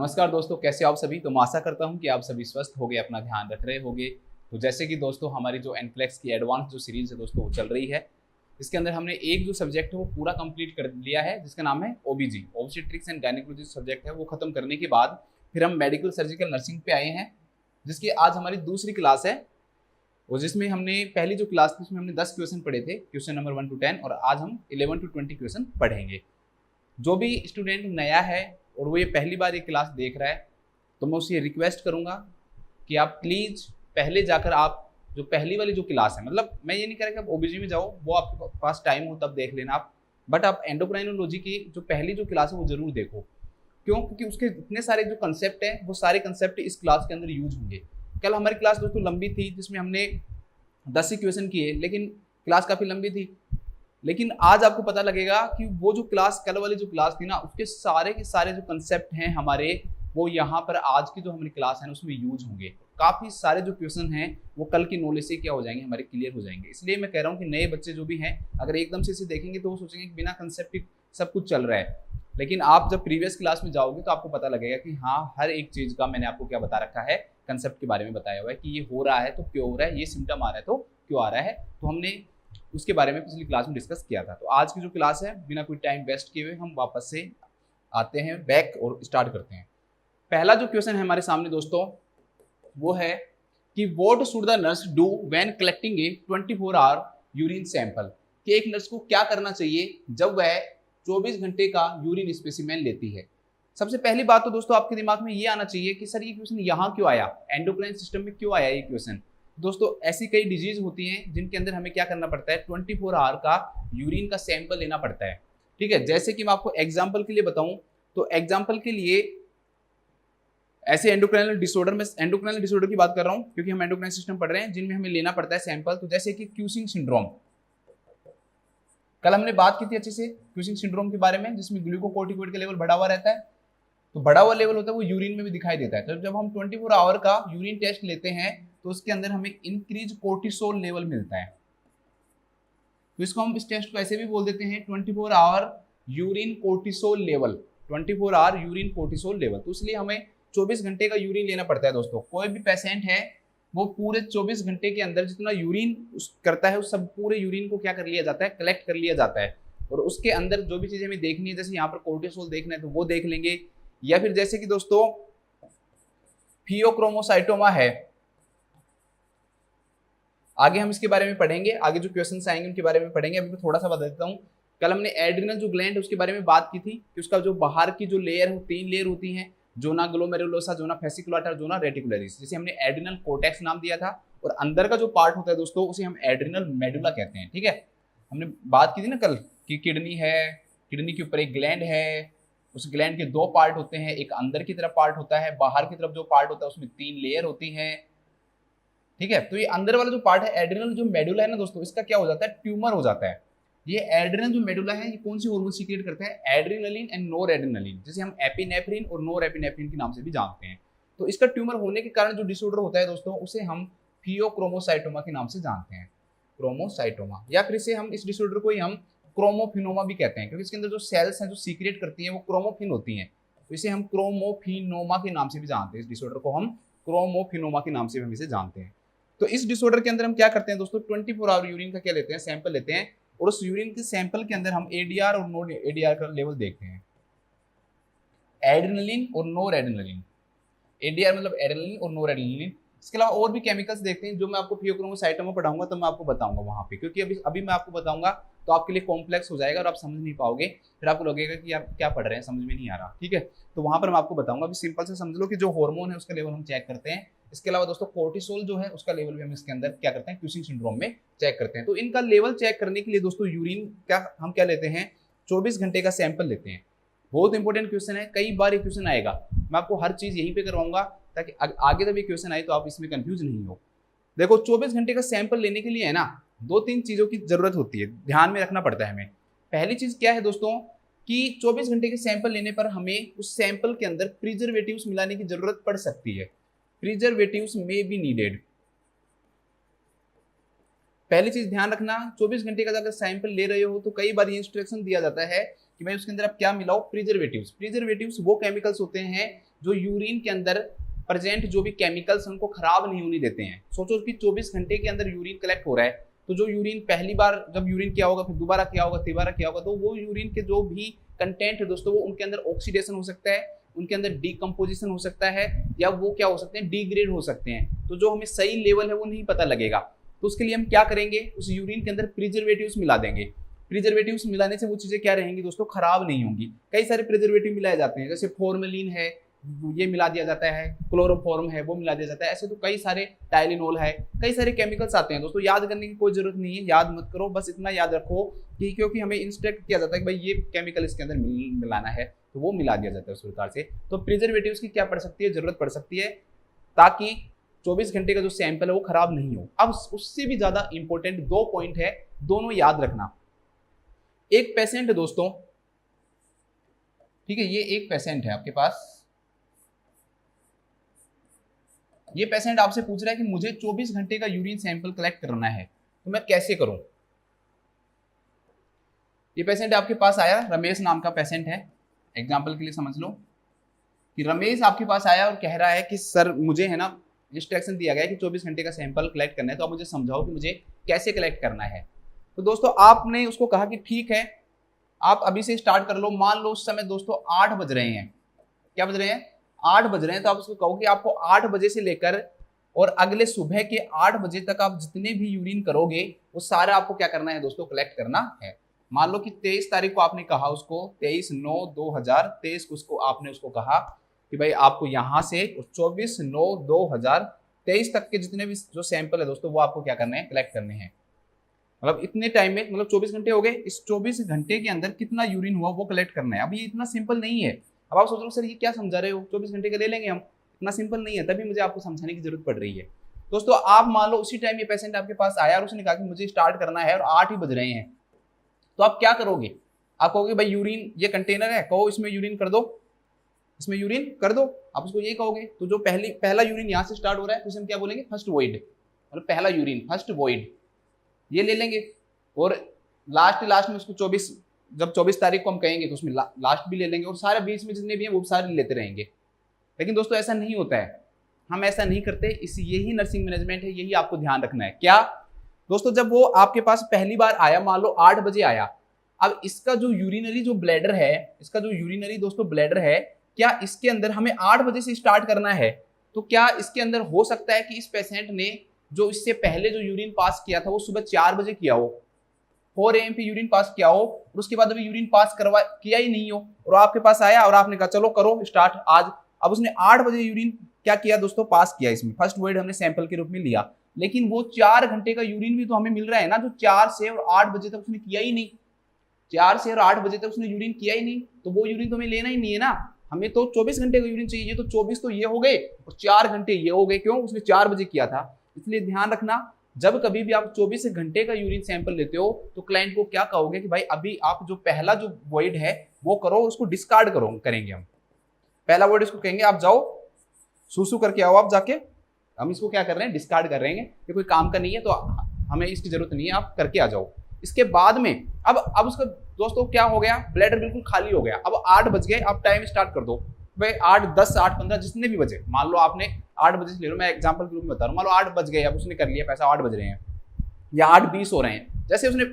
नमस्कार दोस्तों, कैसे हो आप सभी। तो मैं आशा करता हूं कि आप सभी स्वस्थ होंगे, अपना ध्यान रख रहे होंगे। तो जैसे कि दोस्तों हमारी जो एनफ्लेक्स की एडवांस जो सीरीज है दोस्तों वो चल रही है। इसके अंदर हमने एक जो सब्जेक्ट है वो पूरा कंप्लीट कर लिया है, जिसका नाम है ओबीजी, ऑब्स्टेट्रिक्स एंड गायनेकोलॉजी सब्जेक्ट है। वो खत्म करने के बाद फिर हम मेडिकल सर्जिकल नर्सिंग पे आए हैं, जिसकी आज हमारी दूसरी क्लास है। और जिसमें हमने पहली जो क्लास थी उसमें हमने 10 क्वेश्चन पढ़े थे, क्वेश्चन नंबर 1 to 10, और आज हम 11 to 20 क्वेश्चन पढ़ेंगे। जो भी स्टूडेंट नया है और वो ये पहली बार ये क्लास देख रहा है, तो मैं उससे रिक्वेस्ट करूंगा कि आप प्लीज़ पहले जाकर आप जो पहली वाली जो क्लास है, मतलब मैं ये नहीं कह रहा कि आप ओबीजी में जाओ, वो आपके पास टाइम हो तब देख लेना आप, बट आप एंडोक्राइनोलॉजी की जो पहली जो क्लास है वो जरूर देखो। क्यों? क्योंकि उसके इतने सारे जो कंसेप्ट हैं वो सारे कंसेप्ट इस क्लास के अंदर यूज होंगे। कल हमारी क्लास दोस्तों लंबी थी, जिसमें हमने 10 ही क्वेश्चन किए, लेकिन क्लास काफ़ी लंबी थी। लेकिन आज आपको पता लगेगा कि वो जो क्लास कल वाली जो क्लास थी ना, उसके सारे के सारे जो कंसेप्ट हैं हमारे, वो यहाँ पर आज की जो हमारी क्लास है ना उसमें यूज होंगे। काफ़ी सारे जो क्वेश्चन हैं वो कल की नॉलेज से क्या हो जाएंगे, हमारे क्लियर हो जाएंगे। इसलिए मैं कह रहा हूँ कि नए बच्चे जो भी हैं, अगर एकदम से इसे देखेंगे तो वो सोचेंगे कि बिना कंसेप्ट सब कुछ चल रहा है। लेकिन आप जब प्रीवियस क्लास में जाओगे तो आपको पता लगेगा कि हाँ, हर एक चीज़ का मैंने आपको क्या बता रखा है, कंसेप्ट के बारे में बताया हुआ है कि ये हो रहा है तो क्यों हो रहा है, ये सिम्टम आ रहा है तो क्यों आ रहा है। तो हमने उसके बारे में पिछली क्लास में डिस्कस किया था। तो आज की जो क्लास है, बिना कोई टाइम वेस्ट किए हुए हम वापस से आते हैं बैक और स्टार्ट करते हैं। पहला जो क्वेश्चन है हमारे सामने दोस्तों वो है कि what should the nurse do when collecting a 24 hour urine sample, कि एक नर्स को क्या करना चाहिए जब वह 24 घंटे का यूरिन स्पेसिमेन लेती है। सबसे पहली बात तो दोस्तों आपके दिमाग में ये आना चाहिए कि सर ये क्वेश्चन यहाँ क्यों आया, एंडोक्राइन सिस्टम में क्यों आया ये क्वेश्चन। दोस्तों ऐसी कई डिजीज होती हैं जिनके अंदर हमें क्या करना पड़ता है, 24 आवर का यूरिन का सैंपल लेना पड़ता है। ठीक है, जैसे कि मैं आपको एग्जांपल के लिए बताऊं, तो एग्जांपल के लिए ऐसे एंडोक्राइनल डिसऑर्डर की बात कर रहा हूं, क्योंकि हम एंडोक्राइन सिस्टम पढ़ रहे हैं जिनमें हमें लेना पड़ता है सैंपल। तो जैसे कि क्यूसिंग सिंड्रोम, कल हमने बात की थी अच्छे से क्यूसिंग सिंड्रोम के बारे में, जिसमें ग्लूकोकोर्टिकोइड का लेवल बढ़ा हुआ रहता है। तो बढ़ा हुआ लेवल होता है वो यूरिन में भी दिखाई देता है। तो जब हम 24 आवर का यूरिन टेस्ट लेते हैं तो उसके अंदर हमें इंक्रीज कोर्टिसोल लेवल मिलता है। तो इसको हम इस टेस्ट को ऐसे भी बोल देते हैं 24 hour urine cortisol level, 24 hour urine cortisol level. तो इसलिए हमें 24 घंटे का यूरिन लेना पड़ता है दोस्तों। कोई भी पेशेंट है वो पूरे 24 घंटे के अंदर जितना यूरिन करता है उस सब पूरे यूरिन को क्या कर लिया जाता है, कलेक्ट कर लिया जाता है। और उसके अंदर जो भी चीजें हमें देखनी है, जैसे यहाँ पर कोर्टिसोल देखना है तो वो देख लेंगे, या फिर जैसे कि दोस्तों फियोक्रोमोसाइटोमा है, आगे हम इसके बारे में पढ़ेंगे, आगे जो क्वेश्चंस आएंगे उनके बारे में पढ़ेंगे। अभी मैं थोड़ा सा बता देता हूँ। कल हमने एड्रिनल जो ग्लैंड उसके बारे में बात की थी कि उसका जो बाहर की जो लेयर है 3 लेयर होती हैं, जोना ग्लोमेरुलोसा, जोना फेसिकुलाटा, जोना रेटिकुलरिस। जैसे हमने एड्रिनल कोर्टेक्स नाम दिया था, और अंदर का जो पार्ट होता है दोस्तों उसे हम एड्रिनल मेडुला कहते हैं। ठीक है, हमने बात की थी ना कल कि किडनी है, किडनी के ऊपर एक ग्लैंड है, उस ग्लैंड के 2 पार्ट होते हैं, एक अंदर की तरफ पार्ट होता है, बाहर की तरफ जो पार्ट होता है उसमें 3 लेयर होती हैं। ठीक है, तो ये अंदर वाला जो पार्ट है एड्रिनल जो मेडुला है ना दोस्तों, इसका क्या हो जाता है, ट्यूमर हो जाता है। ये एड्रिनल जो मेडुला है ये कौन सी हार्मोन सीक्रेट करता है, एड्रिनलिन एंड नोर एड्रिनलिन, जिसे हम एपिनेफ्रिन और नोर एपिनेफ्रिन के नाम से भी जानते हैं। तो इसका ट्यूमर होने के कारण जो डिसऑर्डर होता है दोस्तों उसे हम फियोक्रोमोसाइटोमा के नाम से जानते हैं, क्रोमोसाइटोमा। या फिर इसे हम इस डिसऑर्डर को ही हम क्रोमोफिनोमा भी कहते हैं, क्योंकि इसके अंदर जो सेल्स हैं जो सीक्रेट करती हैं वो क्रोमोफिन होती हैं। तो इसे हम क्रोमोफिनोमा के नाम से भी जानते हैं। इस डिसऑर्डर को हम क्रोमोफिनोमा के नाम से भी हम इसे जानते हैं। तो इस डिसऑर्डर के अंदर हम क्या करते हैं दोस्तों, 24 आवर यूरिन का क्या लेते हैं, सैंपल लेते हैं, और उस यूरिन के सैंपल के अंदर हम एडीआर और नोर एडीआर का लेवल देखते हैं, एड्रिनलिन और नोर एड्रिनलिन। एडीआर मतलब एड्रिनलिन और नोर एड्रिनलिन। इसके अलावा और भी केमिकल्स देखते हैं जो मैं आपको फियोक्रोमोसाइटोमा पढ़ाऊंगा तो मैं आपको बताऊंगा वहां पे, क्योंकि अभी मैं आपको बताऊंगा तो आपके लिए कॉम्प्लेक्स हो जाएगा और आप समझ नहीं पाओगे, फिर आपको लगेगा कि आप क्या पढ़ रहे हैं, समझ में नहीं आ रहा। ठीक है, तो वहां पर मैं आपको बताऊंगा। अभी सिंपल से समझ लो कि जो हार्मोन है उसका लेवल हम चेक करते हैं। इसके अलावा दोस्तों कोर्टिसोल जो है उसका लेवल भी हम इसके अंदर क्या करते हैं, क्यूसिंग सिंड्रोम में चेक करते हैं। तो इनका लेवल चेक करने के लिए दोस्तों यूरिन का हम क्या लेते हैं, 24 घंटे का सैंपल लेते हैं। बहुत इंपॉर्टेंट क्वेश्चन है, कई बार ये क्वेश्चन आएगा, मैं आपको हर चीज यहीं पे करवाऊंगा ताकि आगे जब ये क्वेश्चन आए तो आप इसमें कंफ्यूज नहीं हो। देखो 24 घंटे का सैंपल लेने के लिए है ना 2-3 चीजों की जरूरत होती है, ध्यान में रखना पड़ता है हमें। पहली चीज क्या है दोस्तों कि 24 घंटे के सैंपल लेने पर हमें उस सैंपल के अंदर प्रिजर्वेटिव्स मिलाने की जरूरत पड़ सकती है, प्रिजर्वेटिव्स में बी नीडेड। पहली चीज ध्यान रखना, 24 घंटे का अगर सैंपल ले रहे हो तो कई बार ये इंस्ट्रक्शन दिया जाता है कि भाई उसके अंदर आप क्या मिलाओ, प्रिजर्वेटिव्स। प्रिजर्वेटिव्स वो केमिकल्स होते हैं जो यूरिन के अंदर प्रेजेंट जो भी केमिकल्स उनको खराब नहीं होने देते हैं। सोचो कि 24 घंटे के अंदर यूरिन कलेक्ट हो रहा है, तो जो यूरिन पहली बार जब यूरिन किया होगा, फिर दोबारा किया होगा, तिबारा किया होगा, तो वो यूरिन के जो भी कंटेंट है दोस्तों, वो उनके अंदर ऑक्सीडेशन हो सकता है, उनके अंदर डीकम्पोजिशन हो सकता है, या वो क्या हो सकते हैं, डिग्रेड हो सकते हैं। तो जो हमें सही लेवल है वो नहीं पता लगेगा। तो उसके लिए हम क्या करेंगे, उस यूरिन के अंदर प्रिजर्वेटिव्स मिला देंगे। प्रिजर्वेटिव्स मिलाने से वो चीजें क्या रहेंगी दोस्तों, खराब नहीं होंगी। कई सारे प्रिजर्वेटिव मिलाए जाते हैं, जैसे फॉर्मेलिन है, ये मिला दिया जाता है, क्लोरोफॉर्म है वो मिला दिया जाता है। ऐसे तो कई सारे, टाइलिनोल है, कई सारे केमिकल्स आते हैं दोस्तों। याद करने की कोई जरूरत नहीं है, याद मत करो, बस इतना याद रखो कि क्योंकि हमें इंस्ट्रक्ट किया जाता है कि भाई ये केमिकल इसके अंदर मिलाना है, तो वो मिला दिया जाता है उस प्रकार से। तो प्रिजर्वेटिव्स की क्या पड़ सकती है, जरूरत पड़ सकती है, ताकि 24 घंटे का जो सैंपल है वो खराब नहीं हो। अब उससे भी ज्यादा इंपॉर्टेंट 2 पॉइंट है, दोनों याद रखना। एक पेशेंट है दोस्तों, ठीक है, ये एक पेशेंट है आपके पास, ये पेशेंट आपसे पूछ रहा है कि मुझे 24 घंटे का यूरिन सैंपल कलेक्ट करना है, तो मैं कैसे करूं। ये पेशेंट आपके पास आया, रमेश नाम का पेशेंट है, एग्जांपल के लिए समझ लो कि रमेश आपके पास आया और कह रहा है कि सर मुझे है ना इंस्ट्रक्शन दिया गया है कि 24 घंटे का सैंपल कलेक्ट करना है, तो आप मुझे समझाओ कि मुझे कैसे कलेक्ट करना है। तो दोस्तों आपने उसको कहा कि ठीक है, आप अभी से स्टार्ट कर लो। मान लो उस समय दोस्तों 8 बज रहे हैं, क्या बज रहे हैं, 8 बज रहे हैं। तो आप उसको कहो कि आपको 8 बजे से लेकर और अगले सुबह के 8 बजे तक आप जितने भी यूरिन करोगे वो सारा आपको क्या करना है दोस्तों, कलेक्ट करना है। मान लो कि 23 तारीख को आपने कहा उसको, 23/9/2023 उसको आपने उसको कहा कि भाई आपको यहाँ से 24/9/2023 तक के जितने भी जो सैंपल है दोस्तों वो आपको क्या करने हैं, कलेक्ट करने हैं। मतलब इतने टाइम में, मतलब 24 घंटे हो गए, इस 24 घंटे के अंदर कितना यूरिन हुआ वो कलेक्ट करना है। अब ये इतना सिंपल नहीं है। अब आप सोच रहे हो सर ये क्या समझा रहे हो, 24 घंटे का ले लेंगे हम, इतना सिंपल नहीं है, तभी मुझे आपको समझाने की जरूरत पड़ रही है। दोस्तों आप मान लो उसी टाइम ये पेशेंट आपके पास आया और उसने कहा कि मुझे स्टार्ट करना है और 8 ही बज रहे हैं, तो आप क्या करोगे, आप कहोगे भाई यूरिन ये कंटेनर है, कहो इसमें यूरिन कर दो, इसमें यूरिन कर दो, आप उसको ये कहोगे। तो जो पहला यूरिन यहाँ से स्टार्ट हो रहा है, तो उसे हम क्या बोलेंगे, फर्स्ट वॉइड, मतलब पहला यूरिन, फर्स्ट वॉइड, ये ले लेंगे। और लास्ट में उसको 24, जब 24 तारीख को हम कहेंगे तो उसमें लास्ट भी ले लेंगे, और सारे बीच में जितने भी हैं वो सारे लेते रहेंगे। लेकिन दोस्तों ऐसा नहीं होता है, हम ऐसा नहीं करते। यही नर्सिंग मैनेजमेंट है, यही आपको ध्यान रखना है। क्या दोस्तों, जब वो आपके पास पहली बार आया, मान लो 8 बजे आया, अब इसका जो यूरिनरी जो ब्लैडर है, इसका जो यूरिनरी दोस्तों ब्लैडर है, क्या इसके अंदर हमें 8 बजे से स्टार्ट करना है, तो क्या इसके अंदर हो सकता है कि इस पेशेंट ने जो इससे पहले जो यूरिन पास किया था वो सुबह 4 बजे किया हो, 4 AM पे यूरिन पास किया हो, और उसके बाद अभी यूरिन पास किया ही नहीं हो, और आपके पास आया और आपने कहा चलो करो स्टार्ट आज। अब उसने 8 बजे यूरिन क्या किया दोस्तों, पास किया, इसमें फर्स्ट वर्ड हमने सैंपल के रूप में लिया। लेकिन वो 4 घंटे का यूरिन भी तो हमें मिल रहा है ना, जो 4 से और 8 बजे तक उसने किया ही नहीं, 4 से और 8 बजे तक उसने यूरिन किया ही नहीं, तो वो यूरिन तो हमें लेना ही नहीं है ना। हमें तो 24 घंटे का यूरिन चाहिए, तो 24 तो ये हो गए और 4 घंटे ये हो गए, क्यों, उसने 4 बजे किया था। इसलिए ध्यान रखना, जब कभी भी आप 24 घंटे का यूरिन सैंपल लेते हो तो क्लाइंट को क्या कहोगे कि भाई अभी आप जो पहला जो वॉइड है वो करो, उसको डिस्कार्ड करेंगे हम। पहला वर्ड इसको कहेंगे आप जाओ सूसू करके आओ, आप जाके, हम इसको क्या कर रहे हैं, डिस्कार्ड कर रहे हैं, ये कोई काम का नहीं है, तो हमें इसकी जरूरत नहीं है, आप करके आ जाओ। इसके बाद में अब उसका दोस्तों क्या हो गया, ब्लैडर बिल्कुल खाली हो गया। अब 8 बज गए, आप टाइम स्टार्ट कर दो भाई, 8, 10, 8, 15 जितने भी बजे, मान लो आपने 8 बजे से ले लो, मैं एग्जांपल के रूप में बता रहा हूँ, मान लो 8 बज गए, अब उसने कर लिया पैसा, 8 बज रहे हैं या 8:20 हो रहे हैं, जैसे उसने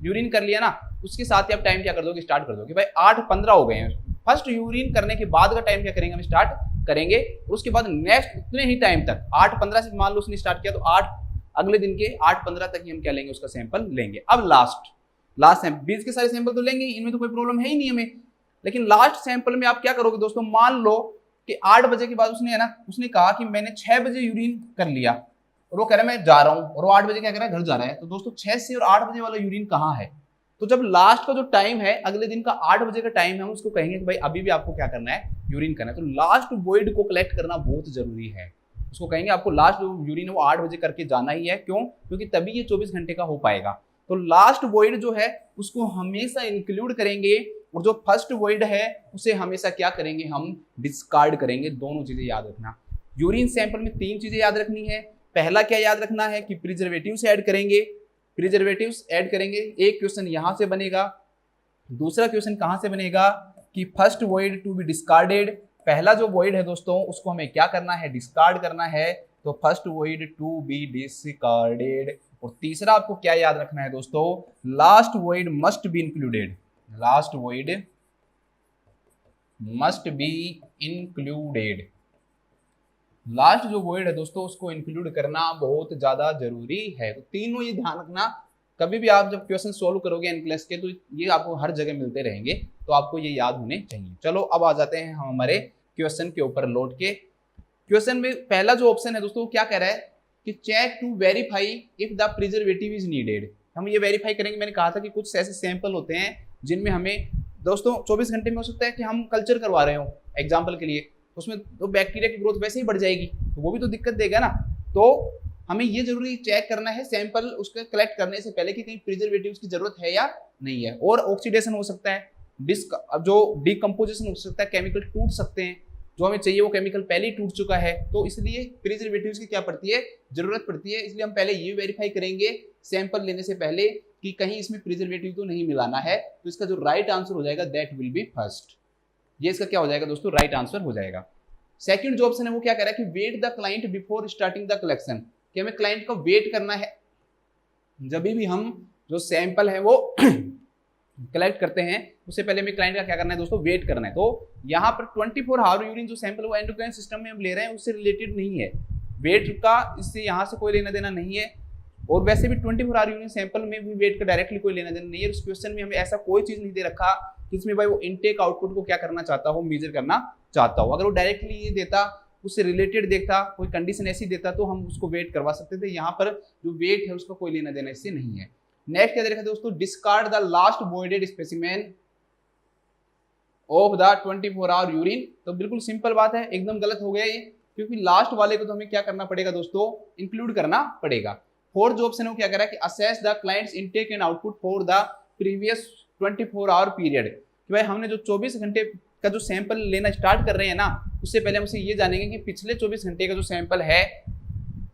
यूरिन कर लिया ना, उसके साथ ही आप टाइम क्या कर दोगे, स्टार्ट कर दोगे भाई 8:15 हो गए हैं। फर्स्ट यूरिन करने के बाद का टाइम क्या करेंगे, हम स्टार्ट करेंगे, और उसके बाद नेक्स्ट उतने ही टाइम तक 8:15 से मान लो उसने स्टार्ट किया, तो 8 अगले दिन के 8:15 तक ही हम क्या लेंगे, उसका सैंपल लेंगे। अब लास्ट सैंपल, बीच के सारे सैंपल तो लेंगे, इनमें तो कोई प्रॉब्लम है ही नहीं हमें, लेकिन लास्ट सैंपल में आप क्या करोगे दोस्तों, मान लो कि 8 बजे के बाद उसने है ना, उसने कहा कि मैंने 6 बजे यूरिन कर लिया, और वो कह रहा है मैं जा रहा हूं, और वो 8 बजे क्या कर रहा है, घर जा रहा है। तो दोस्तों 6 से और 8 बजे वाला यूरिन कहाँ है, तो जब लास्ट का जो टाइम है, अगले दिन का 8 बजे का टाइम है, हम उसको कहेंगे कि भाई अभी भी आपको क्या करना है, यूरिन करना है। तो लास्ट वॉइड को कलेक्ट करना बहुत जरूरी है, उसको कहेंगे आपको लास्ट जो यूरिन है वो 8 बजे करके जाना ही है, क्यों, क्योंकि तभी ये 24 घंटे का हो पाएगा। तो लास्ट वॉइड जो है उसको हमेशा इंक्लूड करेंगे, और जो फर्स्ट वॉइड है उसे हमेशा क्या करेंगे, हम डिस्कार्ड करेंगे। दोनों चीजें याद रखना, यूरिन सैंपल में 3 चीजें याद रखनी है। पहला क्या याद रखना है कि प्रिजर्वेटिव्स ऐड करेंगे, प्रिजर्वेटिव्स ऐड करेंगे। एक क्वेश्चन यहां से बनेगा दूसरा क्वेश्चन कहां से बनेगा कि first void to be discarded, पहला जो वॉइड है दोस्तों उसको हमें क्या करना है, डिस्कार्ड करना है, तो first void to be discarded. और तीसरा आपको क्या याद रखना है दोस्तों, last void must be included, last void must be included, last जो वॉइड है दोस्तों उसको इंक्लूड करना बहुत ज्यादा जरूरी है। तो तीनों ये ध्यान रखना, कभी भी आप जब क्वेश्चन सोल्व करोगे एनक्लेस के तो ये आपको हर जगह मिलते रहेंगे, तो आपको ये याद होने चाहिए। चलो अब आ जाते हैं हम हमारे क्वेश्चन के ऊपर लौट के। क्वेश्चन में पहला जो ऑप्शन है दोस्तों क्या कह रहा है कि check to verify if the preservative is needed. हम ये वेरीफाई करेंगे, मैंने कहा था कि कुछ ऐसे सैंपल होते हैं जिनमें हमें दोस्तों 24 घंटे में हो सकता है कि हम कल्चर करवा रहे हो एग्जाम्पल के लिए, उसमें तो बैक्टीरिया की ग्रोथ वैसे ही बढ़ जाएगी, तो वो भी तो दिक्कत देगा ना। तो हमें ये जरूरी चेक करना है सैंपल उसके कलेक्ट करने से पहले कि कहीं प्रिजर्वेटिव्स की जरूरत है या नहीं है। और ऑक्सीडेशन हो सकता है, जो डिकम्पोजिशन हो सकता है, केमिकल टूट सकते हैं, जो हमें चाहिए वो केमिकल पहले ही टूट चुका है, तो इसलिए प्रिजर्वेटिव्स की क्या पड़ती है, जरूरत पड़ती है। इसलिए हम पहले ये वेरीफाई करेंगे सैंपल लेने से पहले कि कहीं इसमें प्रिजर्वेटिव तो नहीं मिलाना है। तो इसका जो राइट आंसर हो जाएगा दैट विल बी फर्स्ट, ये इसका क्या हो जाएगा दोस्तों, राइट आंसर हो जाएगा। सेकंड जो ऑप्शन है वो क्या कह रहा है कि weight the client before starting the collection, कि हमें क्लाइंट को वेट करना है जब भी हम जो सैंपल है वो कलेक्ट करते हैं उससे पहले हमें क्लाइंट का क्या करना है दोस्तों, वेट करना है। तो यहाँ पर 24 आवर यूरिन जो सैंपल वो एंडोक्राइन सिस्टम में हम ले रहे हैं उससे रिलेटेड नहीं है, वेट का इससे यहाँ से कोई लेना देना नहीं है। और वैसे भी 24 आवर यूरिन सैंपल में भी वेट का डायरेक्टली कोई लेना देना नहीं है। उस क्वेश्चन में हमें ऐसा कोई चीज नहीं दे रखा जिसमें भाई वो इनटेक आउटपुट को क्या करना चाहता हो, मेजर करना चाहता हो। अगर वो डायरेक्टली ये देता, उससे रिलेटेड देखता, कोई कंडीशन ऐसी देता तो हम उसको वेट करवा सकते थे। यहाँ पर जो वेट है उसका कोई लेना देना इससे नहीं है। नेक्स्ट क्या दे रखा है दोस्तों, discard the last voided specimen of the 24 hour urine. तो बिल्कुल सिंपल बात है, एकदम गलत हो गया ये, क्योंकि लास्ट वाले को तो हमें क्या करना पड़ेगा दोस्तों, इंक्लूड करना पड़ेगा। फोर्थ जो ऑप्शन है वो क्या कर रहा है कि assess the clients intake and output for the previous 24 our period, कि भाई हमने जो 24 घंटे का जो सैंपल लेना स्टार्ट कर रहे हैं ना, उससे पहले हमसे ये जानेंगे कि पिछले 24 घंटे का जो सैंपल है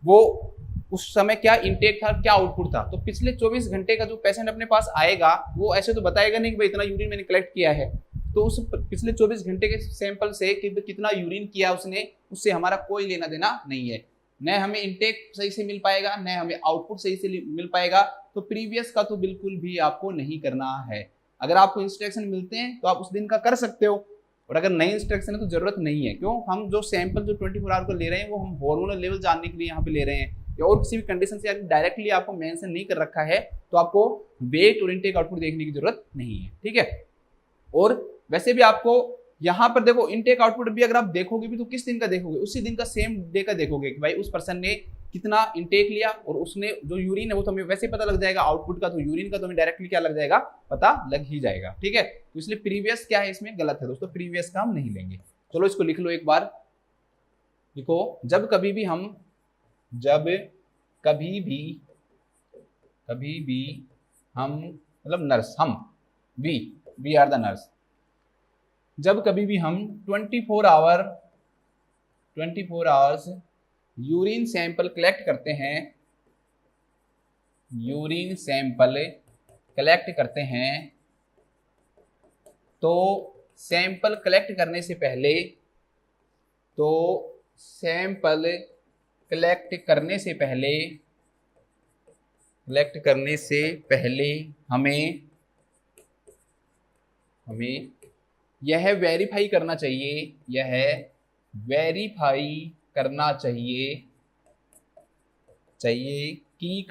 वो उस समय क्या इनटेक था, क्या आउटपुट था। तो पिछले 24 घंटे का जो पेशेंट अपने पास आएगा वो ऐसे तो बताएगा नहीं कि भाई इतना यूरिन मैंने कलेक्ट किया है, तो उस पिछले 24 घंटे के सैंपल से कि कितना यूरिन किया उसने, उससे हमारा कोई लेना देना नहीं है। न हमें इनटेक सही से मिल पाएगा, न हमें आउटपुट सही से मिल पाएगा। तो प्रीवियस का तो बिल्कुल भी आपको नहीं करना है। अगर आपको इंस्ट्रक्शन मिलते हैं तो आप उस दिन का कर सकते हो, और अगर नई इंस्ट्रक्शन है तो जरूरत नहीं है। क्यों, हम जो सैंपल जो 24 आवर को ले रहे हैं वो हम हार्मोनल लेवल जानने के लिए यहाँ पे ले रहे हैं, या और किसी भी कंडीशन से डायरेक्टली आपको मेंशन नहीं कर रखा है, तो आपको वेट और इनटेक आउटपुट देखने की जरूरत नहीं है। ठीक है। और वैसे भी आपको यहाँ पर देखो इनटेक आउटपुट भी अगर आप देखोगे भी तो किस दिन का देखोगे, उसी दिन का सेम डे का देखोगे कि भाई उस पर्सन ने कितना इनटेक लिया, और उसने जो यूरिन है वो तो हमें वैसे पता लग जाएगा, आउटपुट का तो यूरिन का तो हमें डायरेक्टली क्या लग जाएगा, पता लग ही जाएगा। ठीक है। तो इसलिए प्रीवियस क्या है इसमें गलत है दोस्तों, प्रीवियस का हम नहीं लेंगे। चलो इसको लिख लो एक बार, लिखो जब कभी भी हम मतलब नर्स, हम वी आर द नर्स, जब कभी भी हम 24 आवर्स यूरिन सैंपल कलेक्ट करते हैं, तो सैंपल कलेक्ट करने से पहले हमें यह वेरीफाई करना चाहिए कि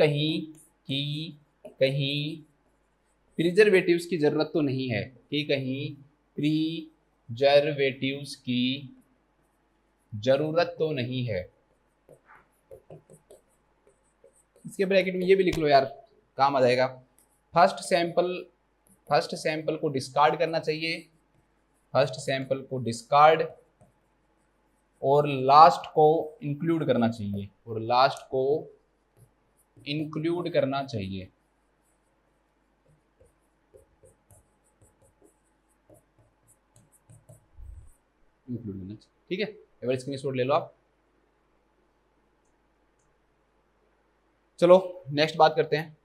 कहीं प्रिजर्वेटिव्स की जरूरत तो नहीं है, इसके ब्रैकेट में ये भी लिख लो यार, काम आ जाएगा। फर्स्ट सैंपल को डिस्कार्ड करना चाहिए, और लास्ट को इंक्लूड करना चाहिए, ठीक है। एवरेज स्क्रीनशॉट ले लो आप। चलो नेक्स्ट बात करते हैं।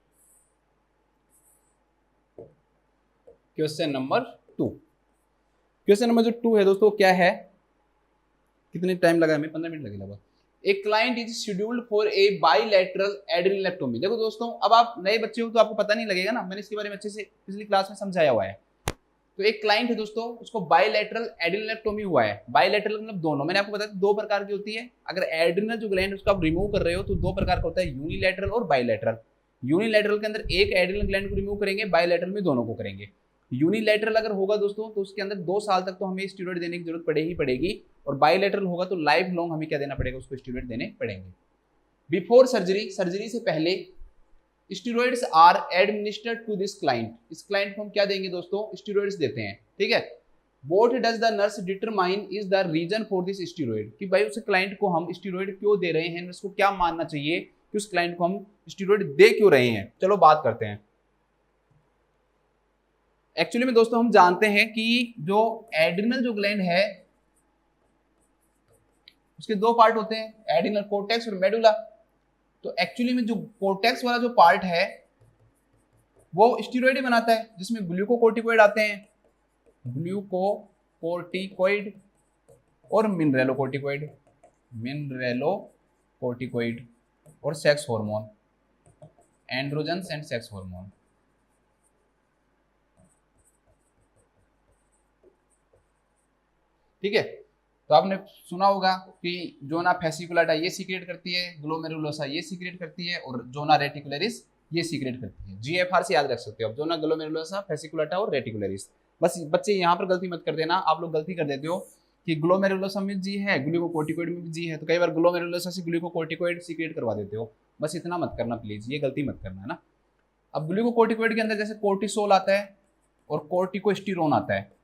Question number 2। क्वेश्चन नंबर जो 2 है दोस्तों क्या है, कितने टाइम लगा हमें, 15 मिनट लगे लगभग। A client is scheduled for a bilateral adrenalectomy. देखो दोस्तों, अब आप नए बच्चे हो तो आपको पता नहीं लगेगा ना, मैंने इसके बारे में अच्छे से पिछली क्लास में समझाया हुआ है। तो एक क्लाइंट है दोस्तों, उसको बाइलैटरल एड्रेनलेक्टोमी हुआ है। बाइलैटरल मतलब दोनों, मैंने आपको बताया 2 प्रकार की होती है। अगर एड्रेनल जो ग्लैंड उसको आप रिमूव कर रहे हो तो 2 प्रकार का होता है, यूनिलैटरल और बाइलैटरल। यूनिलैटरल के अंदर एक एड्रेनल ग्लैंड को रिमूव करेंगे, बाइलैटरल में दोनों को करेंगे। यूनिलैटरल अगर होगा दोस्तों तो उसके अंदर 2 साल तक तो हमें स्टीरॉइड देने की जरूरत पड़ेगी, और बाइलैटरल होगा तो लाइफ लॉन्ग हमें क्या देना पड़ेगा, उसको स्टीरॉइड देने पड़ेंगे। बिफोर सर्जरी, सर्जरी से पहले steroids are administered to this client. इस क्लाइंट को हम क्या देंगे दोस्तों, स्टीरॉइड्स देते हैं, ठीक है। What does the nurse determine is the reason for this steroid, कि भाई उस क्लाइंट को हम स्टीरॉइड क्यों दे रहे हैं, उसको क्या मानना चाहिए कि उस क्लाइंट को हम स्टीरॉइड दे क्यों रहे हैं। चलो बात करते हैं। एक्चुअली में दोस्तों हम जानते हैं कि जो एड्रिनल जो ग्लैंड है उसके 2 पार्ट होते हैं, एड्रिनल कोर्टेक्स और मेडुला। तो एक्चुअली में जो कोर्टेक्स वाला जो पार्ट है वो स्टीरॉइड बनाता है, जिसमें ग्लूकोकोर्टिकोइड आते हैं, ग्लूकोकोर्टिकोइड और मिनरेलोकोर्टिकोइड और sex hormone, androgens and sex hormone. ठीक है, तो आपने सुना होगा कि जोना फेसिकुलाटा ये सीक्रेट करती है, ग्लोमेरुलोसा ये सीक्रेट करती है, और जोना रेटिकुलरिस ये सीक्रेट करती है। जीएफआर से याद रख सकते हो आप, जोना, ग्लोमेरुलोसा, फेसिकुलाटा और रेटिकुलरिस। बस बच्चे यहाँ पर गलती मत कर देना, आप लोग गलती कर देते हो कि ग्लोमेरुलोसा में जी है, ग्लूकोकोर्टिकोइड में भी जी है, तो कई बार ग्लोमेरुलोसा से ग्लूकोकोर्टिकोइड सीक्रेट करवा देते हो। बस इतना मत करना प्लीज, ये गलती मत करना है ना। अब ग्लूकोकोर्टिकोइड के अंदर जैसे कोर्टिसोल आता है और कोर्टिकोस्टेरोन आता है,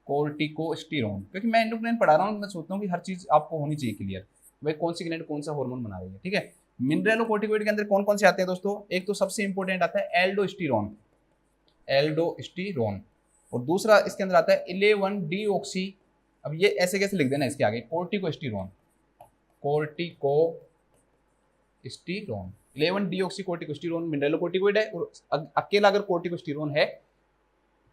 कोर्टिकोस्टेरोन, क्योंकि मैं एंडोक्राइन पढ़ा रहा हूँ, मैं सोचता हूँ कि हर चीज आपको होनी चाहिए क्लियर, भाई कौन सी ग्लैंड कौन सा हार्मोन बना रही है, ठीक है। मिनरेलोकोर्टिकोइड के अंदर कौन कौन से आते हैं दोस्तों, एक तो सबसे इंपॉर्टेंट आता है एल्डोस्टेरोन, और दूसरा इसके अंदर आता है 11 डीऑक्सी, अब ये ऐसे कैसे लिख देना इसके आगे, कोर्टिकोस्टेरोन, 11 डीऑक्सी कोर्टिकोस्टेरोन मिनरेलोकोर्टिकोइड है, और अकेला अगर कोर्टिकोस्टेरोन है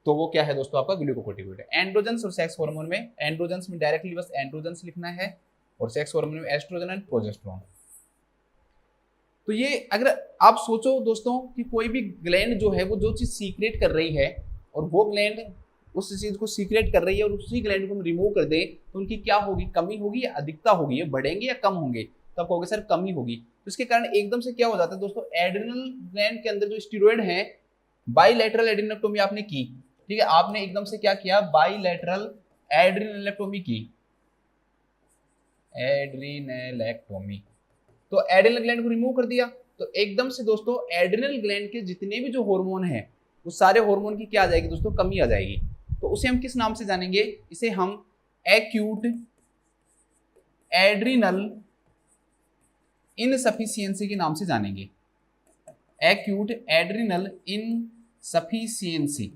तो वो क्या है दोस्तों, आपका ग्लूकोकोर्टिकोइड है। एंड्रोजन्स और सेक्स हार्मोन में, एंड्रोजन्स में डायरेक्टली बस एंड्रोजन्स लिखना है, और सेक्स हार्मोन में एस्ट्रोजन एंड प्रोजेस्टेरोन। तो ये अगर आप सोचो दोस्तों कि कोई भी ग्लैंड जो है वो जो चीज सीक्रेट कर रही है, और वो ग्लैंड उस चीज को सीक्रेट कर रही है, और उसी ग्लैंड को हम रिमूव कर दे तो उनकी क्या होगी, कमी होगी या अधिकता होगी, ये बढ़ेंगे या कम होंगे, तो आप कहोगे सर कमी होगी। तो इसके कारण एकदम से क्या हो जाता है दोस्तों, एड्रिनल ग्लैंड के अंदर जो स्टीरॉइड है, बाइलैटरल एड्रेनलेक्टोमी आपने की, ठीक है, आपने एकदम से क्या किया, बाइलैटरल एड्रेनलेक्टोमी की, एड्रेनलेक्टोमी, तो एड्रिनल ग्लैंड को रिमूव कर दिया, तो एकदम से दोस्तों एड्रिनल ग्लैंड के जितने भी जो हार्मोन है वो सारे हार्मोन की क्या आ जाएगी दोस्तों, कमी आ जाएगी। तो उसे हम किस नाम से जानेंगे, इसे हम एक्यूट एड्रिनल इनसफिशियंसी के नाम से जानेंगे, एक्यूट एड्रिनल इनसफिशियंसी,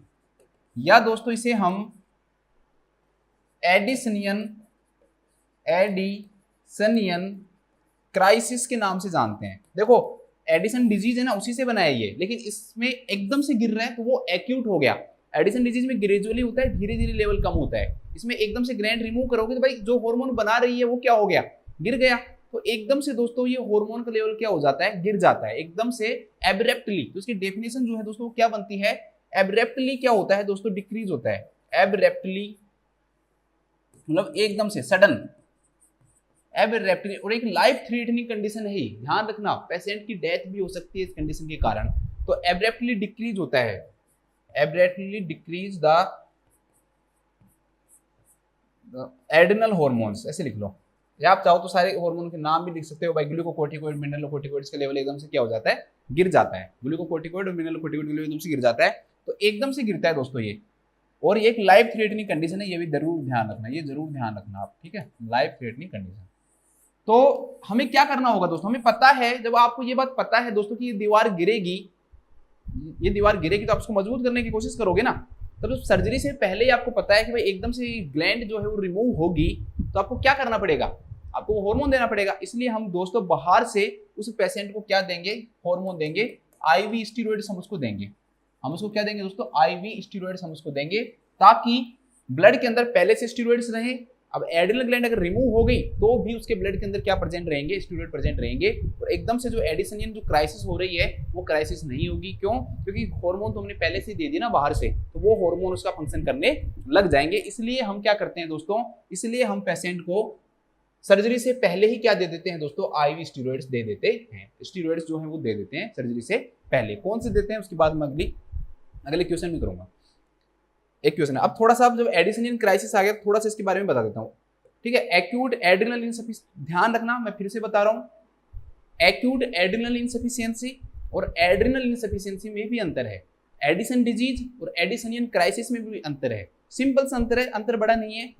या दोस्तों इसे हम एडिसनियन क्राइसिस के नाम से जानते हैं। देखो एडिसन डिजीज है ना, उसी से बनाया ये, लेकिन इसमें एकदम से गिर रहा है तो वो एक्यूट हो गया। एडिसन डिजीज में ग्रेजुअली होता है, धीरे धीरे लेवल कम होता है, इसमें एकदम से ग्लैंड रिमूव करोगे तो भाई जो हार्मोन बना रही है वो क्या हो गया, गिर गया। तो एकदम से दोस्तों ये हार्मोन का लेवल क्या हो जाता है, गिर जाता है एकदम से एब्रेप्टली। तो इसकी डेफिनेशन जो है दोस्तों क्या बनती है, एब्रेप्टली क्या होता है दोस्तों, डिक्रीज होता है, एब्रेप्टली मतलब एकदम से सडन, एब्रेप्टली, और एक लाइफ थ्रेटनिंग कंडीशन है, ध्यान रखना पेशेंट की डेथ भी हो सकती है इस कंडीशन के कारण। तो एब्रेप्टली डिक्रीज होता है, एब्रेप्टली डिक्रीज द एड्रिनल हार्मोन्स, ऐसे लिख लो, या आप चाहो तो सारे हार्मोन के नाम भी लिख सकते हो भाई, ग्लूकोकोर्टिकोइड, मिनरलोकोर्टिकोइड का लेवल एकदम से क्या हो जाता है, गिर जाता है, ग्लूकोकोर्टिकोइड और मिनरलोकोर्टिकोइड का लेवल एकदम से गिर जाता है, तो एकदम से गिरता है दोस्तों ये, और ये एक लाइफ थ्रेटनिंग कंडीशन है, ये भी जरूर ध्यान रखना, ये जरूर ध्यान रखना आप, ठीक है, लाइफ थ्रेटनिंग कंडीशन। तो हमें क्या करना होगा दोस्तों, हमें पता है, जब आपको ये बात पता है दोस्तों कि ये दीवार गिरेगी, ये दीवार गिरेगी, तो आप उसको मजबूत करने की कोशिश करोगे ना। तो सर्जरी से पहले ही आपको पता है कि भाई एकदम से ग्लैंड जो है वो रिमूव होगी, तो आपको क्या करना पड़ेगा, आपको हार्मोन देना पड़ेगा। इसलिए हम दोस्तों बाहर से उस पेशेंट को क्या देंगे, हार्मोन देंगे, आईवी स्टीरॉइड्स हम उसको देंगे, हम उसको क्या देंगे दोस्तों, आईवी स्टीरॉइड्स हम उसको देंगे, ताकि ब्लड के अंदर पहले से स्टीरॉइड्स रहे। अब एड्रिनल ग्लैंड अगर रिमूव हो गई तो भी उसके ब्लड के अंदर क्या प्रेजेंट रहेंगे, स्टीरॉइड प्रेजेंट रहेंगे, और एकदम से जो एडिसनियन जो क्राइसिस हो रही है वो क्राइसिस नहीं होगी। क्यों? क्योंकि हार्मोन तो हमने पहले से दे दिया ना बाहर से, तो वो हार्मोन उसका फंक्शन करने लग जाएंगे। इसलिए हम क्या करते हैं दोस्तों, इसलिए हम पेशेंट को सर्जरी से पहले ही क्या दे देते हैं दोस्तों, आईवी स्टीरॉइड्स दे देते हैं। स्टीरॉइड्स जो है वो दे देते हैं सर्जरी से पहले। कौन से देते हैं उसके बाद मैं अगले क्वेश्चन में करूंगा। एक क्वेश्चन है अब थोड़ा सा, जब एडिसनियन क्राइसिस आ गया थोड़ा सा इसके बारे में बता देता हूँ, ठीक है। एक्यूट एड्रिनल इनसफिशिएंसी, ध्यान रखना मैं फिर से बता रहा हूँ, एक्यूट एड्रिनल इनसफिशिएंसी और एड्रिनल इनसफिशिएंसी में भी अंतर है। एडिसन डिजीज और एडिसनियन क्राइसिस में भी अंतर है, सिंपल सा अंतर है, अंतर बड़ा नहीं है।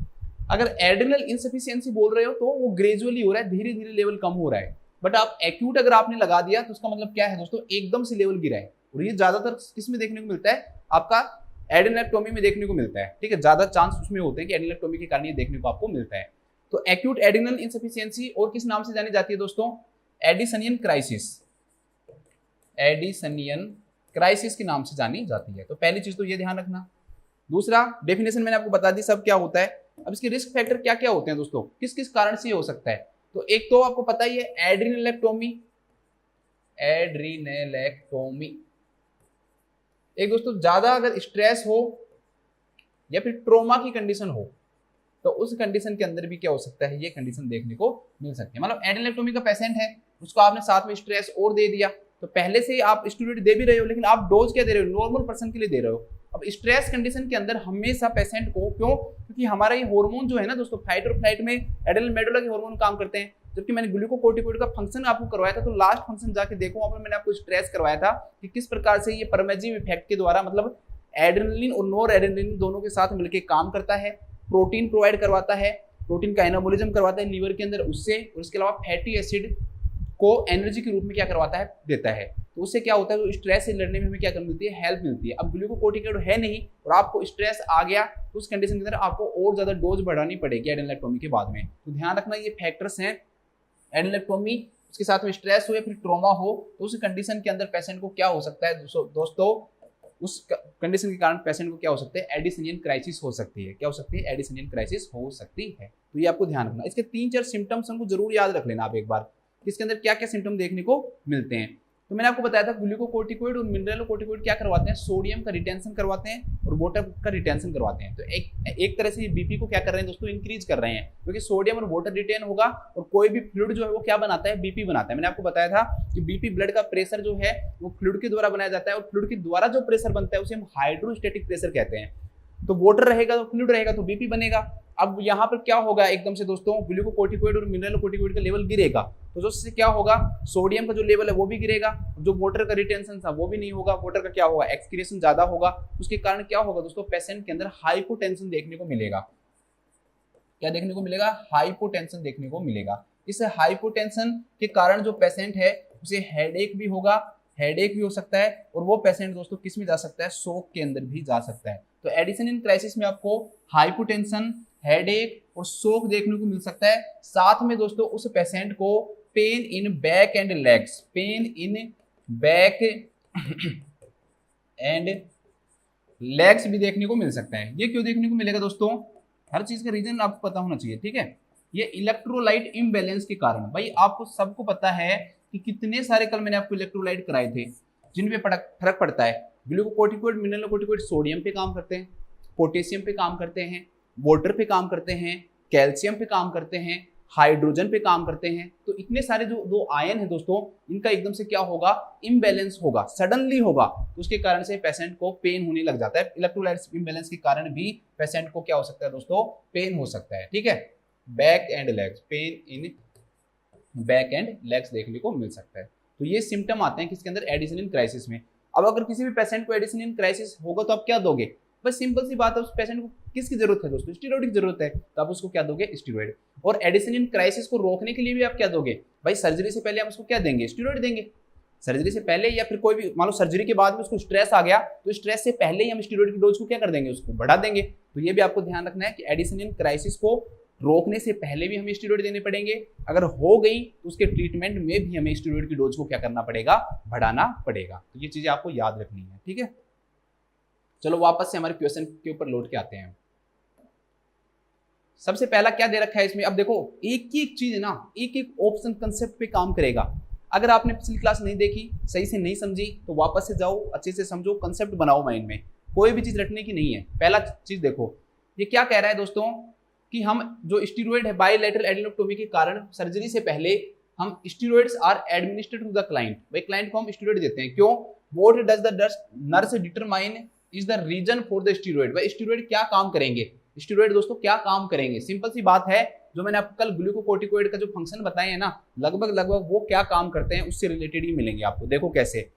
अगर एड्रिनल इनसफिशिएंसी बोल रहे हो तो वो ग्रेजुअली हो रहा है, धीरे धीरे लेवल कम हो रहा है। बट आप एक्यूट अगर आपने लगा दिया तो उसका मतलब क्या है दोस्तों, एकदम से लेवल गिरा है। और ये ज्यादातर किस में देखने को मिलता है, आपका एडेनोक्टोमी में देखने को मिलता है, ठीक है। ज्यादा चांस उसमें होते हैं कि एडेनोक्टोमी के कारण ये देखने को आपको मिलता है। तो एक्यूट एड्रिनल इनसफिशिएंसी और किस नाम से जानी जाती है दोस्तों, एडिसनियन क्राइसिस, एडिसनियन क्राइसिस के नाम से जानी जाती है। तो पहली चीज तो ये ध्यान रखना। दूसरा, डेफिनेशन मैंने आपको बता दी सब क्या होता है। अब इसके रिस्क फैक्टर क्या क्या होते हैं दोस्तों, किस किस कारण से ये हो सकता है। तो एक तो आपको पता ही है एड्रिनलेक्टोमी, एड्रिनलेक्टोमी। एक दोस्तों ज्यादा अगर स्ट्रेस हो या फिर ट्रोमा की कंडीशन हो तो उस कंडीशन के अंदर भी क्या हो सकता है, ये कंडीशन देखने को मिल सकती है। मतलब एड्रिनलेक्टोमी का पेशेंट है, उसको आपने साथ में स्ट्रेस और दे दिया, तो पहले से ही आप स्टीरॉइड दे भी रहे हो, लेकिन आप डोज क्या दे रहे हो, नॉर्मल पर्सन के लिए दे रहे हो। अब स्ट्रेस कंडीशन के अंदर हमेशा पेशेंट को, क्यों, क्योंकि हमारा ये हार्मोन जो है ना दोस्तों, फाइट और फ्लाइट में एड्रिनल मेडुला के हार्मोन काम करते हैं। जबकि मैंने ग्लूकोकोर्टिकोइड का फंक्शन आपको करवाया था, तो लास्ट फंक्शन जाके देखो, वहां पर मैंने आपको स्ट्रेस करवाया था कि किस प्रकार से ये परमेजिव इफेक्ट के द्वारा, मतलब एड्रेनलिन और नॉर एड्रेनलिन दोनों के साथ मिलकर काम करता है, प्रोटीन प्रोवाइड करवाता है, प्रोटीन का एनाबोलिज्म करवाता है लीवर के अंदर उससे, और उसके अलावा फैटी एसिड को एनर्जी के रूप में क्या करवाता है, देता है। तो उससे क्या होता है, तो स्ट्रेस से लड़ने में हमें क्या मिलती है, हेल्प मिलती है। अब ग्लूकोकोर्टिकोइड है नहीं और आपको स्ट्रेस आ गया, तो उस कंडीशन के अंदर आपको और ज्यादा डोज बढ़ानी पड़ेगी एड्रेनलेक्टोमी के बाद में। तो ध्यान रखना ये फैक्टर्स हैं, एड्रेनलेक्टोमी उसके साथ में स्ट्रेस हो या फिर ट्रॉमा हो, तो उस कंडीशन के अंदर पेशेंट को क्या हो सकता है दोस्तों, उस कंडीशन के कारण पेशेंट को क्या हो सकता है, एडिसनियन क्राइसिस हो सकती है। क्या हो सकती है, एडिसनियन क्राइसिस हो सकती है। तो ये आपको ध्यान रखना। इसके 3-4 सिम्टम्स हमको जरूर याद रख लेना आप एक बार, इसके अंदर क्या क्या सिम्टम देखने को मिलते हैं। तो मैंने आपको बताया था ग्लूकोकोर्टिकोइड और मिनरलोकोर्टिकोइड क्या करवाते हैं, सोडियम का रिटेंशन करवाते हैं और वाटर का रिटेंशन करवाते हैं। तो एक तरह से बीपी को क्या कर रहे हैं दोस्तों, इंक्रीज कर रहे हैं, क्योंकि सोडियम और वाटर रिटेन होगा और कोई भी फ्लूइड जो है वो क्या बनाता है, बीपी बनाता है। मैंने आपको बताया था कि बीपी ब्लड का प्रेशर जो है वो फ्लूइड के द्वारा बनाया जाता है, और फ्लूइड के द्वारा जो प्रेशर बनता है उसे हम हाइड्रोस्टेटिक प्रेशर कहते हैं। तो वाटर रहेगा तो फ्लूइड रहेगा तो बीपी बनेगा। अब यहाँ पर क्या होगा, एकदम से दोस्तों ग्लूकोकोर्टिकोइड और मिनरलोकोर्टिकोइड का लेवल गिरेगा, तो उससे क्या होगा, सोडियम का जो लेवल है वो भी गिरेगा, जो वाटर का रिटेंशन था वो भी नहीं होगा, वाटर का क्या होगा, एक्सक्रीशन ज्यादा होगा। उसके कारण क्या होगा दोस्तों, पेशेंट के अंदर हाइपोटेंशन देखने को मिलेगा। क्या देखने को मिलेगा, हाइपोटेंशन देखने को मिलेगा। इस हाइपोटेंशन के कारण जो पेशेंट है उसे हेडेक भी होगा, हेडेक भी हो सकता है, और वो पेशेंट दोस्तों किस में जा सकता है, शोक के अंदर भी जा सकता है। तो एडिसनियन क्राइसिस में आपको हाइपोटेंशन, हेडेक और शोक देखने को मिल सकता है। साथ में दोस्तों उस पेशेंट को pain in back and legs, pain in back and legs भी देखने को मिल सकता है। ये क्यों देखने को मिलेगा दोस्तों, हर चीज का रीजन आपको पता होना चाहिए, ठीक है। ये इलेक्ट्रोलाइट इम्बैलेंस के कारण, भाई आपको सबको पता है कि कितने सारे कल मैंने आपको इलेक्ट्रोलाइट कराए थे जिनपे फर्क पड़ता है। ग्लूकोकोर्टिकोइड, मिनरलोकोर्टिकोइड सोडियम पे काम करते हैं, पोटेशियम पे काम करते हैं, वाटर पे काम करते हैं, कैल्शियम पे काम करते हैं, हाइड्रोजन पे काम करते हैं। तो इतने सारे जो दो आयन है दोस्तों, इनका एकदम से क्या होगा, इम्बैलेंस होगा, सडनली होगा, तो उसके कारण से पेशेंट को पेन होने लग जाता है। इलेक्ट्रोलाइट इम्बैलेंस के कारण भी पेशेंट को क्या हो सकता है दोस्तों, पेन हो सकता है, ठीक है। Back and legs, pain in back and legs देखने को मिल सकता है। तो ये सिम्टम आते हैं किसके अंदर, एडिसनियन क्राइसिस में। अब अगर किसी भी पेशेंट को एडिसनियन क्राइसिस होगा तो आप क्या दोगे, बस सिंपल सी बात है, उस पेशेंट को किसकी जरूरत है दोस्तों, स्टीरॉइड की जरूरत है, तो आप उसको क्या दोगे, स्टीरॉइड। और एडिसनियन क्राइसिस को रोकने के लिए भी आप क्या दोगे, भाई सर्जरी से पहले हम उसको क्या देंगे, स्टीरॉइड देंगे। सर्जरी से पहले या फिर कोई भी मान लो सर्जरी के बाद में उसको स्ट्रेस आ गया, तो स्ट्रेस से पहले ही हम स्टीरॉइड की डोज को क्या कर देंगे, उसको बढ़ा देंगे। तो ये भी आपको ध्यान रखना है कि एडिसनियन क्राइसिस को रोकने से पहले भी हमें स्टीरॉइड देने पड़ेंगे, अगर हो गई तो उसके ट्रीटमेंट में भी हमें स्टीरॉइड की डोज को क्या करना पड़ेगा, बढ़ाना पड़ेगा। तो ये चीजें आपको याद रखनी है, ठीक है। चलो वापस से हमारे क्वेश्चन के ऊपर लौट के आते हैं। सबसे पहला क्या दे रखा है इसमें, अब देखो एक ही एक चीज है ना, एक एक ऑप्शन कंसेप्ट पे काम करेगा। अगर आपने पिछली क्लास नहीं देखी, सही से नहीं समझी, तो वापस से जाओ, अच्छे से समझो, कंसेप्ट बनाओ माइंड में, कोई भी चीज रटने की नहीं है। पहला चीज देखो, ये क्या कह रहा है दोस्तों कि हम जो स्टीरॉयड है बायलैटरल एडेनोक्टोमी के कारण सर्जरी से पहले हम steroids are administered to the client, भाई क्लाइंट को हम स्टीरॉयड देते हैं। क्यों? What does the nurse determine is the reason for the steroid, भाई स्टीरॉयड क्या काम करेंगे, स्टीरॉयड दोस्तों क्या काम करेंगे। सिंपल सी बात है, जो मैंने आपको कल ग्लूकोकोर्टिकोइड का जो फंक्शन बताए हैं ना, लगभग वो क्या काम करते हैं उससे रिलेटेड ही मिलेंगे आपको। देखो कैसे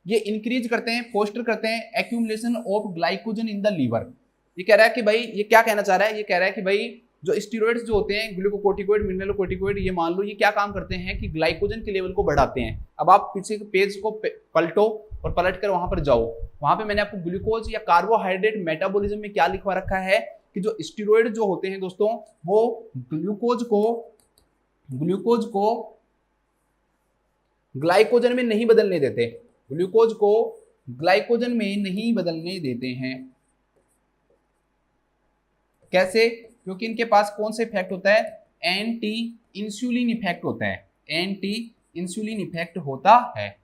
ये इंक्रीज करते हैं, फोस्टर करते हैं accumulation of glycogen in the liver. ये कह रहा है कि भाई, ये क्या कहना चाह रहा है, ये कह रहा है कि भाई जो स्टीरॉयड्स जो होते हैं ग्लूकोकोर्टिकोइड मिनरलोकोर्टिकोइड, ये मान लो ये क्या काम करते हैं कि ग्लाइकोजन के लेवल को बढ़ाते हैं। अब आप पीछे के पेज को पलटो और पलट कर वहां पर जाओ, वहां पे मैंने आपको ग्लूकोज या कार्बोहाइड्रेट मेटाबॉलिज्म में क्या लिखवा रखा है कि जो स्टीरॉयड जो होते हैं दोस्तों, वो ग्लूकोज को ग्लाइकोजन में नहीं बदलने देते, ग्लूकोज को ग्लाइकोजन में नहीं बदलने देते हैं। कैसे? क्योंकि इनके पास कौन सा इफेक्ट होता है, एंटी इंसुलिन इफेक्ट होता है, एंटी इंसुलिन इफेक्ट होता है।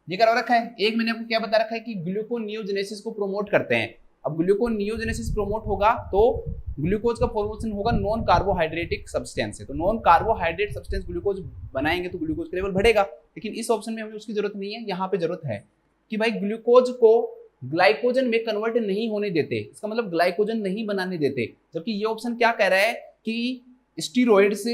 ये करा रखा है। एक मैंने आपको क्या बता रखा है कि ग्लूकोनियोजेनेसिस को प्रमोट करते हैं। अब ग्लूकोनियोजेनेसिस प्रमोट होगा तो ग्लूकोज का फॉर्मेशन होगा नॉन कार्बोहाइड्रेटिक सब्सटेंस से, तो नॉन कार्बोहाइड्रेट सब्सटेंस ग्लूकोज बनाएंगे तो ग्लूकोज का लेवल बढ़ेगा। लेकिन इस ऑप्शन में हमें उसकी जरूरत नहीं है, यहाँ पे जरूरत है कि भाई ग्लूकोज को ग्लाइकोजन में कन्वर्ट नहीं होने देते, इसका मतलब ग्लाइकोजन नहीं बनाने देते। जबकि ये ऑप्शन क्या कह रहा है कि स्टीरॉयड्स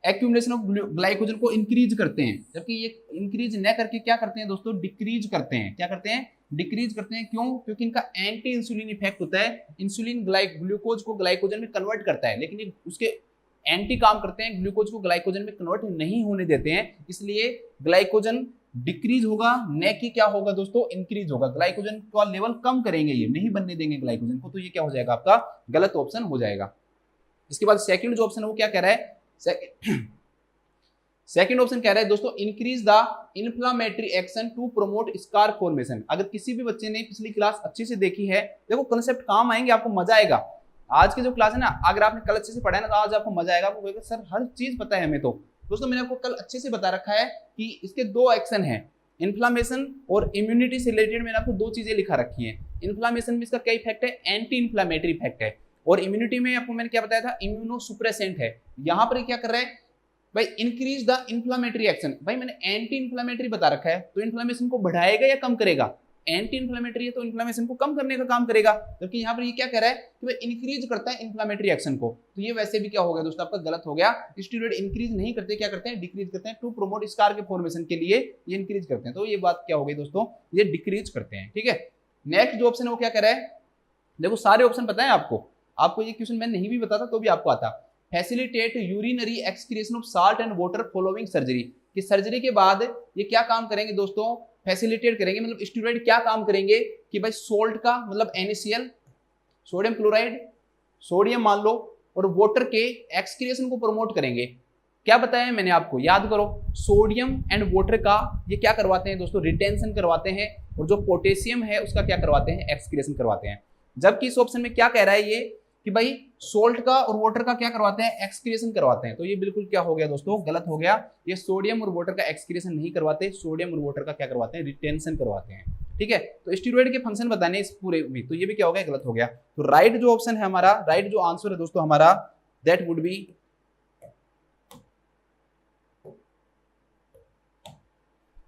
एक्यूमुलेशन ऑफ ग्लाइकोजन को इंक्रीज करते हैं, जबकि ये इंक्रीज न करके क्या करते हैं दोस्तों, डिक्रीज करते हैं। क्या करते हैं? डिक्रीज करते हैं। क्यों? क्योंकि इनका एंटी इंसुलिन इफेक्ट होता है। इंसुलिन ग्लूकोज को ग्लाइकोजन में कन्वर्ट करता है, लेकिन ये उसके एंटी काम करते हैं, ग्लूकोज को ग्लाइकोजन में कन्वर्ट नहीं होने देते हैं। इसलिए ग्लाइकोजन डिक्रीज होगा, न कि क्या होगा दोस्तों, इंक्रीज होगा। ग्लाइकोजन का लेवल कम करेंगे, ये नहीं बनने देंगे ग्लाइकोजन को, तो ये क्या हो जाएगा आपका गलत ऑप्शन हो जाएगा। इसके बाद सेकंड जो ऑप्शन है वो क्या कह रहा है, सेकंड ऑप्शन कह रहा है दोस्तों increase the inflammatory action to promote scar formation. अगर किसी भी बच्चे ने पिछली क्लास अच्छे से देखी है, देखो कंसेप्ट काम आएंगे, आपको मजा आएगा। आज की जो क्लास है ना, अगर आपने कल अच्छे से पढ़ा है ना, तो आज आपको मजा आएगा, आपको सर हर चीज पता है हमें। तो दोस्तों मैंने आपको कल अच्छे से बता रखा है कि इसके दो एक्शन है, इन्फ्लामेशन और इम्यूनिटी से रिलेटेड। मैंने आपको दो चीजें लिखा रखी है। इन्फ्लामेशन में इसका क्या इफेक्ट है, एंटी इन्फ्लामेटरी इफेक्ट है, और इम्यूनिटी में आपको मैंने क्या बताया था, इम्यूनोसुप्रेसेंट है। यहां पर क्या कर रहा है भाई, इंक्रीज द इन्फ्लामेटरी एक्शन। भाई मैंने एंटी इन्फ्लामेटरी बता रखा है, तो इन्फ्लामेशन को बढ़ाएगा या कम करेगा, एंटी इन्फ्लामेटरी है तो इन्फ्लामेशन को कम करने का काम करेगा। जबकि यहाँ पर ये क्या कह रहा है कि भाई इंक्रीज करता है इन्फ्लामेटरी एक्शन को, तो ये वैसे भी क्या हो गया दोस्तों, आपका गलत हो गया। स्टीरॉयड इंक्रीज नहीं करते, क्या करते हैं, डिक्रीज करते हैं। टू प्रोमोट स्कार के फॉर्मेशन के लिए ये इंक्रीज करते हैं, तो ये बात क्या हो गई दोस्तों, ये डिक्रीज करते हैं। ठीक है, नेक्स्ट जो ऑप्शन है वो क्या कह रहा है, देखो सारे ऑप्शन पता है आपको ये क्वेश्चन मैं नहीं भी बताता तो भी आपको आता। Facilitate urinary excretion of salt and water following surgery, कि सर्जरी के बाद ये क्या काम करेंगे दोस्तों, फैसिलिटेट करेंगे। मतलब स्टीरॉयड क्या काम करेंगे कि भाई सोल्ट का मतलब NaCl, सोडियम क्लोराइड, सोडियम मान लो, और वाटर के एक्सक्रीशन को प्रमोट करेंगे। क्या बताया मैंने आपको, याद करो, सोडियम एंड वाटर का ये क्या करवाते हैं दोस्तों, रिटेंशन करवाते हैं, और जो पोटेशियम है उसका क्या करवाते हैं, एक्सक्रीशन करवाते हैं। जबकि इस ऑप्शन में क्या कह रहा है ये कि भाई सोल्ट का और वाटर का क्या करवाते हैं, एक्सक्रीशन करवाते हैं। तो ये बिल्कुल क्या हो गया दोस्तों, गलत हो गया। ये सोडियम और वाटर का एक्सक्रीशन नहीं करवाते, सोडियम और वाटर का क्या करवाते हैं, रिटेंशन करवाते हैं। ठीक है, तो स्टीरॉयड के फंक्शन बताने इस पूरे में, तो ये भी क्या हो गया, गलत हो गया। तो राइट जो ऑप्शन है हमारा, राइट जो आंसर है दोस्तों हमारा, दैट वुड बी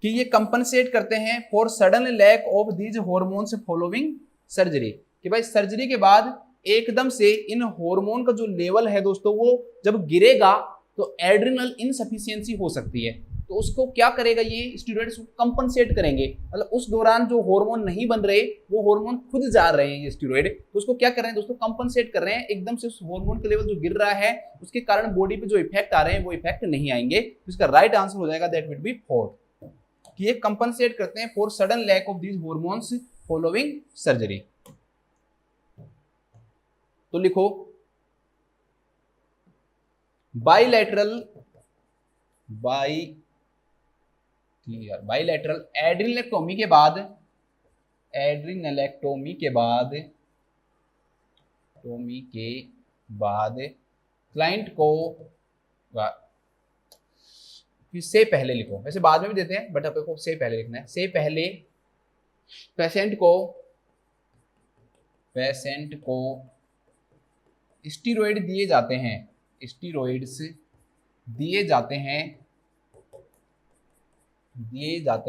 कि ये कंपनसेट करते हैं for sudden lack of these hormones following surgery, कि भाई सर्जरी के बाद एकदम से इन हार्मोन का जो लेवल है दोस्तों, वो जब गिरेगा तो एड्रिनल इनसफिशियंसी हो सकती है। तो उसको क्या करेगा, ये स्टीरॉयड्स कंपनसेट करेंगे। मतलब उस दौरान जो हार्मोन नहीं बन रहे, वो हार्मोन खुद जा रहे हैं ये स्टीरॉयड, तो उसको क्या कर रहे हैं दोस्तों, कंपनसेट कर रहे हैं। एकदम से उस हार्मोन का लेवल जो गिर रहा है, उसके कारण बॉडी पे जो इफेक्ट आ रहे हैं वो इफेक्ट नहीं आएंगे। तो इसका राइट आंसर हो जाएगा दैट विल बी 4, कि ये कंपनसेट करते हैं for sudden lack of these hormones following surgery. तो लिखो बाइलैटरल एड्रिनलेक्टोमी के बाद एड्रिनलेक्टोमी के बाद क्लाइंट को से पहले लिखो, वैसे बाद में भी देते हैं बट आपको से पहले लिखना है। से पहले पेशेंट को स्टीरॉइड दिए जाते हैं, स्टीरॉइड्स दिए जाते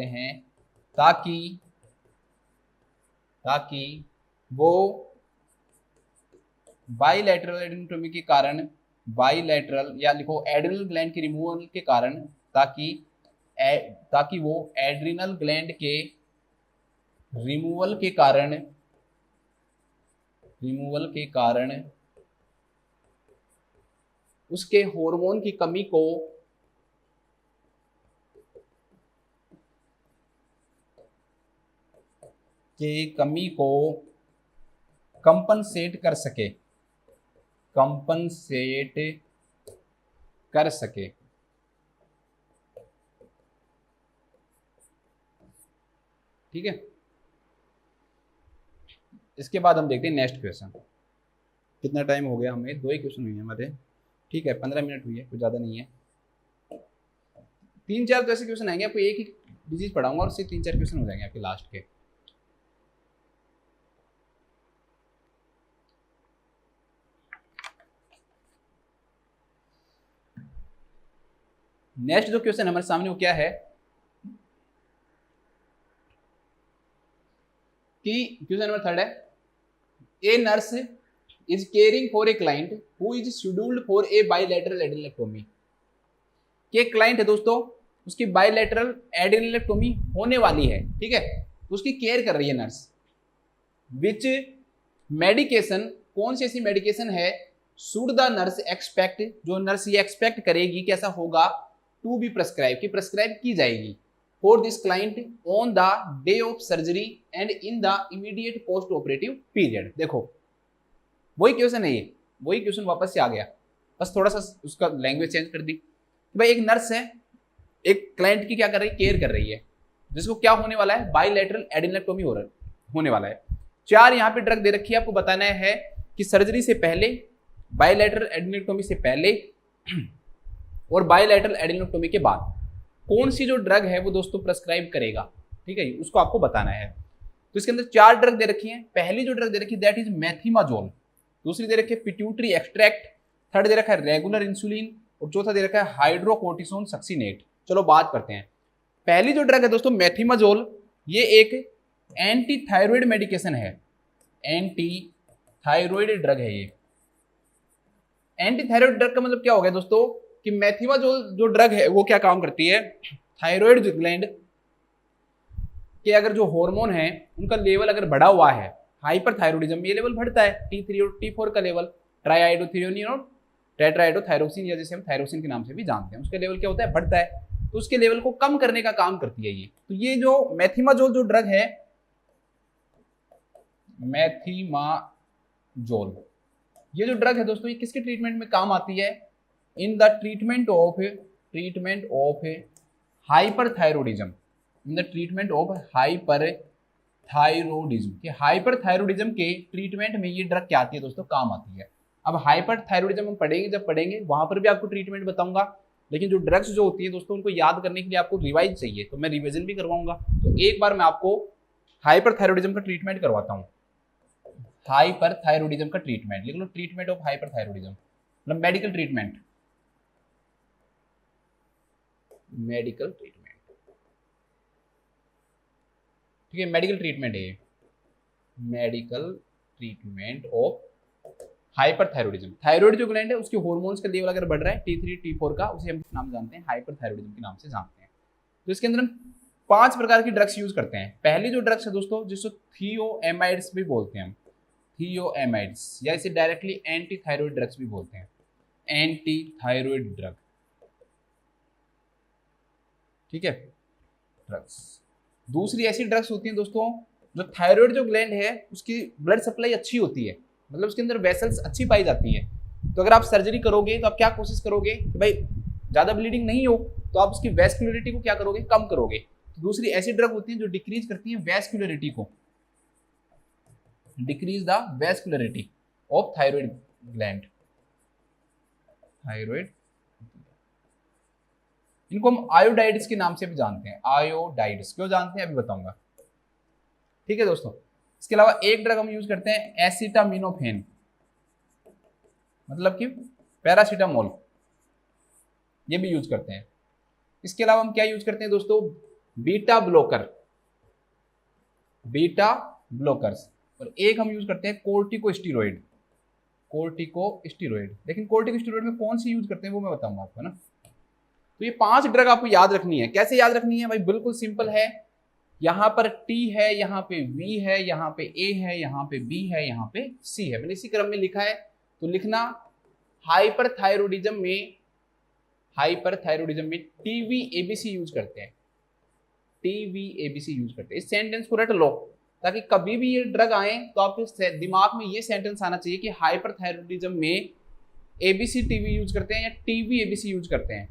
हैं ताकि वो बाइलैटरल एडेनोटोमी के कारण, बाइलैटरल या लिखो एड्रिनल ग्लैंड के रिमूवल के कारण, ताकि वो एड्रिनल ग्लैंड के रिमूवल के कारण उसके हार्मोन की कमी को कंपनसेट कर सके। ठीक है, इसके बाद हम देखते हैं नेक्स्ट क्वेश्चन। कितना टाइम हो गया हमें? 2 ही क्वेश्चन हुए हैं हमारे। ठीक है, 15 मिनट हुई है, कुछ ज़्यादा नहीं है। 3-4 तो ऐसे क्वेश्चन आएंगे, आपको एक ही डिजीज पढ़ाऊंगा और उससे 3-4 क्वेश्चन हो जाएंगे आपके लास्ट के। नेक्स्ट जो क्वेश्चन हमारे सामने वो क्या है कि क्वेश्चन नंबर 3 है, a nurse is caring for a client who is scheduled for a bilateral adenotomy. के क्लाइंट है दोस्तों, उसकी बाइलैटरल एडेनोटोमी होने वाली है। ठीक है, तो उसकी केयर कर रही है नर्स। विच मेडिकेशन, कौन सी ऐसी मेडिकेशन है, शुड द नर्स एक्सपेक्ट, जो नर्स ये एक्सपेक्ट करेगी कि ऐसा होगा, टू बी प्रेस्क्राइब, की प्रेस्क्राइब की जाएगी for this client on the day of surgery and in the immediate post operative period. देखो वही क्वेश्चन है, ये वही क्वेश्चन वापस से आ गया, बस थोड़ा सा उसका लैंग्वेज चेंज कर दी। भाई एक नर्स है, एक क्लाइंट की क्या कर रही है, केयर कर रही है, जिसको क्या होने वाला है, बाइलैटरल एडेनोटोमी होने वाला है। 4 यहाँ पे ड्रग दे रखी है, आपको बताना है कि सर्जरी से पहले, बाइलैटरल एडेनोटोमी से पहले और बाइलैटरल एडेनोटोमी के बाद कौन सी जो ड्रग है वो दोस्तों प्रेस्क्राइब करेगा। ठीक है, उसको आपको बताना है। तो इसके अंदर 4 ड्रग दे रखी हैं। पहली जो ड्रग दे रखी है दैट इज मेथिमाजोल, दूसरी दे रखी है पिट्यूटरी एक्सट्रैक्ट, थर्ड दे रखा है रेगुलर इंसुलिन और चौथा दे रखा है हाइड्रोकोर्टिसोन सक्सिनेट। चलो बात करते हैं। पहली जो ड्रग है दोस्तों मेथिमाजोल, ये एक एंटी थायराइड मेडिकेशन है, एंटी थायराइड ड्रग है ये। एंटी थायराइड ड्रग का मतलब क्या हो गया दोस्तों कि मेथिमाजोल जो ड्रग है वो क्या काम करती है, थायराइड ग्लैंड के अगर जो हार्मोन है उनका लेवल अगर बढ़ा हुआ है, हाइपरथायरॉयडिज्म, ये लेवल बढ़ता है, T3 और T4 का लेवल, ट्राइआइडोथियोनिन और टेट्राइडोथायरोक्सिन या जिसे हम थायरोक्सिन के नाम से भी जानते हैं, उसका लेवल क्या होता है, बढ़ता है। तो उसके लेवल को कम करने का काम करती है ये। तो ये जो मेथिमाजोल जो ड्रग है, मेथिमाजोल ये जो ड्रग है दोस्तों, ये किसके ट्रीटमेंट में काम आती है, in the treatment of hyperthyroidism, in the treatment of hyperthyroidism के, हाइपरथायरॉयडिज्म के ट्रीटमेंट में ये ड्रग क्या आती है दोस्तों, काम आती है। अब हाइपरथायरॉयडिज्म हम पढ़ेंगे, जब पढ़ेंगे वहां पर भी आपको ट्रीटमेंट बताऊंगा, लेकिन जो ड्रग्स जो होती है दोस्तों उनको याद करने के लिए आपको रिवाइज चाहिए, तो मैं रिविजन भी करवाऊंगा। तो एक बार मैं आपको हाइपरथायरॉयडिज्म का ट्रीटमेंट करवाता हूँ। हाइपरथायरॉयडिज्म का ट्रीटमेंट लिख लो, ट्रीटमेंट ऑफ हाइपरथायरॉयडिज्म मतलब मेडिकल ट्रीटमेंट, मेडिकल ट्रीटमेंट। ठीक है, मेडिकल ट्रीटमेंट है ये, medical treatment of hyperthyroidism. Thyroid जो ग्लैंड है उसके हार्मोन्स का लेवल अगर बढ़ रहा है T3 T4 का, उसे हम किस नाम जानते हैं, हाइपरथायरॉयडिज्म के नाम से जानते हैं। तो इसके अंदर हम 5 प्रकार की ड्रग्स यूज करते हैं। पहली जो ड्रग्स है दोस्तों जिसको थियोएमाइड्स भी बोलते हैं हम, थियोएमाइड्स, या इसे डायरेक्टली एंटी थायराइड ड्रग्स भी बोलते हैं, एंटी थायराइड ड्रग। ठीक है, ड्रग्स। दूसरी ऐसी ड्रग्स होती हैं दोस्तों जो थायराइड जो ग्लैंड है उसकी ब्लड सप्लाई अच्छी होती है, मतलब उसके अंदर वेसल्स अच्छी पाई जाती है। तो अगर आप सर्जरी करोगे तो आप क्या कोशिश करोगे कि भाई ज़्यादा ब्लीडिंग नहीं हो, तो आप उसकी वैस्कुलरिटी को क्या करोगे, कम करोगे। तो दूसरी ऐसी ड्रग होती है जो डिक्रीज करती है वैस्कुलरिटी को, decrease the vascularity of thyroid gland. Thyroid, इनको हम आयोडाइड्स के नाम से भी जानते हैं। आयोडाइड्स क्यों जानते हैं अभी बताऊंगा। ठीक है दोस्तों, इसके अलावा एक ड्रग हम यूज करते हैं एसिटामिनोफेन, मतलब कि पैरासीटामोल, ये भी यूज करते हैं। इसके अलावा हम क्या यूज करते हैं दोस्तों, बीटा ब्लोकर, बीटा ब्लोकर्स, और एक हम यूज करते हैं कोर्टिकोस्टेरॉइड, कोर्टिकोस्टेरॉइड। लेकिन कोर्टिकोस्टेरॉइड में कौन सी यूज करते हैं वो मैं बताऊंगा आपको ना। तो ये 5 ड्रग आपको याद रखनी है। कैसे याद रखनी है भाई, बिल्कुल सिंपल है। यहाँ पर T है, यहाँ पे V है, यहाँ पे A है, यहाँ पे B है, यहाँ पे C है। मैंने इसी क्रम में लिखा है, तो लिखना हाइपरथायरॉयडिज्म में, हाइपरथायरॉयडिज्म में TVABC यूज करते हैं, TVABC यूज करते हैं। इस सेंटेंस को रट लो, ताकि कभी भी ये ड्रग आए तो आपके दिमाग में ये सेंटेंस आना चाहिए कि हाइपरथायरॉयडिज्म में ABC TV यूज करते हैं या TVABC यूज करते हैं,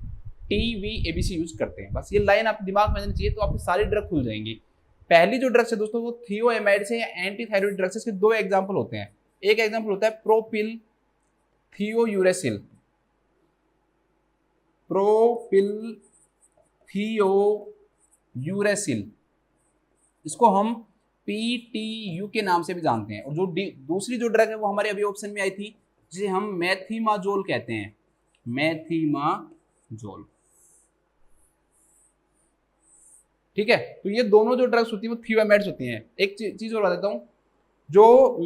TVABC यूज करते हैं। बस ये लाइन आप दिमाग में आनी चाहिए, तो आपकी सारी ड्रग खुल जाएंगी। पहली जो ड्रग्स है दोस्तों वो थियोएमाइड्स है या एंटी थायराइड ड्रग्स है। इसके 2 एग्जांपल होते हैं। एक एग्जांपल होता है प्रोपिल थियोयूरेसिल, प्रोपिल थियोयूरेसिल, इसको हम PTU के नाम से भी जानते हैं। और जो दूसरी जो ड्रग है वो हमारे अभी ऑप्शन में आई थी, जिसे हम मेथिमाजोल कहते हैं, मेथिमाजोल। ठीक है, तो ये दोनों जो ड्रग्स होती है वो थियोएमाइड्स होती हैं। एक चीज और बता देता हूँ, जो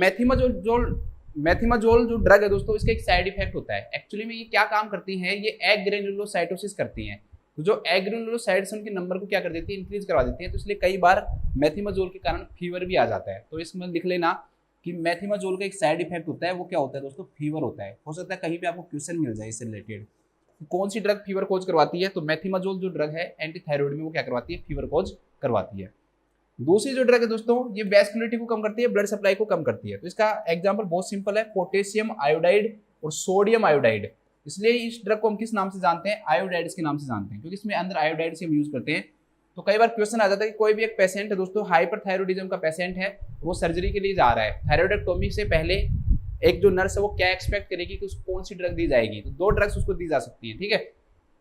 मेथिमाजोल जो ड्रग है दोस्तों, इसका एक साइड इफेक्ट होता है। एक्चुअली में ये क्या काम करती हैं, ये एग्रेनुलोसाइटोसिस करती हैं। तो जो एग्रेनुलोसाइट्स उनके नंबर को क्या कर देती है, इंक्रीज करवा देती है। तो इसलिए कई बार मेथिमाजोल के कारण फीवर भी आ जाता है। तो इसमें लिख लेना कि मेथिमाजोल का एक साइड इफेक्ट होता है, वो क्या होता है दोस्तों, फीवर होता है। हो सकता है कहीं पे आपको क्वेश्चन मिल जाए इससे रिलेटेड, कौन सी ड्रग फीवर कोज करवाती है। तो मेथिमाजोल जो ड्रग है एंटी थायराइड में, वो क्या करवाती है, फीवर कोज करवाती है। दूसरी जो ड्रग है दोस्तों, ये वैस्कुलरिटी को कम करती है, ब्लड सप्लाई को कम करती है। तो इसका एग्जांपल बहुत सिंपल है, पोटेशियम आयोडाइड और सोडियम आयोडाइड। इसलिए इस ड्रग को हम किस नाम से जानते हैं, आयोडाइड्स के नाम से जानते हैं, क्योंकि इसमें अंदर आयोडाइड्स हम यूज करते हैं। तो कई बार क्वेश्चन आ जाता है कि कोई भी एक पेशेंट है दोस्तों, हाइपरथायरॉयडिज्म का पेशेंट है, वो सर्जरी के लिए जा रहा है। थायरॉयडेक्टोमी से पहले एक जो नर्स है वो क्या एक्सपेक्ट करेगी कि उसको कौन सी ड्रग दी जाएगी। तो 2 ड्रग्स उसको दी जा सकती है। ठीक है,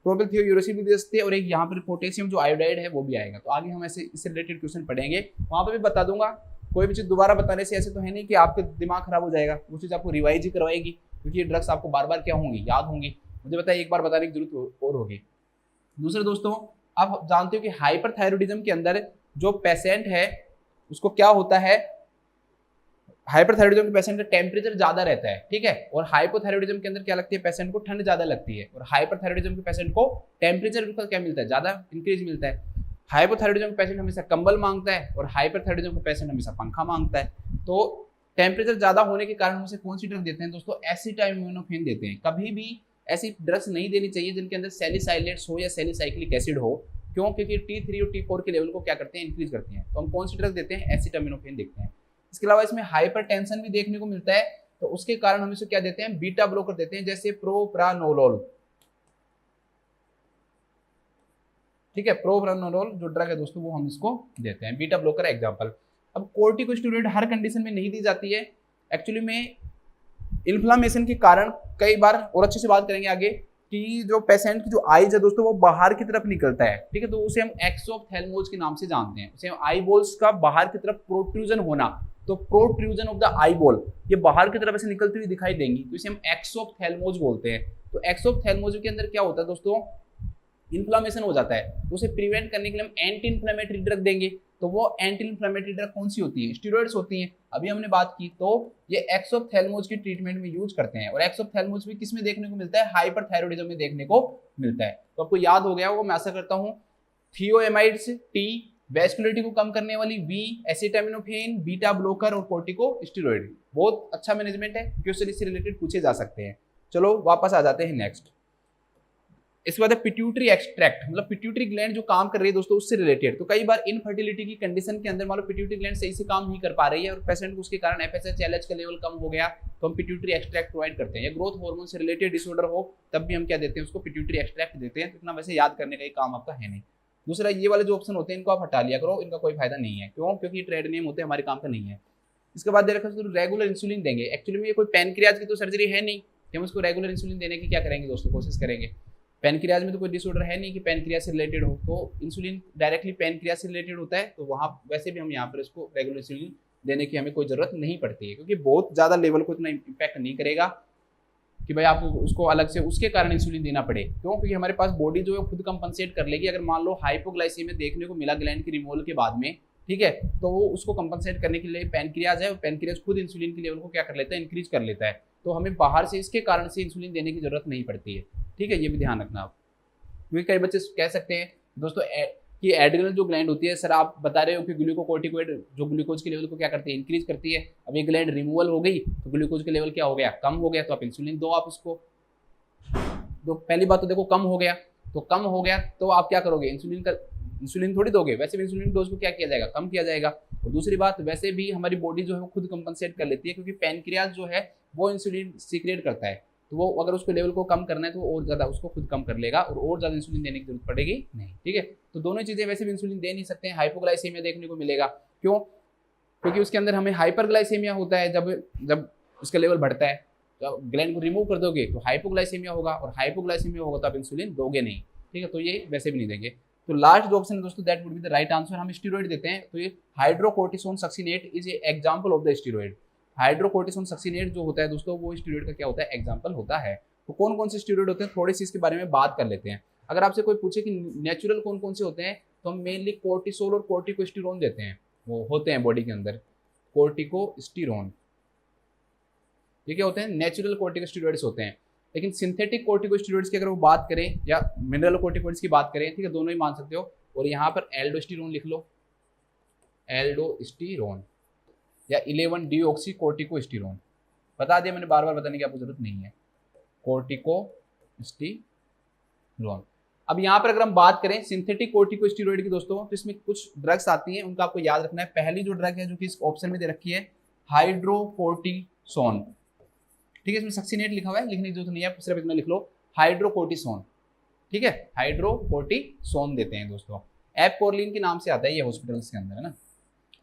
प्रोपिल थियोयूरेसिल भी दे सकते हैं, और एक यहाँ पर पोटेशियम जो आयोडाइड है वो भी आएगा। तो आगे हम ऐसे इससे रिलेटेड क्वेश्चन पढ़ेंगे, वहाँ पर भी बता दूंगा। कोई भी चीज़ दोबारा बताने से ऐसे तो है नहीं कि आपके दिमाग खराब हो जाएगा, वो चीज़ आपको रिवाइज ही करवाएगी, क्योंकि ये ड्रग्स आपको बार बार क्या होंगी, याद होंगी। मुझे बताइए, एक बार बताने की जरूरत और होगी। दूसरे दोस्तों, आप जानते हो कि हाइपरथायरॉयडिज्म के अंदर जो पेशेंट है उसको क्या होता है, हाइपरथायरॉयडिज्म के पेशेंट का टेम्परेचर ज्यादा रहता है। ठीक है, और हाइपोथायरॉयडिज्म के अंदर क्या लगती है, पेशेंट को ठंड ज्यादा लगती है। और हाइपरथायरॉयडिज्म के पेशेंट को टेम्परेचर का क्या मिलता है, ज्यादा इंक्रीज मिलता है। हाइपोथायरॉयडिज्म का पेशेंट हमेशा कंबल मांगता है, और हाइपरथायरॉयडिज्म का पेशेंट हमेशा पंखा मांगता है। तो टेम्परेचर ज्यादा होने के कारण उसे कौन सी ड्रग देते हैं दोस्तों, एसिटामिनोफेन देते हैं। कभी भी ऐसी ड्रग्स नहीं देनी चाहिए जिनके अंदर सैलिसाइलेट्स हो या सैलिसाइक्लिक एसिड हो। क्यों, क्योंकि T3 और T4 के लेवल को क्या करते हैं, इंक्रीज करते हैं। तो हम कौन सी ड्रग देते हैं, एसिटामिनोफेन देखते हैं। इसके अलावा इसमें हाइपरटेंशन भी देखने को मिलता है, तो उसके कारण हम इसे क्या देते हैं, बीटा ब्लोकर देते हैं, जैसे प्रोप्रानोलोल। ठीक है, प्रोप्रानोलोल जो ड्रग है दोस्तों, वो हम इसको देते हैं, बीटा ब्लोकर एग्जांपल। अब कोर्टिकोस्टेरॉइड हर कंडीशन में नहीं दी जाती है। एक्चुअली में इन्फ्लामेशन के कारण कई बार, और अच्छे से बात करेंगे आगे, कि जो पेशेंट की जो आईज है दोस्तों वो बाहर की तरफ निकलता है। ठीक है, तो उसे हम एक्सोप्थेल्मोज के नाम से जानते हैं। उसे हम आई बॉल्स का बाहर की तरफ प्रोट्रूजन होना, तो protrusion of the eye ball, ये बाहर की तरफ ऐसे निकलती हुई दिखाई देंगी, तो इसे हम एक्सोप्थेल्मोज बोलते हैं। तो एक्सोप्थेल्मोज के अंदर क्या होता है दोस्तों, इन्फ्लामेशन हो जाता है। तो उसे प्रिवेंट करने के लिए हम एंटी इन्फ्लेमेटरी ड्रग देंगे। तो वो एंटी इन्फ्लेमेटरी ड्रग कौन सी होती है, स्टेरॉइड्स होती हैं, अभी हमने बात की। तो ये एक्सोप्थेल्मोज की ट्रीटमेंट में यूज करते हैं। और एक्सोप्थेल्मोज भी किस में देखने को मिलता है, हाइपरथायरॉयडिज्म में देखने को मिलता है। तो आपको याद हो गया होगा, मैं आशा करता हूँ। थियोएमाइड्स T, वैस्कुलरिटी को कम करने वाली V, एसिटामिनोफेन, बीटा ब्लोकर और कोर्टिकोस्टेरॉइड। बहुत अच्छा मैनेजमेंट है, क्वेश्चन इससे रिलेटेड पूछे जा सकते हैं। चलो वापस आ जाते हैं नेक्स्ट। इसके बाद है पिट्यूटरी एक्सट्रैक्ट, मतलब पिट्यूटरी ग्लैंड जो काम कर रही है दोस्तों उससे रिलेटेड। तो कई बार इनफर्टिलिटी की कंडीशन के अंदर मान लो पिट्यूटरी ग्लैंड सही से काम नहीं कर पा रही है और पेशेंट को उसके कारण FSH LH का लेवल कम हो गया, तो हम पिट्यूटरी एक्सट्रैक्ट प्रोवाइड करते हैं। या ग्रोथ हार्मोन से रिलेटेड डिसऑर्डर हो तब भी हम क्या देते हैं, उसको पिट्यूटरी एक्सट्रैक्ट देते हैं। तो इतना वैसे याद करने का काम आपका है नहीं। दूसरा, ये वाले जो ऑप्शन होते हैं इनको आप हटा लिया करो, इनका कोई फायदा नहीं है। क्यों, क्योंकि ट्रेड नेम होते हैं, हमारे काम का नहीं है। इसके बाद दे रखा है रेगुलर इंसुलिन देंगे। एक्चुअली में ये कोई पैनक्रियाज की तो सर्जरी है नहीं कि हम उसको रेगुलर इंसुलिन देने की क्या करेंगे दोस्तों, कोशिश करेंगे। पैनक्रियाज में तो कोई डिसऑर्डर है नहीं कि पैनक्रियाज से रिलेटेड हो, तो इंसुलिन डायरेक्टली पैनक्रियाज से रिलेटेड होता है, तो वहाँ वैसे भी हम यहाँ पर इसको रेगुलर इंसुलिन देने की हमें कोई जरूरत नहीं पड़ती है, क्योंकि बहुत ज़्यादा लेवल को इतना इम्पैक्ट नहीं करेगा कि भाई आपको उसको अलग से उसके कारण इंसुलिन देना पड़े। क्यों? क्योंकि हमारे पास बॉडी जो है खुद कंपनसेट कर लेगी। अगर मान लो हाइपोग्लाइसीमिया देखने को मिला ग्लैंड के रिमूवल के बाद में, ठीक है, तो वो उसको कंपनसेट करने के लिए पैनक्रियाज है, और पैनक्रियाज खुद इंसुलिन के लेवल को क्या कर लेता है, इंक्रीज कर लेता है। तो हमें बाहर से इसके कारण से इंसुलिन देने की जरूरत नहीं पड़ती है, ठीक है, ये भी ध्यान रखना आप। क्योंकि कई बच्चे कह सकते हैं दोस्तों कि एड्रिनल जो ग्लैंड होती है, सर आप बता रहे हो कि ग्लूकोकोर्टिकोइड जो ग्लूकोज के लेवल को क्या करती है, इंक्रीज करती है। अब ये ग्लैंड रिमूवल हो गई तो ग्लूकोज के लेवल क्या हो गया, कम हो गया, तो आप इंसुलिन दो आप उसको। तो पहली बात तो देखो कम हो गया, तो कम हो गया तो आप क्या करोगे, इंसुलिन थोड़ी दोगे, वैसे भी इंसुलिन डोज को क्या किया जाएगा, कम किया जाएगा। और दूसरी बात, वैसे भी हमारी बॉडी जो है वो खुद कंपनसेट कर लेती है, क्योंकि पैनक्रियाज जो है वो इंसुलिन सीक्रेट करता है, तो वो अगर उसको लेवल को कम करना है तो और ज़्यादा उसको खुद कम कर लेगा, और ज़्यादा इंसुलिन देने की जरूरत पड़ेगी नहीं, ठीक है। तो दोनों चीज़ें वैसे भी इंसुलिन दे नहीं सकते हैं। हाइपोग्लाइसेमिया देखने को मिलेगा, क्यों? क्योंकि उसके अंदर हमें हाइपरग्लाइसेमिया होता है, जब उसका लेवल बढ़ता है, तो ग्लैंड को रिमूव कर दोगे तो हाइपोग्लाइसेमिया होगा, और हाइपोग्लाइसेमिया होगा तो आप इंसुलिन दोगे नहीं, ठीक है, तो ये वैसे भी नहीं देंगे। तो लास्ट जो ऑप्शन है दोस्तों, that would be the right answer. हम स्टीरॉइड देते हैं, तो ये hydrocortisone succinate is a example of the steroid. Hydrocortisone succinate जो होता है दोस्तों, वो स्टीरॉइड का क्या होता है, एग्जांपल होता है। तो कौन कौन से स्टीरॉइड होते हैं, थोड़ी सी इसके बारे में बात कर लेते हैं। अगर आपसे कोई पूछे कि नेचुरल कौन कौन से होते हैं, तो हम मेनली कोर्टिसोल और कोर्टिकोस्टेरोन देते हैं, वो होते हैं बॉडी के अंदर, कोर्टिकोस्टेरोन, ये क्या होते हैं, नेचुरल कोर्टिकोस्टेरॉइड्स होते हैं। लेकिन सिंथेटिक कोर्टिकोस्टेरॉइड्स की अगर वो बात करें, या मिनरल कोर्टिकोइड्स की बात करें, ठीक है, दोनों ही मान सकते हो। और यहाँ पर एल्डोस्टेरोन लिख लो, एल्डोस्टेरोन, या 11 डीऑक्सी कोर्टिकोस्टेरोन, बता दिया मैंने, बार बार बताने की आपको जरूरत नहीं है, कोर्टिकोस्टेरोन। अब यहाँ पर अगर हम बात करें सिंथेटिक कोर्टिकोस्टेरॉइड की दोस्तों, तो इसमें कुछ ड्रग्स आती हैं, उनका आपको याद रखना है। पहली जो ड्रग है जो कि इस ऑप्शन में दे रखी है, हाइड्रोकोर्टिसोन, ठीक है, इसमें सक्सिनेट लिखा हुआ है, लिखने की जरूरत नहीं है, सिर्फ इतना लिख लो, हाइड्रोकोर्टिसोन, ठीक है, हाइड्रोकोर्टिसोन देते हैं दोस्तों। एपकोर्लिन के नाम से आता है ये हॉस्पिटल्स के अंदर, है ना,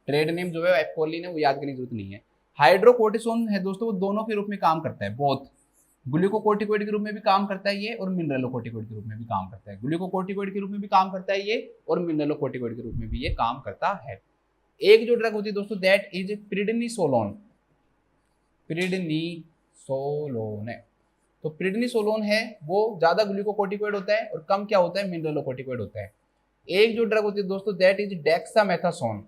ट्रेड नेम जो है एपकोर्लिन है, वो याद करने की जरूरत नहीं है। हाइड्रोकोर्टिसोन है दोस्तों, वो दोनों के रूप में काम करता है, बोथ ग्लूकोकोर्टिकोइड के रूप में भी काम करता है ये, और मिनरलोकोर्टिकोइड के रूप में भी काम करता है। ग्लूकोकोर्टिकोइड के रूप में भी काम करता है ये, और मिनरलोकोर्टिकोइड के रूप में भी ये काम करता है। एक जो ड्रग होती है दोस्तों, दैट इज प्रिडनिसोलोन, प्रिडनिसोलोन है। तो प्रिडनिसोलोन है वो ज्यादा ग्लूकोकोर्टिकोइड होता है, और कम क्या होता है, मिनरलोकोर्टिकोइड होता है। एक जो ड्रग होती है दोस्तों, दैट इज डेक्सामेथासोन,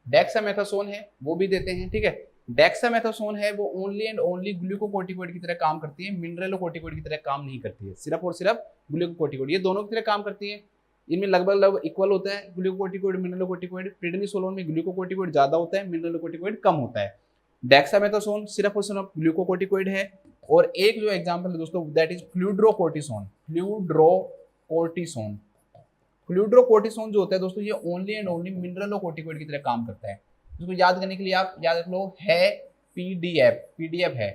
डेक्सामेथासोन है, वो भी देते हैं, ठीक है। डेक्सामेथासोन है वो ओनली एंड ओनली ग्लूकोकोर्टिकोइड की तरह काम करती है, मिनरलोकोर्टिकोइड की तरह काम नहीं करती है, सिर्फ और सिर्फ ग्लूकोकोर्टिकोइड, ये दोनों की तरह काम करती है। इनमें लगभग इक्वल होता है ग्लूकोकोर्टिकोइड मिनरलोकोर्टिकोइड। प्रिडनिसोलोन में ग्लूकोकोर्टिकोइड ज्यादा होता है, मिनरलोकोर्टिकोइड कम होता है। डेक्सामेथासोन सिर्फ और सिर्फ ग्लूकोकोर्टिकोइड है। और एक जो एग्जांपल है दोस्तों, दैट इज फ्लूड्रोकोर्टिसोन, फ्लूड्रोकोर्टिसोन। फ्लूड्रोकोर्टिसोन जो होता है दोस्तों, ये ओनली एंड ओनली मिनरलोकोर्टिकोइड की तरह काम करता है। इसको याद करने के लिए आप याद रख लो, है पीडीएफ, पीडीएफ है,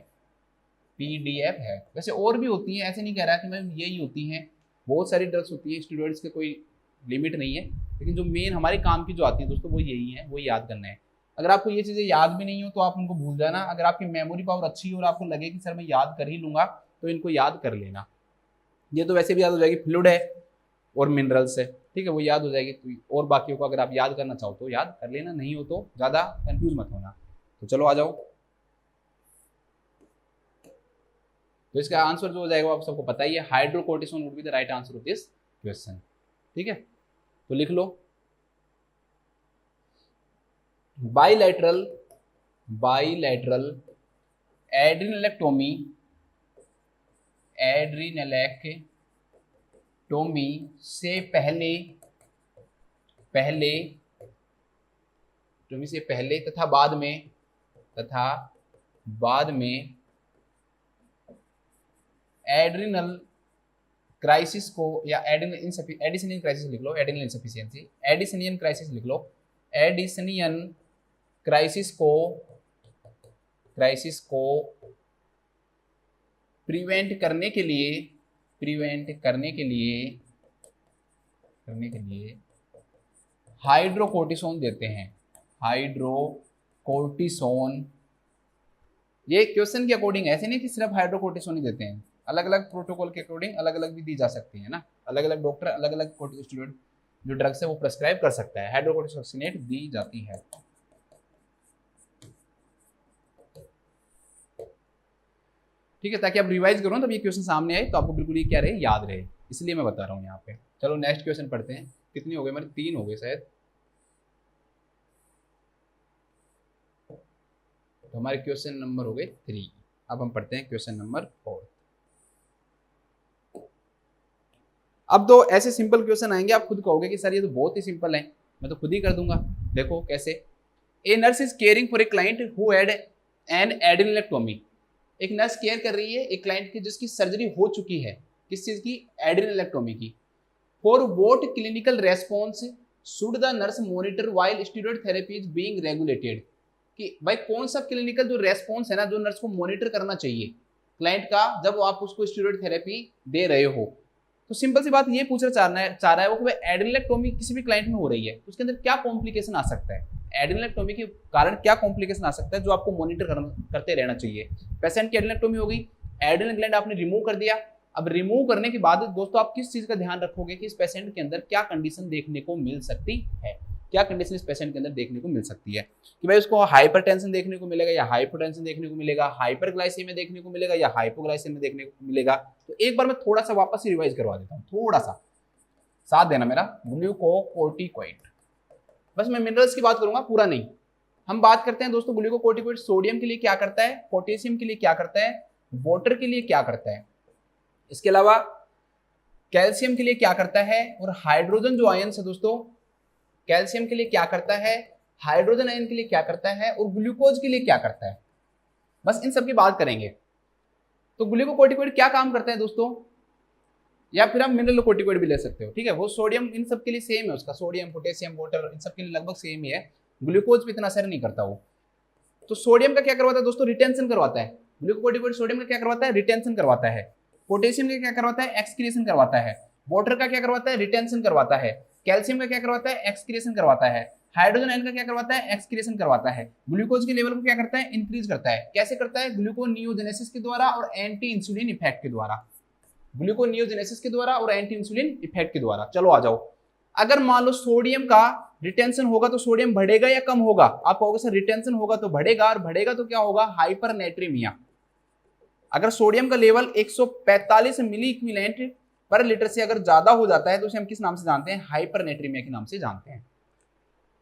पीडीएफ है। वैसे और भी होती है, ऐसे नहीं कह रहा कि मैम यही होती हैं, बहुत सारी ड्रग्स होती है, स्टेरॉइड्स के कोई लिमिट नहीं है, लेकिन जो मेन हमारे काम की जो आती है दोस्तों, वो यही है, वो याद करना है। अगर आपको ये चीज़ें याद भी नहीं हो तो आप उनको भूल जाना। अगर आपकी मेमोरी पावर अच्छी हो और आपको लगे कि सर मैं याद कर ही लूंगा, तो इनको याद कर लेना। ये तो वैसे भी याद हो जाएगी, फ्लूइड है और मिनरल्स है, ठीक है, वो याद हो जाएगी। तो और बाकियों को अगर आप याद करना चाहो तो याद कर लेना, नहीं हो तो ज़्यादा कंफ्यूज मत होना। तो चलो आ जाओ, तो इसका आंसर जो हो जाएगा आप सबको पता ही है, hydrocortisone would be the right answer of this question, ठीक है। तो लिख लो, बाइलैटरल एड्रिनलेक्टोमी, एड्रिनलेक्टोमी से पहले तथा बाद में एड्रिनल क्राइसिस को, या एडिसनियन क्राइसिस लिख लो, एड्रिनल इनसफिशियंसी, एडिसनियन क्राइसिस लिख लो, एडिसनियन क्राइसिस को प्रिवेंट करने के लिए हाइड्रोकोर्टिसोन देते हैं, हाइड्रोकोर्टिसोन। ये क्वेश्चन के अकॉर्डिंग ऐसे नहीं कि सिर्फ हाइड्रोकोर्टिसोन ही देते हैं, अलग अलग प्रोटोकॉल के अकॉर्डिंग अलग अलग भी दी जा सकती है ना, अलग अलग डॉक्टर अलग अलग स्टूडेंट जो ड्रग्स है वो प्रेस्क्राइब कर सकता है, हाइड्रोकोर्टिसोनेट दी जाती है। ठीक है, ताकि आप रिवाइज करो तब ये क्वेश्चन सामने आए तो आपको बिल्कुल ये क्या रहे, याद रहे, इसलिए मैं बता रहा हूँ यहाँ पे। चलो नेक्स्ट क्वेश्चन पढ़ते हैं। कितनी हो गए हमारे, 3 हो गए शायद। तो हमारे क्वेश्चन नंबर हो गए 3। अब हम पढ़ते हैं क्वेश्चन नंबर 4। अब तो ऐसे सिंपल क्वेश्चन आएंगे आप खुद कहोगे कि सर ये तो बहुत ही सिंपल है, मैं तो खुद ही कर दूंगा। देखो कैसे। A nurse is caring for a client who had an adrenalectomy. एक नर्स केयर कर रही है एक क्लाइंट की जिसकी सर्जरी हो चुकी है, किस चीज की, एड्रेनलेक्टोमी की। For what clinical response should the nurse monitor while steroid therapy is being regulated. कि भाई कौन सा क्लिनिकल जो रेस्पॉन्स है ना जो नर्स को मॉनिटर करना चाहिए क्लाइंट का जब आप उसको स्टेरॉइड थेरेपी दे रहे हो। तो सिंपल सी बात ये पूछना चाह रहा है वो कि भाई एड्रेनलेक्टोमी किसी भी क्लाइंट में हो रही है तो उसके अंदर क्या कॉम्प्लिकेशन आ सकता है, एड्रेनलेक्टोमी के कारण क्या कॉम्प्लिकेशन आ सकता है जो आपको मॉनिटर करते रहना चाहिए। पेशेंट की एड्रेनलेक्टोमी हो गई, एड्रेनल ग्लैंड आपने रिमूव कर दिया। अब रिमूव करने के बाद दोस्तों आप किस चीज का ध्यान रखोगे कि इस पेशेंट के अंदर क्या कंडीशन देखने को मिल सकती है, क्या कंडीशन इस पेशेंट के अंदर देखने को मिल सकती है कि भाई उसको हाइपरटेंशन देखने को मिलेगा या हाइपोटेंशन देखने को मिलेगा, हाइपरग्लाइसेमिया देखने को मिलेगा या हाइपोग्लाइसेमिया देखने को मिलेगा। तो एक बार मैं थोड़ा सा वापस से रिवाइज करवा देता हूँ, थोड़ा सा साथ देना मेरा। ग्लूकोकोर्टिकोइड, बस मैं मिनरल्स की बात करूंगा, पूरा नहीं। हम बात करते हैं दोस्तों ग्लूकोकोर्टिकोइड सोडियम के लिए क्या करता है, पोटेशियम के लिए क्या करता है, वाटर के लिए क्या करता है, इसके अलावा कैल्शियम के लिए क्या करता है, और हाइड्रोजन जो आयन है दोस्तों कैल्शियम के लिए क्या करता है, हाइड्रोजन आयन के लिए क्या करता है, और ग्लूकोज के लिए क्या करता है। बस इन सब की बात करेंगे। तो ग्लूकोकोर्टिकोइड क्या काम करता है दोस्तों, या फिर आप मिनरल कोर्टिकोइड भी ले सकते हो। ठीक है, वो सोडियम इन सब के लिए सेम है, उसका सोडियम पोटेशियम वाटर इन सब के लिए लगभग सेम ही है, ग्लूकोज पे इतना असर नहीं करता वो। तो सोडियम का क्या करवाता है दोस्तों, रिटेंशन करवाता है। ग्लूकोकोर्टिकोइड सोडियम का क्या करवाता है, रिटेंशन करवाता है। पोटेशियम का क्या करवाता है, एक्सक्रीशन करवाता है। वाटर का क्या करवाता है, रिटेंशन करवाता है। कैल्शियम का क्या करवाता है, एक्सक्रीशन करवाता है। हाइड्रोजन आयन का क्या करवाता है, एक्सक्रीशन करवाता है। ग्लूकोज के लेवल को क्या करता है, इंक्रीज करता है। कैसे करता है, ग्लूकोनियोजेनेसिस के द्वारा और एंटी इंसुलिन इफेक्ट के द्वारा, ग्लूकोनियोजेनेसिस के द्वारा और एंटी इंसुलिन इफेक्ट के द्वारा। चलो आ जाओ, अगर मान लो सोडियम का रिटेंशन होगा तो सोडियम बढ़ेगा या कम होगा, आप कहोगे सर रिटेंशन होगा तो बढ़ेगा, और बढ़ेगा तो क्या होगा, हाइपरनेट्रीमिया। अगर सोडियम का लेवल 145 मिली इक्विवेलेंट पर लीटर से अगर ज्यादा हो जाता है तो उसे हम किस नाम से जानते हैं, हाइपरनेट्रीमिया के नाम से जानते हैं।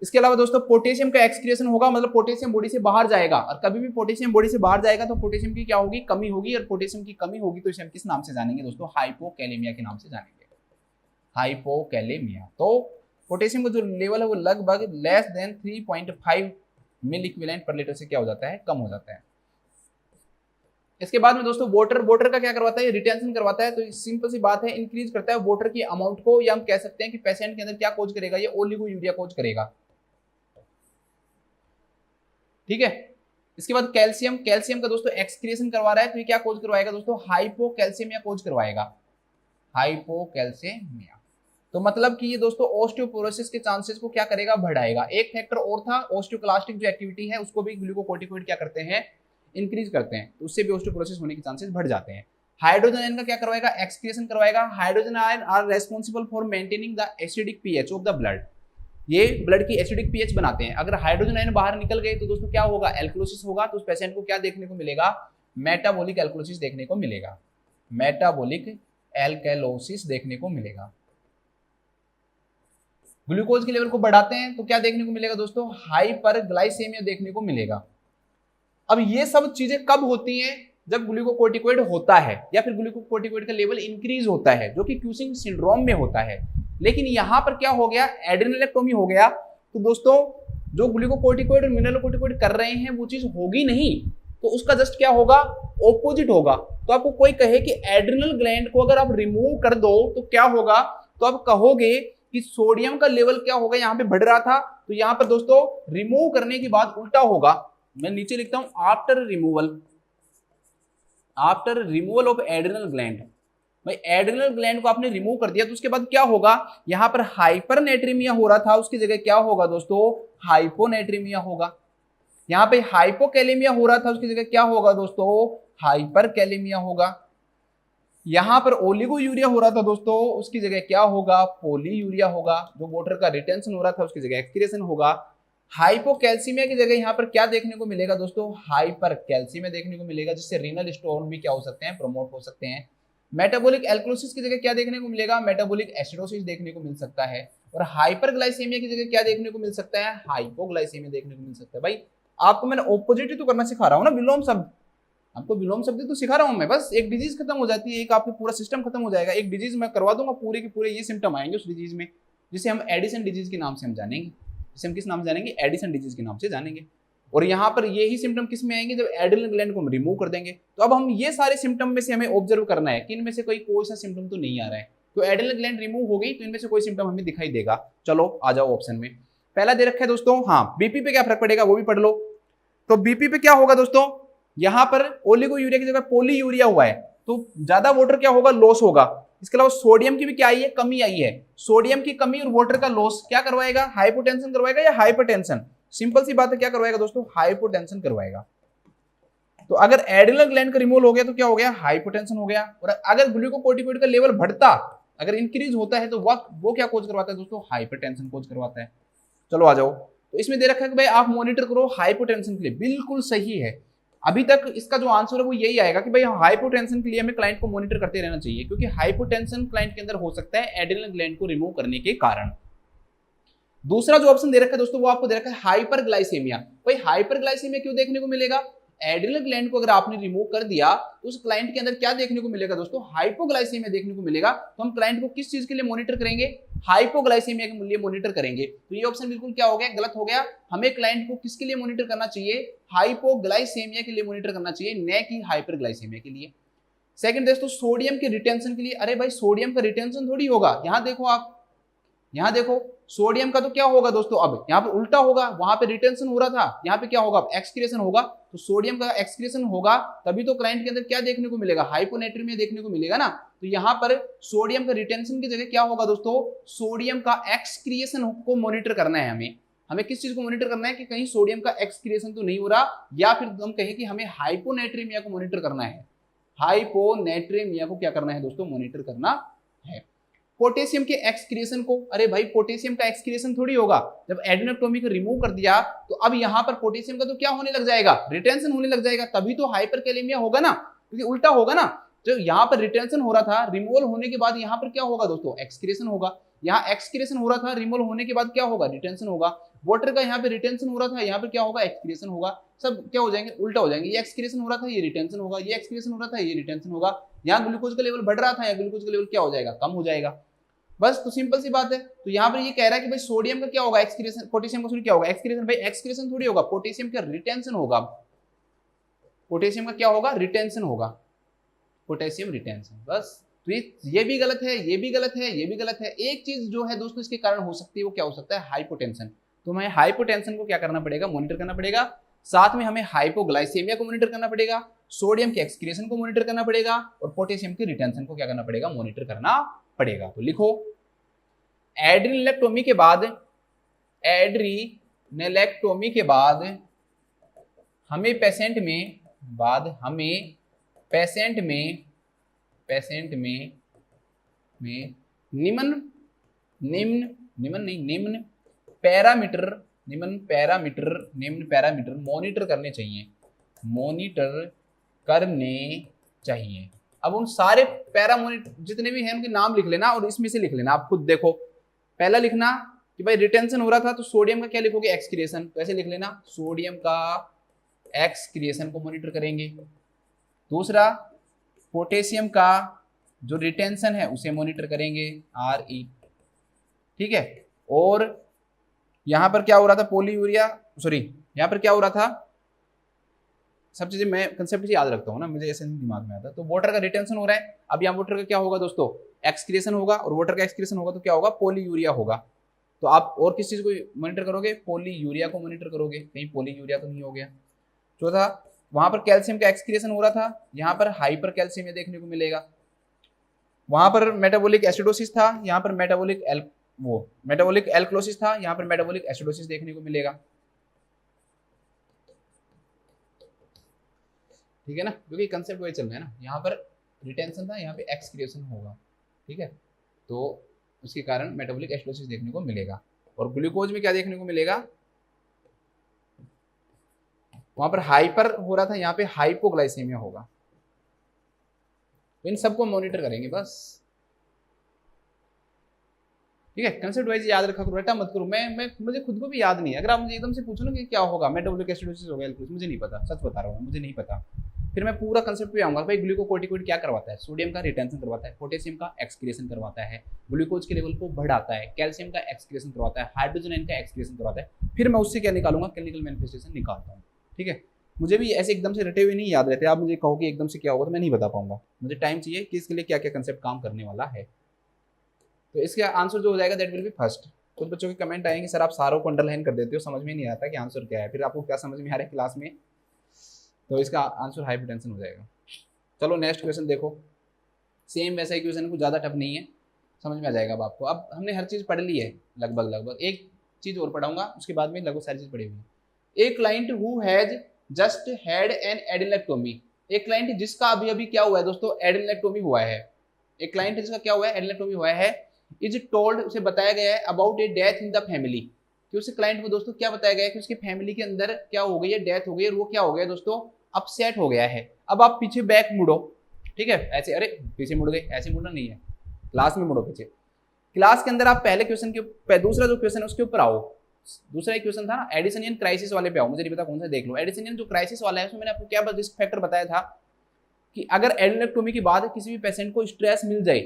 इसके अलावा दोस्तों पोटेशियम का एक्सक्रीशन होगा, मतलब पोटेशियम बॉडी से बाहर जाएगा, और कभी भी पोटेशियम बॉडी से बाहर जाएगा तो पोटेशियम की क्या होगी, कमी होगी, और पोटेशियम की कमी होगी तो इसे हम किस नाम से जानेंगे दोस्तों, हाइपोकैलेमिया के नाम से जानेंगे, हाइपोकैलेमिया। तो पोटेशियम का जो लेवल है वो लगभग लेस देन 3.5 मिली इक्विवेलेंट पर लीटर से क्या हो जाता है, कम हो जाता है। इसके बाद में दोस्तों वाटर का क्या करवाता है, रिटेंशन करवाता है। तो सिंपल सी बात है, इंक्रीज करता है वाटर की अमाउंट को, या हम कह सकते हैं कि पेशेंट के अंदर क्या कोज करेगा, ये ओलिगोयूरिया कोज करेगा। ठीक है, इसके बाद कैल्शियम का दोस्तों एक्सक्रीशन करवा रहा है तो ये क्या कोज करवाएगा दोस्तों, हाइपोकैल्सियमिया कोज करवाएगा, हाइपोकैल्सियमिया। तो मतलब कि ये दोस्तों ऑस्टियोपोरोसिस के चांसेस को क्या करेगा, बढ़ाएगा। एक फैक्टर और था, ऑस्टियोक्लास्टिक जो एक्टिविटी है उसको भी ग्लूकोकोर्टिकोइड क्या करते हैं, इंक्रीज करते हैं, तो उससे भी ऑस्टियोपोरोसिस होने के चांसेस बढ़ जाते हैं। हाइड्रोजन आयन का क्या करवाएगा, एक्सक्रीशन करवाएगा। Hydrogen ion are responsible for maintaining the acidic pH of the blood, ये ब्लड की एसिडिक पीएच बनाते हैं। अगर हाइड्रोजन आयन बाहर निकल गए तो दोस्तों क्या होगा, एल्कलोसिस होगा। तो उस पेशेंट को क्या देखने को मिलेगा, मेटाबॉलिक एल्कलोसिस देखने को मिलेगा, मेटाबॉलिक एल्कलोसिस देखने को मिलेगा। ग्लूकोज के लेवल को बढ़ाते हैं तो क्या देखने को मिलेगा दोस्तों, हाइपरग्लाइसेमिया देखने को मिलेगा। अब ये सब चीजें कब होती हैं, जब ग्लूकोकोर्टिकोइड होता है या फिर ग्लूकोकोर्टिकोइड का लेवल इंक्रीज होता है, जो कि क्यूसिंग सिंड्रोम में होता है। लेकिन यहां पर क्या हो गया, एड्रेनलेक्टोमी हो गया, तो दोस्तों जो ग्लूकोकोर्टिकोइड और मिनरलोकोर्टिकोइड कर रहे हैं वो चीज होगी नहीं, तो उसका जस्ट क्या होगा, ऑपोजिट होगा। तो आपको कोई कहे कि एड्रिनल ग्लैंड को अगर आप रिमूव कर दो तो क्या होगा, तो आप कहोगे कि सोडियम का लेवल क्या होगा, यहाँ पे बढ़ रहा था तो यहाँ पर दोस्तों रिमूव करने के बाद उल्टा होगा। मैं नीचे लिखता हूं after removal of adrenal gland, भाई एड्रिनल ग्लैंड को आपने रिमूव कर दिया तो उसके बाद क्या होगा, यहाँ पर हाइपरनेट्रीमिया हो रहा था, उसकी जगह क्या होगा दोस्तों, हाइपोनेट्रीमिया होगा। यहाँ पे हाइपोकैलेमिया हो रहा था, उसकी जगह क्या होगा दोस्तों, हाइपरकैलेमिया होगा। यहाँ पर ओलिगोयूरिया हो रहा था दोस्तों, उसकी जगह क्या होगा, पोलीयूरिया होगा। जो वाटर का रिटेंशन हो रहा था उसकी जगह एक्सक्रीशन होगा। हाइपोकैल्सीमिया की जगह यहाँ पर क्या देखने को मिलेगा दोस्तों, हाइपरकैल्सीमिया देखने को मिलेगा, जिससे रीनल स्टोन भी क्या हो सकते हैं, प्रमोट हो सकते हैं। मेटाबॉलिक एल्कलोसिस की जगह क्या देखने को मिलेगा, मेटाबॉलिक एसिडोसिस देखने को मिल सकता है। और हाइपरग्लाइसेमिया की जगह क्या देखने को मिल सकता है, हाइपोग्लाइसेमिया देखने को मिल सकता है। भाई आपको मैंने ऑपोजिट ही तो करना सिखा रहा हूँ ना, विलोम शब्द, आपको विलोम शब्द तो सिखा रहा हूँ मैं। बस एक डिजीज खत्म हो जाती है, एक आपका पूरा सिस्टम खत्म हो जाएगा। एक डिजीज मैं करवा दूंगा, पूरे के पूरे ये सिम्टम आएंगे उस डिजीज में, जिसे हम एडिसन डिजीज के नाम से हम जानेंगे। जिसे हम किस नाम से जानेंगे, एडिसन डिजीज के नाम से जानेंगे। और यहाँ पर यही सिम्टम किस में आएंगे, जब एड्रिनल ग्लैंड को हम रिमूव कर देंगे। तो अब हम ये सारे सिम्टम में से हमें ऑब्जर्व करना है कि इनमें से कोई सा सिम्टम तो नहीं आ रहा है। तो एड्रिनल ग्लैंड रिमूव हो गई तो इनमें से कोई सिम्टम हमें दिखाई देगा। चलो आ जाओ ऑप्शन में। पहला दे रखा है दोस्तों, हाँ बीपी पे क्या फर्क पड़ेगा वो भी पढ़ लो। तो बीपी पे क्या होगा दोस्तों, यहाँ पर ओलिगोयूरिया की जगह पोलीयूरिया हुआ है, तो ज्यादा वाटर क्या होगा, लॉस होगा। इसके अलावा सोडियम की भी क्या आई है, कमी आई है। सोडियम की कमी और वाटर का लॉस क्या करवाएगा, हाइपोटेंशन करवाएगा या हाइपरटेंशन। सिंपल सी बात है, क्या करवाएगा दोस्तों, हाइपोटेंशन करवाएगा। तो अगर एड्रिनल ग्लैंड का रिमूवल हो गया तो क्या हो गया, हाइपोटेंशन हो गया। और अगर ग्लूकोकोर्टिकोइड का लेवल बढ़ता, अगर इंक्रीज होता है तो वो क्या कोज करवाता है दोस्तों, हाइपरटेंशन कोज करवाता है। चलो आ जाओ। तो इसमें दे रखा है कि भाई आप मॉनिटर करो हाइपोटेंशन के लिए, बिल्कुल सही है। अभी तक इसका जो आंसर है वो यही आएगा कि भाई हाइपोटेंशन के लिए हमें क्लाइंट को मॉनिटर करते रहना चाहिए, क्योंकि हाइपोटेंशन क्लाइंट के अंदर हो सकता है एड्रिनल ग्लैंड को रिमूव करने के कारण। दूसरा जो ऑप्शन दे रखा है दोस्तों वो आपको दे रखा है हाइपरग्लाइसेमिया। भाई हाइपरग्लाइसेमिया क्यों देखने को मिलेगा, एड्रिनल ग्लैंड को अगर आपने रिमूव कर दिया तो उस क्लाइंट के अंदर क्या देखने को मिलेगा दोस्तों, हाइपोग्लाइसेमिया देखने को मिलेगा। तो हम क्लाइंट को किस चीज के लिए मॉनिटर करेंगे, हाइपोग्लाइसेमिया के लिए मॉनिटर करेंगे। तो ये ऑप्शन बिल्कुल क्या हो गया, गलत हो गया। हमें क्लाइंट को किसके लिए मॉनिटर करना चाहिए, हाइपोग्लाइसेमिया के लिए मॉनिटर करना चाहिए, न कि हाइपरग्लाइसेमिया के लिए। सेकंड दोस्तों, सोडियम के रिटेंशन के लिए, अरे भाई सोडियम का रिटेंशन थोड़ी होगा। यहां देखो आप, यहां देखो सोडियम का तो क्या होगा दोस्तों, अब यहाँ पे उल्टा होगा, वहां पे रिटेंशन हो रहा था, यहाँ पे क्या होगा, एक्सक्रीशन होगा। तो सोडियम का एक्सक्रीशन होगा तभी तो क्लाइंट के अंदर क्या देखने को मिलेगा, हाइपोनेट्रीमिया देखने को मिलेगा ना। तो यहाँ पर सोडियम का रिटेंशन की जगह क्या होगा दोस्तों, सोडियम का एक्सक्रिएशन को मॉनिटर करना है हमें। हमें किस चीज को मॉनिटर करना है कि कहीं सोडियम का एक्सक्रिएशन तो नहीं हो रहा, या फिर हम कहें कि हमें हाइपोनेट्रीमिया को मॉनिटर करना है। हाइपोनेट्रीमिया को क्या करना है दोस्तों, मॉनिटर करना है। पोटेशियम के एक्सक्रिएशन को, अरे भाई पोटेशियम का एक्सक्रिएशन थोड़ी होगा, जब एडेनोटोमी को रिमूव कर दिया तो अब यहाँ पर पोटेशियम का तो क्या होने लग जाएगा, रिटेंशन होने लग जाएगा, तभी तो हाइपरकैलेमिया होगा ना, क्योंकि उल्टा होगा ना। जो यहाँ पर रिटेंशन हो रहा था, रिमूवल होने के बाद यहाँ पर क्या होगा दोस्तों, एक्सक्रिएशन होगा। यहाँ एक्सक्रिएशन हो रहा था, रिमूवल होने के बाद क्या होगा, रिटेंशन होगा। वाटर का यहाँ पे रिटेंशन हो रहा था, यहाँ पे क्या होगा, एक्सक्रिएशन होगा। सब क्या हो जाएंगे, उल्टा हो जाएंगे। ये एक्सक्रिएशन हो रहा था, ये रिटेंशन होगा, ये एक्सक्रिएशन हो रहा था, ये रिटेंशन होगा। यहाँ ग्लूकोज का लेवल बढ़ रहा था, या ग्लूकोज का लेवल क्या हो जाएगा, कम हो जाएगा। बस तो सिंपल सी बात है। तो यहाँ पर ये कह रहा है कि भाई सोडियम का क्या होगा, एक्सक्रिएशन, पोटेशियम का क्या होगा, एक्सक्रिएशन। भाई एक्सक्रिएशन थोड़ी होगा, पोटेशियम का रिटेंशन होगा। पोटेशियम का क्या होगा, रिटेंशन होगा, पोटेशियम रिटेंशन। बस तो ये भी गलत है, ये भी गलत है, ये भी गलत है। एक चीज जो है दोस्तों इसके कारण हो सकती है, वो क्या हो सकता है, हाइपोटेंशन। तो हमें हाइपोटेंशन को क्या करना पड़ेगा, मॉनिटर करना पड़ेगा। साथ में हमें हाइपोग्लाइसेमिया को मॉनिटर करना पड़ेगा, सोडियम के एक्सक्रिएशन को मॉनिटर करना पड़ेगा, और पोटेशियम की रिटेंशन को क्या करना पड़ेगा, मॉनिटर करना पड़ेगा। तो लिखो, एड्रिनलेक्टोमी के बाद, एड्रिनलेक्टोमी के बाद हमें पेशेंट में, निम्न पैरामीटर मॉनिटर करने चाहिए। अब उन सारे पैरामोनिटर जितने भी हैं उनके नाम लिख लेना, और इसमें से लिख लेना। आप खुद देखो, पहला लिखना कि भाई रिटेंशन हो रहा था तो सोडियम का क्या लिखोगे, एक्सक्रिएशन। तो ऐसे लिख लेना, सोडियम का एक्सक्रिएशन को मॉनिटर करेंगे। दूसरा, पोटेशियम का जो रिटेंशन है उसे मॉनिटर करेंगे, RE, ठीक है। और यहां पर क्या हो रहा था, पोलीयूरिया, सॉरी यहां पर क्या हो रहा था, सब चीजें मैं कंसेप्ट याद रखता हूँ ना, मुझे ऐसे नहीं दिमाग में आता। तो वाटर का रिटेंशन हो रहा है, अब यहाँ वाटर का क्या होगा दोस्तों, एक्सक्रिएशन होगा, और वाटर का एक्सक्रिएशन होगा तो क्या होगा, पोलीयूरिया होगा। तो आप और किस चीज को मॉनिटर करोगे, पोलीयूरिया को मॉनिटर करोगे, कहीं पोलीयूरिया तो नहीं हो गया। चौथा, वहां पर कैल्शियम का एक्सक्रिएशन हो रहा था, यहाँ पर हाइपर कैल्शियम देखने को मिलेगा। वहां पर मेटाबॉलिक एसिडोसिस था, यहाँ पर मेटाबॉलिक एल्कलोसिस था, यहाँ पर मेटाबॉलिक एसिडोसिस देखने को मिलेगा। ठीक है ना, क्योंकि कंसेप्ट वही चल रहा है ना, यहाँ पर रिटेंशन था, यहाँ पे एक्सक्रिएशन होगा। ठीक है, तो उसके कारण मेटाबॉलिक एसिडोसिस देखने को मिलेगा। और ग्लूकोज में क्या देखने को मिलेगा, वहां पर हाइपर हो रहा था, यहाँ पे हाइपोग्लाइसेमिया होगा। तो इन सबको मॉनिटर करेंगे बस। ठीक है, कंसेप्ट वाइज याद रखा करो, रटा मत करो। मैं मुझे खुद को भी याद नहीं है। अगर आप मुझे एकदम से पूछो ना कि क्या होगा, मेटाबॉलिक एसिडोसिस होगा, मुझे नहीं पता, सच बता रहा हूँ, मुझे नहीं पता। फिर मैं पूरा कंसेप्ट पे आऊंगा, भाई ग्लूकोकोर्टिकोइड क्या करवाता है, सोडियम का रिटेंशन करवाता है, पोटेशियम का एक्सक्रिएशन करवाता है, ग्लूकोज के लेवल को बढ़ाता है, कैल्शियम का एक्सक्रिएशन करवाता है, हाइड्रोजन आयन का एक्सक्रिएशन करवाता है। फिर मैं उससे क्या निकालूंगा, क्लिनिकल मैनिफेस्टेशन निकालता हूँ। ठीक है, मुझे भी ऐसे एकदम से रटे हुए नहीं याद रहते। आप मुझे कहो कि एकदम से क्या होगा तो मैं नहीं बता पाऊंगा, मुझे टाइम चाहिए कि इसके लिए क्या क्या कंसेप्ट काम करने वाला है। तो इसका आंसर जो हो जाएगा दैट विल बी फर्स्ट। कुछ बच्चों के कमेंट आएंगे सर आप सारों को अंडरलाइन कर देते हो, समझ में नहीं आता कि आंसर क्या है, फिर आपको क्या समझ में आ रहा है क्लास में। तो इसका आंसर हाइपरटेंशन हो जाएगा। चलो नेक्स्ट क्वेश्चन देखो, सेम वैसा ही क्वेश्चन, कुछ ज़्यादा टफ नहीं है, समझ में आ जाएगा अब आपको। अब हमने हर चीज़ पढ़ ली है लगभग, एक चीज़ और पढ़ाऊंगा, उसके बाद में लगभग सारी चीज़ पढ़ी हुई है। एक client who has just had an adrenalectomy, एक क्लाइंट जिसका अभी अभी क्या हुआ है दोस्तों, एडेलेक्टोमी हुआ है। एक क्लाइंट जिसका क्या हुआ है, एडेलेक्टोमी हुआ है, इज टोल्ड, उसे बताया गया है about A death in the family, कि उस क्लाइंट को दोस्तों क्या बताया गया है कि उसकी फैमिली के अंदर क्या हो गई है, डेथ हो गई है, और वो क्या हो गया दोस्तों, अपसेट हो गया है। अब आप पीछे बैक मुड़ो, ठीक है, ऐसे, अरे पीछे मुड़ गए, ऐसे मुड़ना नहीं है, क्लास में मुड़ो पीछे। क्लास के अंदर आप पहले क्वेश्चन के दूसरा जो क्वेश्चन है उसके ऊपर आओ। दूसरा एक क्वेश्चन था ना एडिसनियन क्राइसिस वाले पे आओ, मुझे नहीं पता कौन सा, देख लो। एडिसनियन जो क्राइसिस वाला है उसमें मैंने आपको क्या रिस्क फैक्टर बताया था कि अगर एडेलेक्टोमी के बाद किसी भी पेशेंट को स्ट्रेस मिल जाए,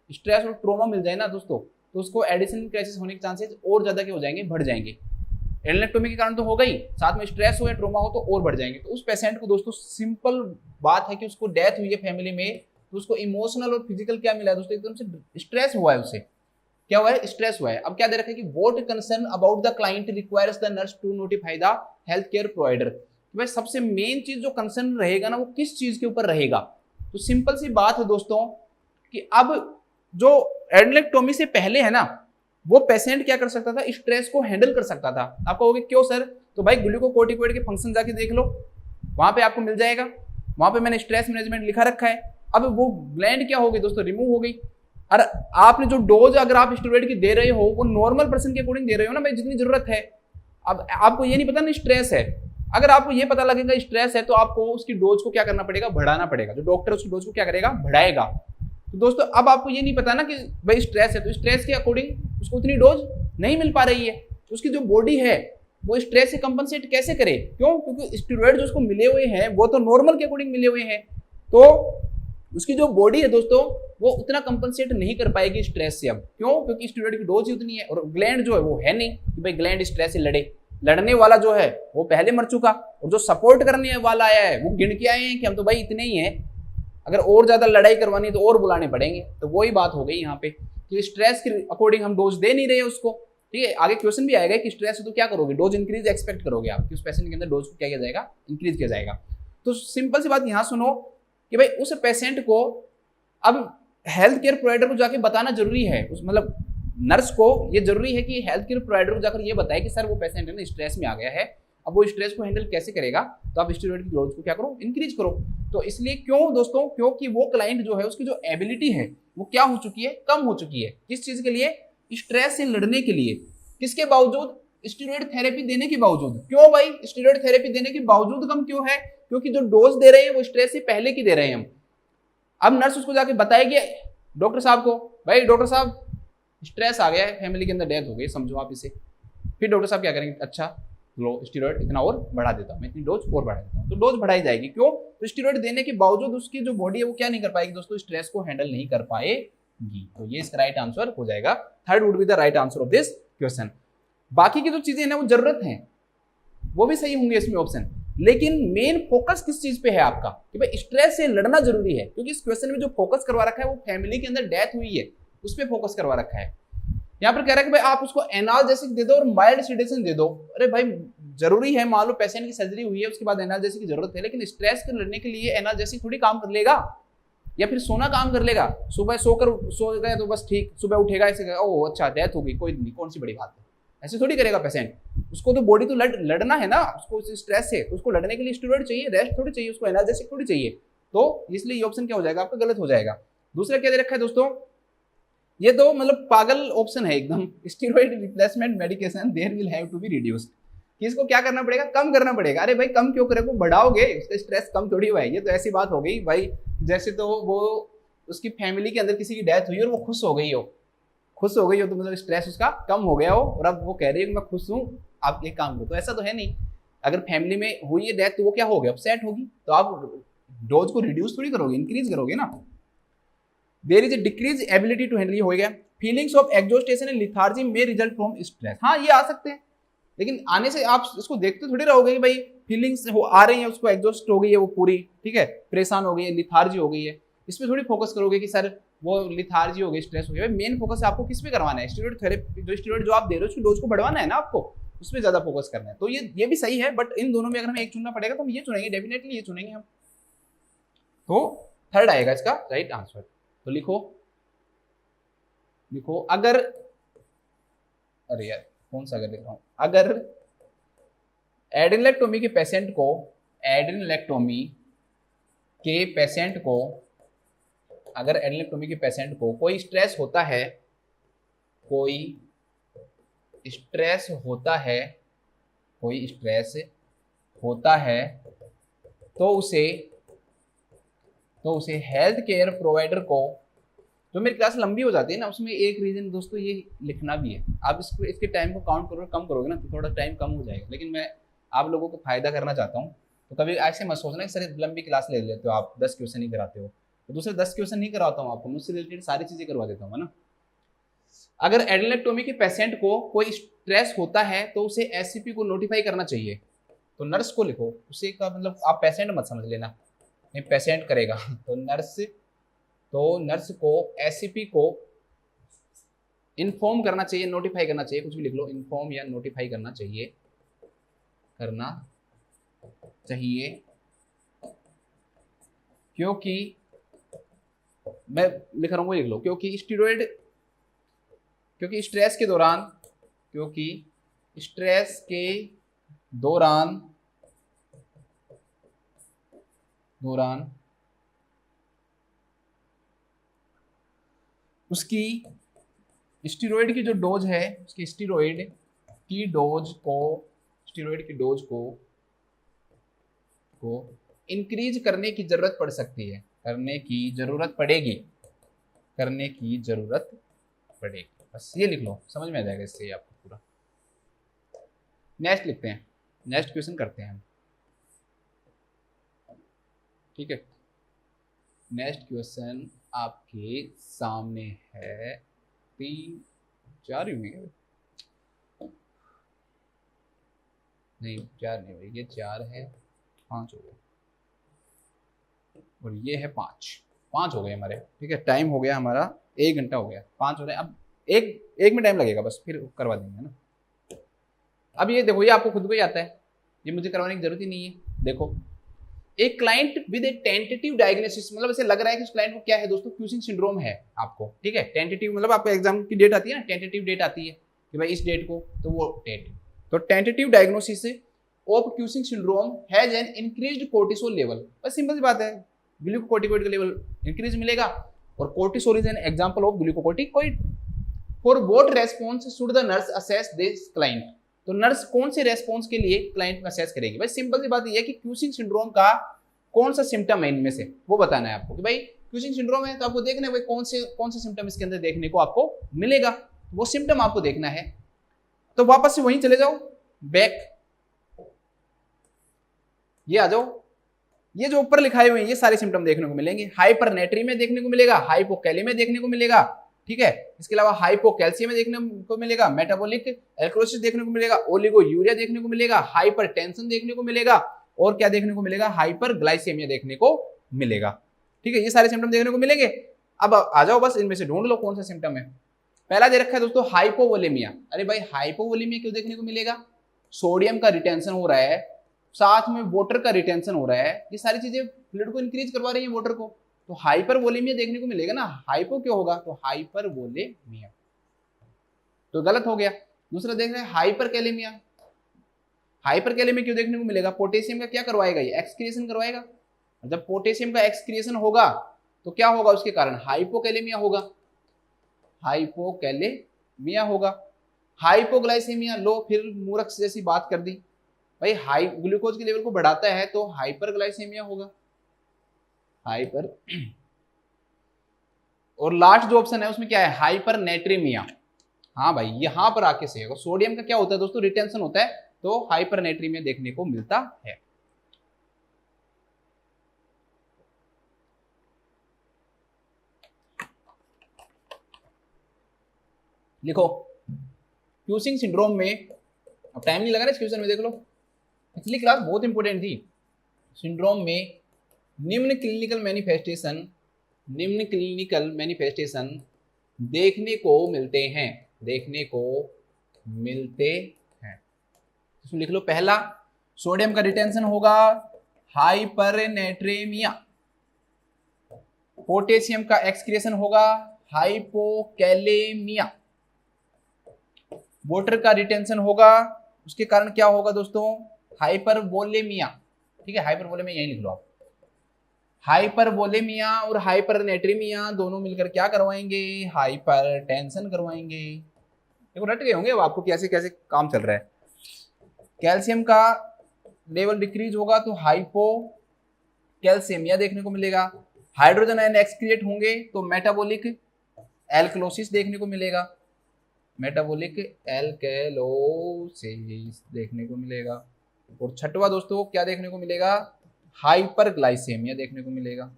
स्ट्रेस और ट्रोमा मिल जाए ना दोस्तों, तो उसको एडिसनियन क्राइसिस होने के चांसेस और ज्यादा क्या हो जाएंगे, बढ़ जाएंगे। एडेलेक्टोमी के कारण तो हो गई, साथ में स्ट्रेस हो या ट्रोमा हो तो और बढ़ जाएंगे। तो उस पेशेंट को दोस्तों सिंपल बात है कि उसको डेथ हुई है फैमिली में, तो उसको इमोशनल और फिजिकल क्या मिला है दोस्तों, एकदम से स्ट्रेस हुआ है, उसे क्या हुआ है, स्ट्रेस हुआ है। अब क्या दे रखा है कि what concern about the client requires the nurse to notify the health care provider. तो भाई सबसे मेन चीज जो कंसर्न रहेगा ना वो किस चीज के ऊपर रहेगा, तो सिंपल सी बात है दोस्तों कि अब जो एडेलेक्टोमी से पहले है ना वो पेशेंट क्या कर सकता था, स्ट्रेस को हैंडल कर सकता था। आप कहोगे क्यों सर, तो भाई ग्लूकोकोर्टिकोइड के फंक्शन जाके देख लो, वहां पे आपको मिल जाएगा, वहां पे मैंने स्ट्रेस मैनेजमेंट लिखा रखा है। अब वो ग्लैंड क्या हो गई दोस्तों, रिमूव हो गई। और आपने जो डोज अगर आप स्टेरॉइड की दे रहे हो वो नॉर्मल पर्सन के अकॉर्डिंग दे रहे हो ना भाई, जितनी जरूरत है। अब आपको ये नहीं पता ना स्ट्रेस है, अगर आपको ये पता लगेगा स्ट्रेस है तो आपको उसकी डोज को क्या करना पड़ेगा, बढ़ाना पड़ेगा। जो डॉक्टर उसकी डोज को क्या करेगा, बढ़ाएगा। तो दोस्तों अब आपको ये नहीं पता ना कि भाई स्ट्रेस है, तो स्ट्रेस के अकॉर्डिंग उसको उतनी डोज नहीं मिल पा रही है, तो उसकी जो बॉडी है वो स्ट्रेस से कंपनसेट कैसे करे, क्यों, क्योंकि स्टेरॉइड जो उसको मिले हुए हैं वो तो नॉर्मल के अकॉर्डिंग मिले हुए हैं, तो उसकी जो बॉडी है दोस्तों वो उतना कंपनसेट नहीं कर पाएगी स्ट्रेस से। अब क्यों, क्योंकि स्टेरॉइड की डोज ही उतनी है, और ग्लैंड जो है वो है नहीं कि भाई ग्लैंड स्ट्रेस से लड़ने वाला जो है वो पहले मर चुका, और जो सपोर्ट करने वाला आया है वो गिन के आए हैं कि हम तो भाई इतने ही हैं, अगर और ज्यादा लड़ाई करवानी तो और बुलाने पड़ेंगे। तो वही बात हो गई यहाँ पे कि स्ट्रेस के अकॉर्डिंग हम डोज दे नहीं रहे उसको। ठीक है, आगे क्वेश्चन भी आएगा कि स्ट्रेस है तो क्या करोगे, डोज इंक्रीज एक्सपेक्ट करोगे आप कि उस पेशेंट के अंदर डोज को क्या किया जाएगा, इंक्रीज किया जाएगा। तो सिंपल सी बात यहाँ सुनो कि भाई उस पेशेंट को अब हेल्थ केयर प्रोवाइडर को जाके बताना जरूरी है, उस मतलब नर्स को ये जरूरी है कि हेल्थ केयर प्रोवाइडर को जाकर ये बताए कि सर वो पेशेंट है ना स्ट्रेस में आ गया है, अब वो स्ट्रेस को हैंडल कैसे करेगा, तो आप स्टेरॉइड की डोज को क्या करो, इंक्रीज करो। तो इसलिए क्यों दोस्तों, क्योंकि वो क्लाइंट जो है उसकी जो एबिलिटी है वो क्या हो चुकी है, कम हो चुकी है। किस चीज के लिए, स्ट्रेस से लड़ने के लिए। किसके बावजूद, स्टेरॉइड थेरेपी देने के बावजूद। क्यों भाई स्टेरॉइड थेरेपी देने के बावजूद कम क्यों है, क्योंकि जो डोज दे रहे हैं वो स्ट्रेस से पहले की दे रहे हैं हम। अब नर्स उसको जाके बताएगी डॉक्टर साहब को, भाई डॉक्टर साहब स्ट्रेस आ गया है, फैमिली के अंदर डेथ हो गई, समझो आप इसे। फिर डॉक्टर साहब क्या करेंगे, अच्छा लो स्टेरॉइड इतना और बढ़ा देता हूँ, मैं इतनी डोज और बढ़ा देता हूँ, तो डोज बढ़ाई जाएगी। क्यों, तो स्टेरॉइड देने के बावजूद उसकी जो बॉडी है वो क्या नहीं कर पाएगी दोस्तों, स्ट्रेस को हैंडल नहीं कर पाएगी। तो ये इसका राइट आंसर हो जाएगा, third would be the right answer of this question. बाकी की जो चीजें ना वो जरूरत है वो भी सही होंगे इसमें ऑप्शन, लेकिन मेन फोकस किस चीज पे है आपका कि भाई स्ट्रेस से लड़ना जरूरी है, क्योंकि इस क्वेश्चन में जो फोकस करवा रखा है वो फैमिली के अंदर डेथ हुई है उस पर फोकस करवा रखा है। यहाँ पर कह रहा है कि भाई आप उसको एनाल्जेसिक दे दो और माइल्ड सेडेशन दे दो। अरे भाई जरूरी है, मान लो पेशेंट की सर्जरी हुई है उसके बाद एनाल्जेसिक की जरूरत है, लेकिन स्ट्रेस के लड़ने के लिए एनाल्जेसिक थोड़ी काम कर लेगा। या फिर सोना काम कर लेगा, सुबह सो गया तो बस ठीक, सुबह उठेगा ऐसे, ओ अच्छा डेथ हो गई, कोई नहीं, कौन सी बड़ी बात है, ऐसे थोड़ी करेगा पेशेंट। उसको तो बॉडी तो लड़ना है ना, उसको स्ट्रेस है, तो उसको लड़ने के लिए स्टेरॉइड चाहिए, रेस्ट थोड़ी चाहिए, उसको एनर्जेटिक थोड़ी चाहिए। तो इसलिए ये ऑप्शन क्या हो जाएगा आपका, गलत हो जाएगा। दूसरा क्या दे रखा है दोस्तों, ये तो मतलब पागल ऑप्शन है एकदम, steroid replacement medication there will have to be reduced, कि इसको क्या करना पड़ेगा, कम करना पड़ेगा। अरे भाई कम क्यों करें, बढ़ाओगे, उसका स्ट्रेस कम थोड़ी हुआ है। ये तो ऐसी बात हो गई भाई, जैसे तो वो उसकी फैमिली के अंदर किसी की डेथ हुई और वो खुश हो गई हो, तो मतलब स्ट्रेस उसका कम हो गया हो, और अब वो कह रही है कि मैं खुश हूँ, आप एक काम करो। तो ऐसा तो है नहीं, अगर फैमिली में हुई है डेथ तो वो क्या हो गया, अपसेट होगी, तो आप डोज को रिड्यूस थोड़ी करोगे, इंक्रीज करोगे ना। There is a decrease ability to handle, ये हो गया। Feelings of exhaustion and lethargy may result from stress, हाँ ये आ सकते हैं, लेकिन आने से आप इसको देखते थोड़ी रहोगे कि भाई फीलिंग्स आ रही है, उसको एग्जॉस्ट हो गई है वो पूरी, ठीक है, परेशान हो गई है, लिथार्जी हो गई है, इस पर थोड़ी फोकस करोगे कि सर वो लिथार्जी हो गई, स्ट्रेस हो गया। मेन फोकस आपको किस पे करवाना है, स्टेरॉइड थेरेपी, जो स्टेरॉइड जो आप दे रहे हो उसकी डोज को बढ़वाना है ना आपको, उस पर ज्यादा फोकस करना है। तो ये भी सही है, बट इन दोनों में अगर हमें एक चुनना पड़ेगा तो हम ये चुनेंगे, डेफिनेटली ये चुनेंगे हम। तो थर्ड आएगा इसका राइट आंसर। तो लिखो अगर, अरे यार कौन सा अगर लिख रहा हूं, अगर एड्रेनलेक्टोमी के पेशेंट को अगर एड्रेनलेक्टोमी के पेशेंट को कोई स्ट्रेस होता है, तो उसे हेल्थ केयर प्रोवाइडर को, जो मेरी क्लास लंबी हो जाती है ना, उसमें एक रीजन दोस्तों ये लिखना भी है। आप इसके टाइम को काउंट करोगे, कम करोगे ना तो थोड़ा टाइम कम हो जाएगा, लेकिन मैं आप लोगों को फायदा करना चाहता हूँ। तो कभी ऐसे मत सोचना कि सर लंबी क्लास ले लेते हो आप, 10 क्वेश्चन ही कराते हो, तो दूसरे 10 क्वेश्चन नहीं कराता हूँ आपको, मुझसे रिलेटेड सारी चीजें करवा देता हूँ, है ना। अगर एड्रेनलेक्टोमी के पेशेंट को कोई स्ट्रेस होता है तो उसे एससीपी को नोटिफाई करना चाहिए। तो नर्स को लिखो, उसे का मतलब आप पेशेंट मत समझ लेना, नहीं पेशेंट करेगा तो नर्स को एससीपी को इन्फॉर्म करना चाहिए, नोटिफाई करना चाहिए, कुछ भी लिख लो, इन्फॉर्म या नोटिफाई करना चाहिए, क्योंकि मैं लिख रहा हूँ वो लिख लो, क्योंकि स्ट्रेस के दौरान उसकी स्टेरॉइड की जो डोज है, उसकी स्टेरॉइड की डोज को इंक्रीज करने की जरूरत पड़ सकती है, करने की जरूरत पड़ेगी। बस ये लिख लो, समझ में आ जाएगा इससे आपको पूरा। नेक्स्ट लिखते हैं, नेक्स्ट क्वेश्चन करते हैं हम, ठीक है। नेक्स्ट क्वेश्चन आपके सामने है, 3-4 ही होंगे, नहीं 4 नहीं भाई, ये 4 है, 5 हो गए, और ये है 5 हो गए हमारे, ठीक है। टाइम हो गया हमारा 1 घंटा हो गया, 5 हो रहे हैं, अब एक में टाइम लगेगा बस, फिर करवा देंगे ना। अब ये देखो, ये आपको खुद को ही आता है, ये मुझे करवाने की जरूरत ही नहीं है। देखो, एक client with A tentative diagnosis, मतलब ऐसे लग रहा है कि उस क्लाइंट को क्या है दोस्तों, क्यूसिंग सिंड्रोम है आपको, ठीक है। टेंटेटिव मतलब आपको एग्जाम की डेट आती है ना, टेंटेटिव डेट आती है कि भाई इस डेट को, तो वो डेट, तो tentative diagnosis of Cushing syndrome has an increased cortisol level. बस सिंपल सी बात है, ग्लूकोकॉर्टिकॉइड का लेवल इंक्रीज मिलेगा, और cortisol is an example of glucocorticoid. For what response should the nurse assess this client, तो नर्स कौन से रेस्पॉन्स के लिए क्लाइंट को असेस करेगी। भाई सिंपल सी बात ये है कि क्यूसिंग सिंड्रोम का कौन सा सिम्टम है इनमें से, वो बताना है आपको, कि भाई क्यूसिंग सिंड्रोम है तो आपको देखना है भाई कौन से सिम्टम इसके अंदर देखने को आपको मिलेगा, वो सिम्टम आपको देखना है। तो वापस से वहीं चले जाओ, बैक, ये आ जाओ, ये जो ऊपर लिखाए हुए हैं ये सारे सिम्टम देखने को मिलेंगे। हाइपरनेट्रीमिया देखने को मिलेगा, हाइपोकैलेमिया देखने को मिलेगा, ठीक है। इसके अलावा हाइपोकैल्सियम देखने को मिलेगा, मेटाबॉलिक एल्कलोसिस देखने को मिलेगा, ओलिगोयूरिया देखने को मिलेगा, हाइपरटेंशन देखने को मिलेगा, और क्या देखने को मिलेगा, हाइपरग्लाइसेमिया देखने को मिलेगा, ठीक है। ये सारे सिम्टम देखने को मिलेंगे। अब आ जाओ, बस इनमें से ढूंढ लो कौन सा सिम्टम है। पहला दे रखा है दोस्तों हाइपोवोलेमिया। अरे भाई हाइपोवोलेमिया क्यों देखने को मिलेगा, सोडियम का रिटेंशन हो रहा है, साथ में वाटर का रिटेंशन हो रहा है, ये सारी चीजें फ्लूइड को इंक्रीज करवा रही है वाटर को, तो हाइपरवोलेमिया देखने को मिलेगा ना, हाइपो क्यों होगा, तो हाइपरवोलेमिया, तो गलत हो गया। दूसरा देख रहे हैं हाइपरकैलेमिया, हाइपरकैलेमिया क्यों देखने को मिलेगा, पोटेशियम का क्या करवाएगा, ये एक्सक्रिएशन करवाएगा। जब पोटेशियम का एक्सक्रिएशन होगा तो क्या होगा, उसके कारण हाइपोकैलेमिया होगा, हाइपोकैलेमिया होगा। हाइपोग्लाइसेमिया, लो फिर मूर्ख जैसी बात कर दी भाई, हाई ग्लूकोज के लेवल को बढ़ाता है तो हाइपरग्लाइसेमिया होगा, हाइपर। और लास्ट जो ऑप्शन है उसमें क्या है, हाइपरनेट्रीमिया। हाँ भाई यहां पर आके सही होगा, सोडियम का क्या होता है दोस्तों, रिटेंशन होता है, तो हाइपरनेट्रीमिया देखने को मिलता है। लिखो क्यूसिंग सिंड्रोम में, अब टाइम नहीं लगा ना इस क्वेश्चन में, देख लो पिछली क्लास बहुत इंपॉर्टेंट थी। सिंड्रोम में निम्न क्लिनिकल मैनिफेस्टेशन देखने को मिलते हैं, देखने को मिलते हैं। इसमें लिख लो, पहला सोडियम का रिटेंशन होगा, हाइपरनेट्रेमिया। पोटेशियम का एक्सक्रिएशन होगा, हाइपोकैलेमिया। वाटर का रिटेंशन होगा, उसके कारण क्या होगा दोस्तों, हाइपरवोलेमिया। ठीक है, हाइपरवोलेमिया यही लिख लो आप। हाइपरवोलेमिया और हाइपरनेट्रीमिया दोनों मिलकर क्या करवाएंगे, हाइपरटेंशन करवाएंगे। देखो रट गए होंगे अब आपको कैसे कैसे काम चल रहा है। कैल्शियम का लेवल डिक्रीज होगा तो हाइपोकैल्सीमिया देखने को मिलेगा। हाइड्रोजन आयन एक्सक्रिएट होंगे तो मेटाबॉलिक एल्कलोसिस देखने को मिलेगा, मेटाबॉलिक एल्कलोसिस देखने को मिलेगा। और छठवा दोस्तों क्या देखने को मिलेगा, हाइपरग्लाइसेमिया देखने को मिलेगा।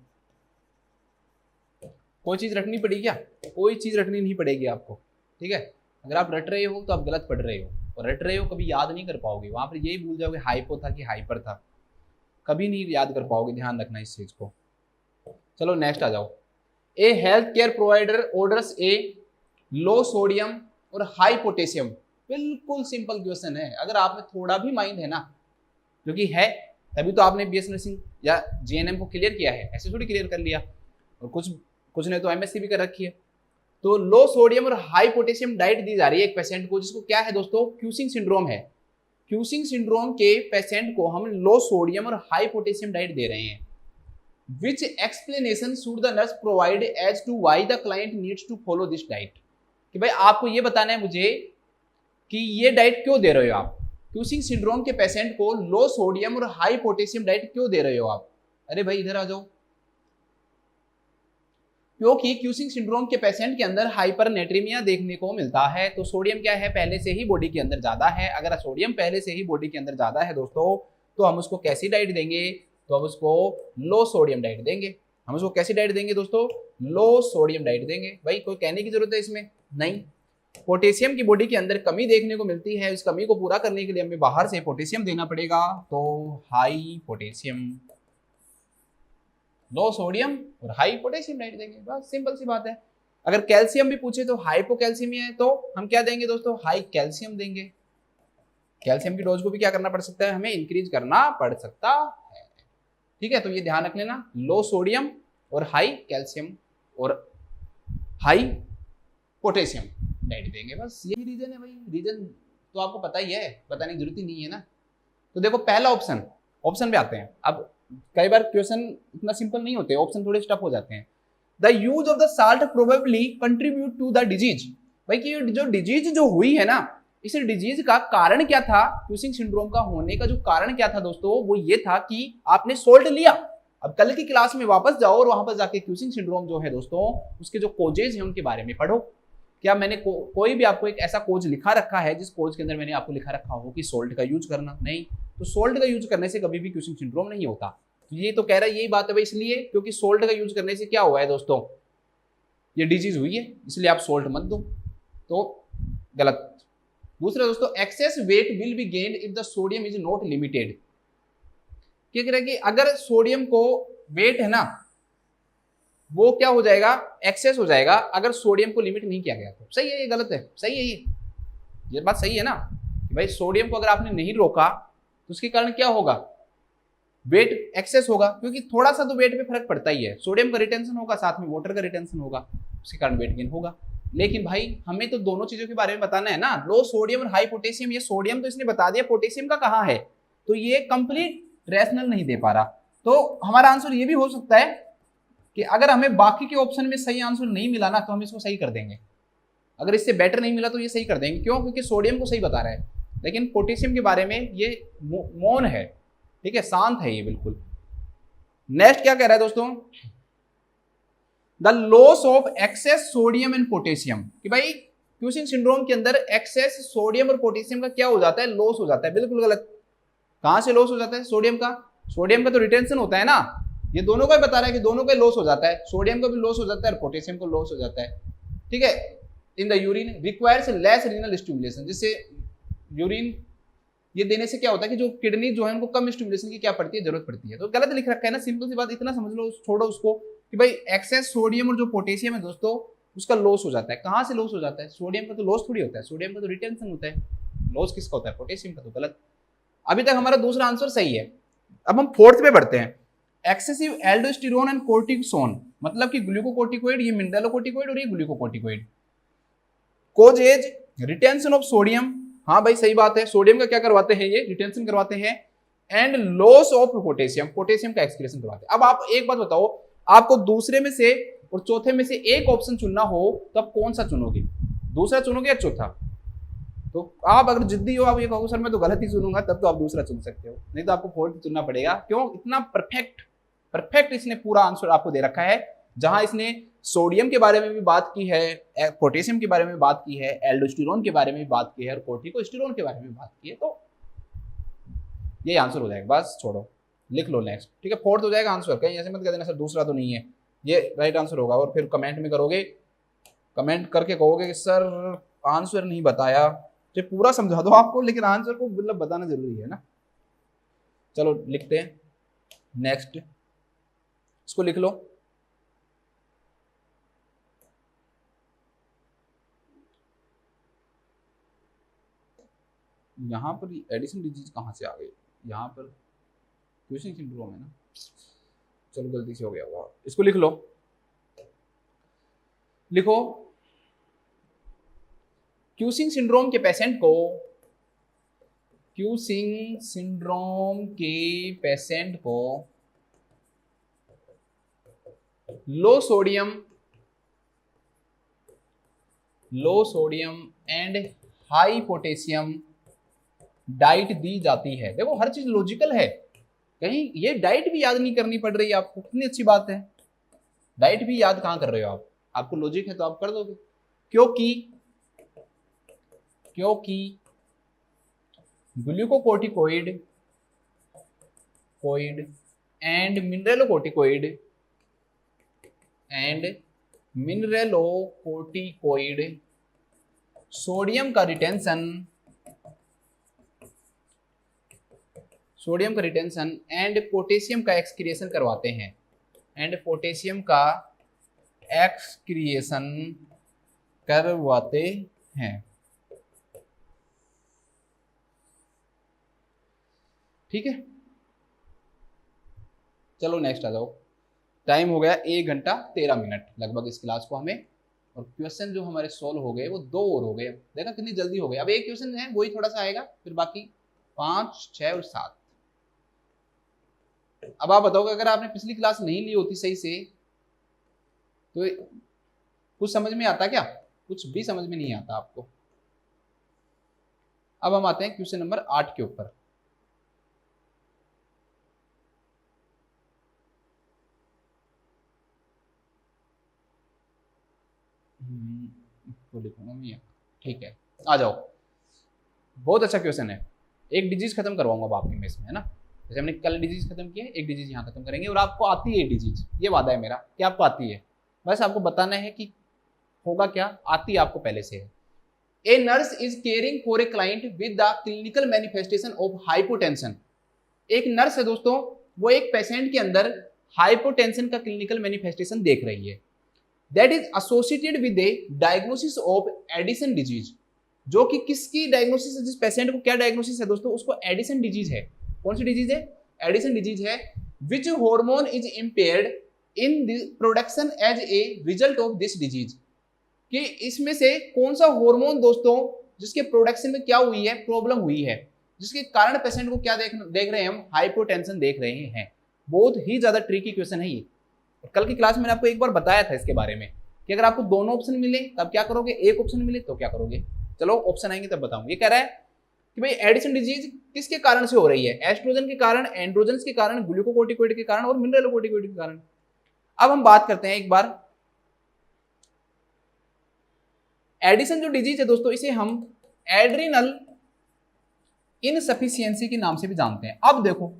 कोई चीज रटनी पड़ी क्या, कोई चीज रटनी नहीं पड़ेगी आपको, ठीक है। अगर आप रट रहे हो तो आप गलत पढ़ रहे हो, और रट रहे हो कभी याद नहीं कर पाओगे, वहां पर यही भूल जाओगे हाइपो था कि हाइपर था, कभी नहीं याद कर पाओगे, ध्यान रखना इस चीज को। चलो नेक्स्ट आ जाओ। ए हेल्थ केयर प्रोवाइडर ऑर्डर्स ए लो सोडियम और हाई पोटेशियम। बिल्कुल सिंपल क्वेश्चन है, अगर आप में थोड़ा भी माइंड है ना, क्योंकि है तभी तो आपने बीएस नर्सिंग या जीएनएम को क्लियर किया है, ऐसे थोड़ी क्लियर कर लिया, और कुछ ने तो एमएससी भी कर रखी है। तो लो सोडियम और हाई पोटेशियम डाइट दी जा रही है एक पेशेंट को, जिसको क्या है दोस्तों, क्यूसिंग सिंड्रोम है। क्यूसिंग सिंड्रोम के पेशेंट को हम लो सोडियम और हाई पोटेशियम डाइट दे रहे हैं। Which explanation should the nurse provide as to why the client needs to follow this diet. कि भाई आपको ये बताना है मुझे कि ये डाइट क्यों दे रहे हो आप, क्यूसिंग सिंड्रोम के पेशेंट को लो सोडियम और हाई पोटेशियम डाइट क्यों दे रहे हो आप। अरे भाई इधर आ जाओ, क्योंकि क्यूसिंग सिंड्रोम के पेशेंट के अंदर हाइपरनेट्रीमिया देखने को मिलता है। तो सोडियम क्या है, पहले से ही बॉडी के अंदर ज्यादा है। अगर सोडियम पहले से ही बॉडी के अंदर ज्यादा है दोस्तों, तो हम उसको कैसी डाइट देंगे, तो हम उसको लो सोडियम डाइट देंगे। हम उसको कैसी डाइट देंगे दोस्तों, लो सोडियम डाइट देंगे। भाई कोई कहने की जरूरत है इसमें नहीं। पोटेशियम की बॉडी के अंदर कमी देखने को मिलती है, इस कमी को पूरा करने के लिए हमें बाहर से पोटेशियम देना पड़ेगा, तो हाई पोटेशियम, लो सोडियम और हाई पोटेशियम डाइट देंगे, बस सिंपल सी बात है। अगर कैल्शियम भी पूछे तो हाइपोकैल्सीमिया है, तो हम क्या देंगे दोस्तों, हाई कैल्शियम देंगे। कैल्शियम की डोज को भी क्या करना पड़ सकता है, हमें इंक्रीज करना पड़ सकता है, ठीक है। तो ये ध्यान रख लेना, लो सोडियम और हाई कैल्शियम और हाई पोटेशियम डाइट देंगे, बस यही रीजन है भाई। रीजन तो आपको पता ही है, बताने की जरूरत ही नहीं है ना। तो देखो पहला ऑप्शन पे आते हैं। अब कई बार क्वेश्चन इतना सिंपल नहीं होते, ऑप्शन थोड़े स्टफ हो जाते हैं। The use of the salt probably contribute to the disease. भाई कि जो डिजीज जो हुई है ना, इस डिजीज का कारण क्या था, क्यूसिंग सिंड्रोम का होने का जो कारण क्या था दोस्तों, वो ये था कि आपने सोल्ट लिया। अब कल की क्लास में वापस जाओ और वहां पर जाके क्यूसिंग सिंड्रोम जो है दोस्तों, उसके जो कोजेज हैं उनके बारे में पढ़ो। क्या मैंने कोई भी आपको एक ऐसा कोज लिखा रखा है जिस कोज के अंदर मैंने आपको लिखा रखा हो कि सोल्ट का यूज करना, नहीं। तो सोल्ट का यूज करने से कभी भी क्यूसिंग सिंड्रोम नहीं होता। तो ये तो कह रहा है यही बात है भाई, इसलिए क्योंकि सोल्ट का यूज करने से क्या हुआ है दोस्तों, ये डिजीज हुई है, इसलिए आप सोल्ट मत दो, तो गलत। दूसरा दोस्तों, access weight will be gained if the sodium is not limited. क्या कह रहा है कि अगर सोडियम को वेट है ना, वो क्या हो जाएगा, एक्सेस हो जाएगा, अगर सोडियम को लिमिट नहीं किया गया तो। सही है ये, गलत है, सही है ये बात सही है ना कि भाई सोडियम को अगर आपने नहीं रोका तो उसके कारण क्या होगा, वेट एक्सेस होगा, क्योंकि थोड़ा सा तो वेट पे फर्क पड़ता ही है, सोडियम का रिटेंशन होगा, साथ में वाटर का रिटेंशन होगा, उसके कारण वेट गेन होगा। लेकिन भाई हमें तो दोनों चीजों के बारे में बताना है ना, लो सोडियम और हाई पोटेशियम। ये सोडियम तो इसने बता दिया, पोटेशियम का कहाँ है, तो ये कंप्लीट रैशनल नहीं दे पा रहा। तो हमारा आंसर ये भी हो सकता है कि अगर हमें बाकी के ऑप्शन में सही आंसर नहीं मिला ना, तो हम इसको सही कर देंगे। अगर इससे बेटर नहीं मिला तो ये सही कर देंगे। क्यों? क्योंकि सोडियम को सही बता रहा है, लेकिन पोटेशियम के बारे में ये मौन है, ठीक है, शांत है ये बिल्कुल। नेक्स्ट क्या कह रहा है दोस्तों, the loss of access sodium and potassium, कि भाई क्यूसिंग सिंड्रोम के अंदर एक्सेस सोडियम और पोटेशियम का क्या हो जाता है, लॉस हो जाता है। बिल्कुल गलत। कहां से लॉस हो जाता है? सोडियम का। सोडियम का तो रिटेंशन होता है ना, ये दोनों का ही बता रहा है कि दोनों का लॉस हो जाता है, सोडियम का भी लॉस हो जाता है और पोटेशियम को लॉस हो जाता है, ठीक है। In the urine requires less renal stimulation, जिससे यूरिन ये देने से क्या होता है कि जो किडनी जो है उनको कम स्टिमुलेशन की क्या पड़ती है, जरूरत पड़ती है। तो गलत लिख रखा है ना, सिंपल सी बात, इतना समझ लो, छोड़ो उसको, कि भाई एक्सेस सोडियम और जो पोटेशियम है दोस्तों उसका लॉस हो जाता है। कहां से लॉस हो जाता है? सोडियम का तो लॉस थोड़ी होता है, सोडियम का तो रिटेंशन होता है। लॉस किसका होता है? पोटेशियम का। तो गलत। अभी तक हमारा दूसरा आंसर सही है। अब हम फोर्थ पे बढ़ते हैं। एक्सेसिव एल्डोस्टेरोन एंड कोर्टिसोन, मतलब कि ग्लूकोकोर्टिकोइड, ये मिनरलोकोर्टिकोइड और ये glucocorticoid. Cause as retention of sodium, हाँ भाई सही बात है, सोडियम का क्या करवाते हैं, ये रिटेंशन करवाते हैं। And loss of potassium, potassium का एक्सक्रीशन करवाते हैं। अब आप एक बात बताओ, आपको दूसरे में से और चौथे में से एक ऑप्शन चुनना हो तो आप कौन सा चुनोगे? दूसरा चुनोगे या चौथा? तो आप अगर जिद्दी हो, आप ये कहोगे सर मैं तो गलत ही चुनूंगा, तब तो आप दूसरा चुन सकते हो, नहीं तो आपको फोर्थ चुनना पड़ेगा। क्यों? इतना परफेक्ट इसने पूरा आंसर आपको दे रखा है, जहां इसने सोडियम के बारे में भी बात की है, पोटेशियम के बारे में बात की है, एल्डोस्टेरोन के बारे में बात की है और कोर्टिकोस्टेरोन के बारे में बात की है। तो ये आंसर हो जाएगा। बस छोड़ो, लिख लो नेक्स्ट, ठीक है। फोर्थ हो जाएगा आंसर, कहीं ऐसे मत कह देना सर दूसरा तो नहीं है, ये राइट आंसर होगा। और फिर कमेंट में करोगे, कमेंट करके कहोगे कि सर आंसर नहीं बताया, तो पूरा समझा दो आपको, लेकिन आंसर को मतलब बताना जरूरी है ना। चलो लिखते हैं नेक्स्ट, इसको लिख लो। यहाँ पर एडिशन डिजीज कहाँ से आ गई? यहाँ पर क्यूसिंग सिंड्रोम है ना, चलो गलती से हो गया होगा, इसको लिख लो। लिखो, क्यूसिंग सिंड्रोम के पेशेंट को, क्यूसिंग सिंड्रोम के पेशेंट को low sodium and high potassium diet दी जाती है। देखो हर चीज लॉजिकल है, कहीं ये डाइट भी याद नहीं करनी पड़ रही है आपको, कितनी अच्छी बात है। डाइट भी याद कहां कर रहे हो आप, आपको लॉजिक है तो आप कर दोगे। क्योंकि ग्लूकोकोर्टिकोइड एंड मिनरलोकोर्टिकोइड सोडियम का रिटेंशन एंड पोटेशियम का एक्सक्रिएशन करवाते हैं, ठीक है। चलो नेक्स्ट आ जाओ। टाइम हो गया 1 घंटा 13 मिनट लगभग इस क्लास को हमें, और क्वेश्चन जो हमारे सोल्व हो गए वो 2 और हो गए। देखा कितनी जल्दी हो गए। अब एक क्वेश्चन है वही थोड़ा सा आएगा, फिर बाकी 5, 6 और 7। अब आप बताओगे अगर आपने पिछली क्लास नहीं ली होती सही से तो कुछ समझ में आता क्या? कुछ भी समझ में नहीं आता आपको। अब हम आते हैं क्वेश्चन नंबर 8 के ऊपर। लिखूंगा मैं, ठीक है, आ जाओ। बहुत अच्छा क्वेश्चन है। एक डिजीज खत्म करवाऊंगा अब आपके में इसमें, है ना। जैसे हमने कल डिजीज खत्म किया, एक डिजीज यहाँ खत्म करेंगे, और आपको आती है डिजीज, ये वादा है मेरा कि आपको आती है। बस आपको बताना है कि होगा क्या, आती है आपको पहले से है। A nurse is caring for a client with the clinical manifestation of hypotension. एक नर्स है दोस्तों, वो एक पेशेंट के अंदर हाइपोटेंशन का क्लिनिकल मैनिफेस्टेशन देख रही है, that is associated with a diagnosis of Addison disease. जो कि किसकी डायग्नोसिस है? जिस पेशेंट को क्या डायग्नोसिस है दोस्तों, उसको एडिसन डिजीज है। कौन सी डिजीज है? एडिसन डिजीज है which hormone is impaired in production as a result of this disease, कि इसमें से कौन सा हार्मोन दोस्तों जिसके प्रोडक्शन में क्या हुई है, प्रॉब्लम हुई है, जिसके कारण पेशेंट को क्या देख रहे हैं हम, हाइपोटेंशन देख रहे हैं। बहुत ही ज्यादा ट्रिकी क्वेश्चन है ये। कल की क्लास में मैंने आपको एक बार बताया था इसके बारे में कि अगर आपको दोनों ऑप्शन मिले तब क्या करोगे, एक ऑप्शन मिले तो क्या करोगे। चलो ऑप्शन आएंगे तब बताऊंगा। ये कह रहा है कि भाई एडिसन डिजीज किसके कारण से हो रही है, एस्ट्रोजन के कारण, एंड्रोजन्स के कारण, ग्लूकोकोर्टिकोइड के कारण और मिनरलोकोर्टिकोइड के कारण। अब हम बात करते हैं एक बार एडिसन जो डिजीज है दोस्तों, इसे हम एड्रिनल इनसफिशियंसी के नाम से भी जानते हैं। अब देखो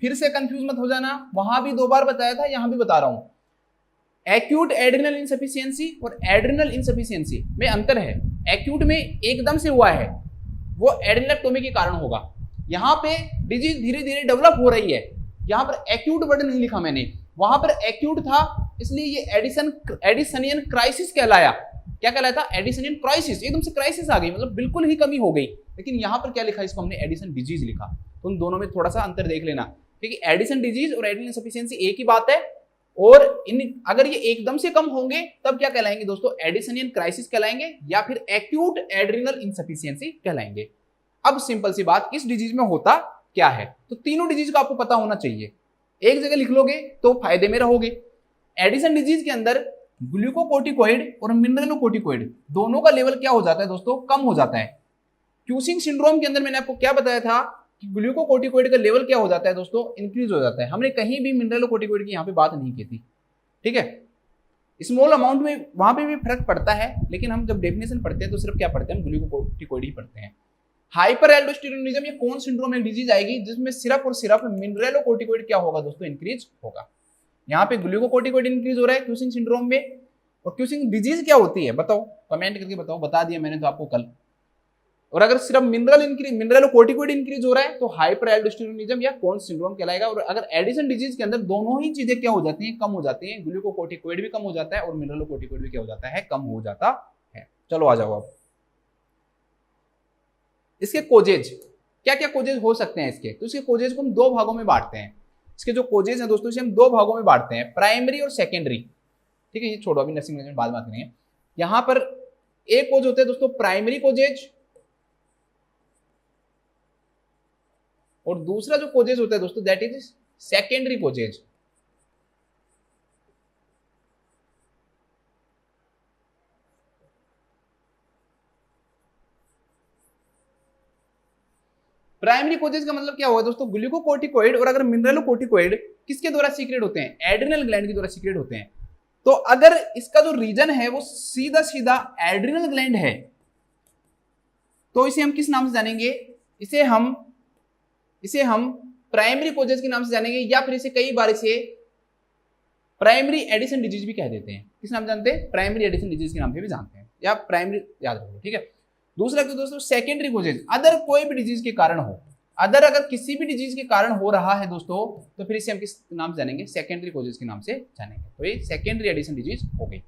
फिर से कंफ्यूज मत हो जाना, वहां भी 2 बार बताया था, यहां भी बता रहा हूं। एक्यूट एड्रिनल इनसफिशियंसी और एड्रिनल इनसफिशियंसी में अंतर है। एक्यूट में एकदम से हुआ है, वो एड्रिनलेक्टोमी के कारण होगा। यहां पे डिजीज धीरे धीरे डेवलप हो रही है, यहां पर एक्यूट वर्ड नहीं लिखा मैंने, वहां पर एक्यूट था, इसलिए ये एडिसनियन क्राइसिस कहलाया। क्या कहलाया था, एडिसनियन क्राइसिस। एकदम से क्राइसिस आ गई, मतलब बिल्कुल ही कमी हो गई। लेकिन यहां पर क्या लिखा, इसको हमने एडिसन डिजीज लिखा। तो उन दोनों में थोड़ा सा अंतर देख लेना, क्योंकि एडिसन डिजीज और एड्रिनल इनसफिशियंसी एक ही बात है। और अगर ये एकदम से कम होंगे तब क्या कहलाएंगे दोस्तों, एडिसनियन क्राइसिस कहलाएंगे या फिर एक्यूट एड्रिनल इनसफिशियंसी कहलाएंगे। अब सिंपल सी बात, इस डिजीज में होता क्या है, तो तीनों डिजीज का आपको पता होना चाहिए। एक जगह लिख लोगे तो फायदे में रहोगे। एडिसन डिजीज के अंदर ग्लूकोकोर्टिकोइड और मिनरलोकोर्टिकोइड दोनों का लेवल क्या हो जाता है दोस्तों, कम हो जाता है। क्यूसिंग सिंड्रोम के अंदर मैंने आपको क्या बताया था कि ग्लूकोकोर्टिकोइड का लेवल क्या हो जाता है दोस्तों, इंक्रीज हो जाता है। हमने कहीं भी मिनरलोकोर्टिकोइड की यहाँ पे बात नहीं की थी, ठीक है। स्मॉल अमाउंट में वहां पे भी फर्क पड़ता है, लेकिन हम जब डेफिनेशन पढ़ते हैं तो सिर्फ क्या पढ़ते हैं, हम ग्लूकोकोर्टिकोइड ही पढ़ते हैं। हाइपर एल्डोस्टेरोनिज्म ये कौन सिंड्रोम में डिजीज आएगी जिसमें सिर्फ और सिर्फ मिनरलोकोर्टिकोइड क्या होगा दोस्तों, इंक्रीज होगा। यहाँ पे ग्लूकोकोर्टिकोइड इंक्रीज हो रहा है क्यूसिंग सिंड्रोम में। और क्यूसिंग डिजीज क्या होती है बताओ, कमेंट करके बताओ, बता दिया मैंने तो आपको कल। और अगर सिर्फ मिनरलोकोर्टिकोइड इंक्रीज हो रहा है तो हाइपर एल्डोस्टेरोनिज्म या कौन सिंड्रोम कहलाएगा। और अगर एडिसन डिजीज के अंदर दोनों ही चीजें क्या हो जाती हैं, कम हो जाती हैं, ग्लूकोकोर्टिकोइड भी कम हो जाता है और मिनरलोकोर्टिकोइड भी क्या हो जाता है, कम हो जाता है। चलो आ जाओ अब इसके कोजेज, क्या क्या कोजेज हो सकते हैं इसके। तो इसके कोजेज को हम 2 भागों में बांटते हैं। इसके जो कोजेज हैं दोस्तों, इसे हम 2 भागों में बांटते हैं, प्राइमरी और सेकेंडरी, ठीक है। ये छोड़ो, अभी नर्सिंग मैनेजमेंट बाद में बात करेंगे। यहां पर एक कोज होते हैं दोस्तों प्राइमरी कोजेज, और दूसरा जो कोजेज होता है दोस्तों that is secondary causes. Primary causes का मतलब क्या होगा दोस्तों, ग्लूकोकोर्टिकोइड और अगर मिनरलोकोर्टिकोइड किसके द्वारा सीक्रेट होते हैं, एड्रिनल ग्लैंड के द्वारा सीक्रेट होते हैं। तो अगर इसका जो रीजन है वो सीधा सीधा एड्रिनल ग्लैंड है तो इसे हम किस नाम से जानेंगे, इसे हम प्राइमरी कोजेज के नाम से जानेंगे, या फिर इसे कई बार इसे प्राइमरी एडिसन डिजीज भी कह देते हैं। किस नाम जानते हैं, प्राइमरी एडिसन डिजीज के नाम से भी जानते हैं, या प्राइमरी याद रखो, ठीक है। दूसरा तो दोस्तों सेकेंडरी कोजेज, अदर कोई भी डिजीज के कारण हो, अगर किसी भी डिजीज के कारण हो रहा है दोस्तों, तो फिर इसे हम किस नाम से जानेंगे, सेकेंडरी कोजेज के नाम से जानेंगे। तो ये सेकेंडरी एडिसन डिजीज हो गई।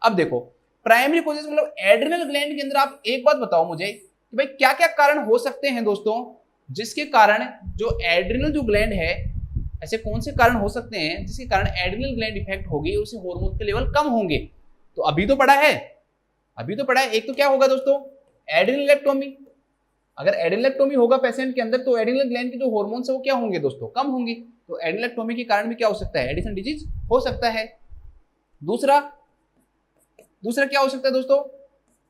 अब देखो प्राइमरी कोजेज मतलब एड्रिनल ग्लैंड के अंदर आप एक बात बताओ मुझे कि भाई क्या क्या कारण हो सकते हैं दोस्तों जिसके कारण जो एड्रिनल जो ग्लैंड है, ऐसे कौन से कारण हो सकते हैं जिसके कारण एड्रिनल ग्लैंड इफेक्ट होगी और उसे हार्मोन के लेवल कम होंगे। तो अभी तो पढ़ा है, एक तो क्या होगा दोस्तों, एड्रिनलेक्टोमी। अगर एड्रिनलेक्टोमी होगा पेशेंट के अंदर तो एड्रिनल ग्लैंड के जो हार्मोन्स है वो क्या होंगे दोस्तों, कम होंगे। तो एड्रिनलेक्टोमी के कारण भी क्या हो सकता है, एडिसन डिजीज हो सकता है। दूसरा क्या हो सकता है दोस्तों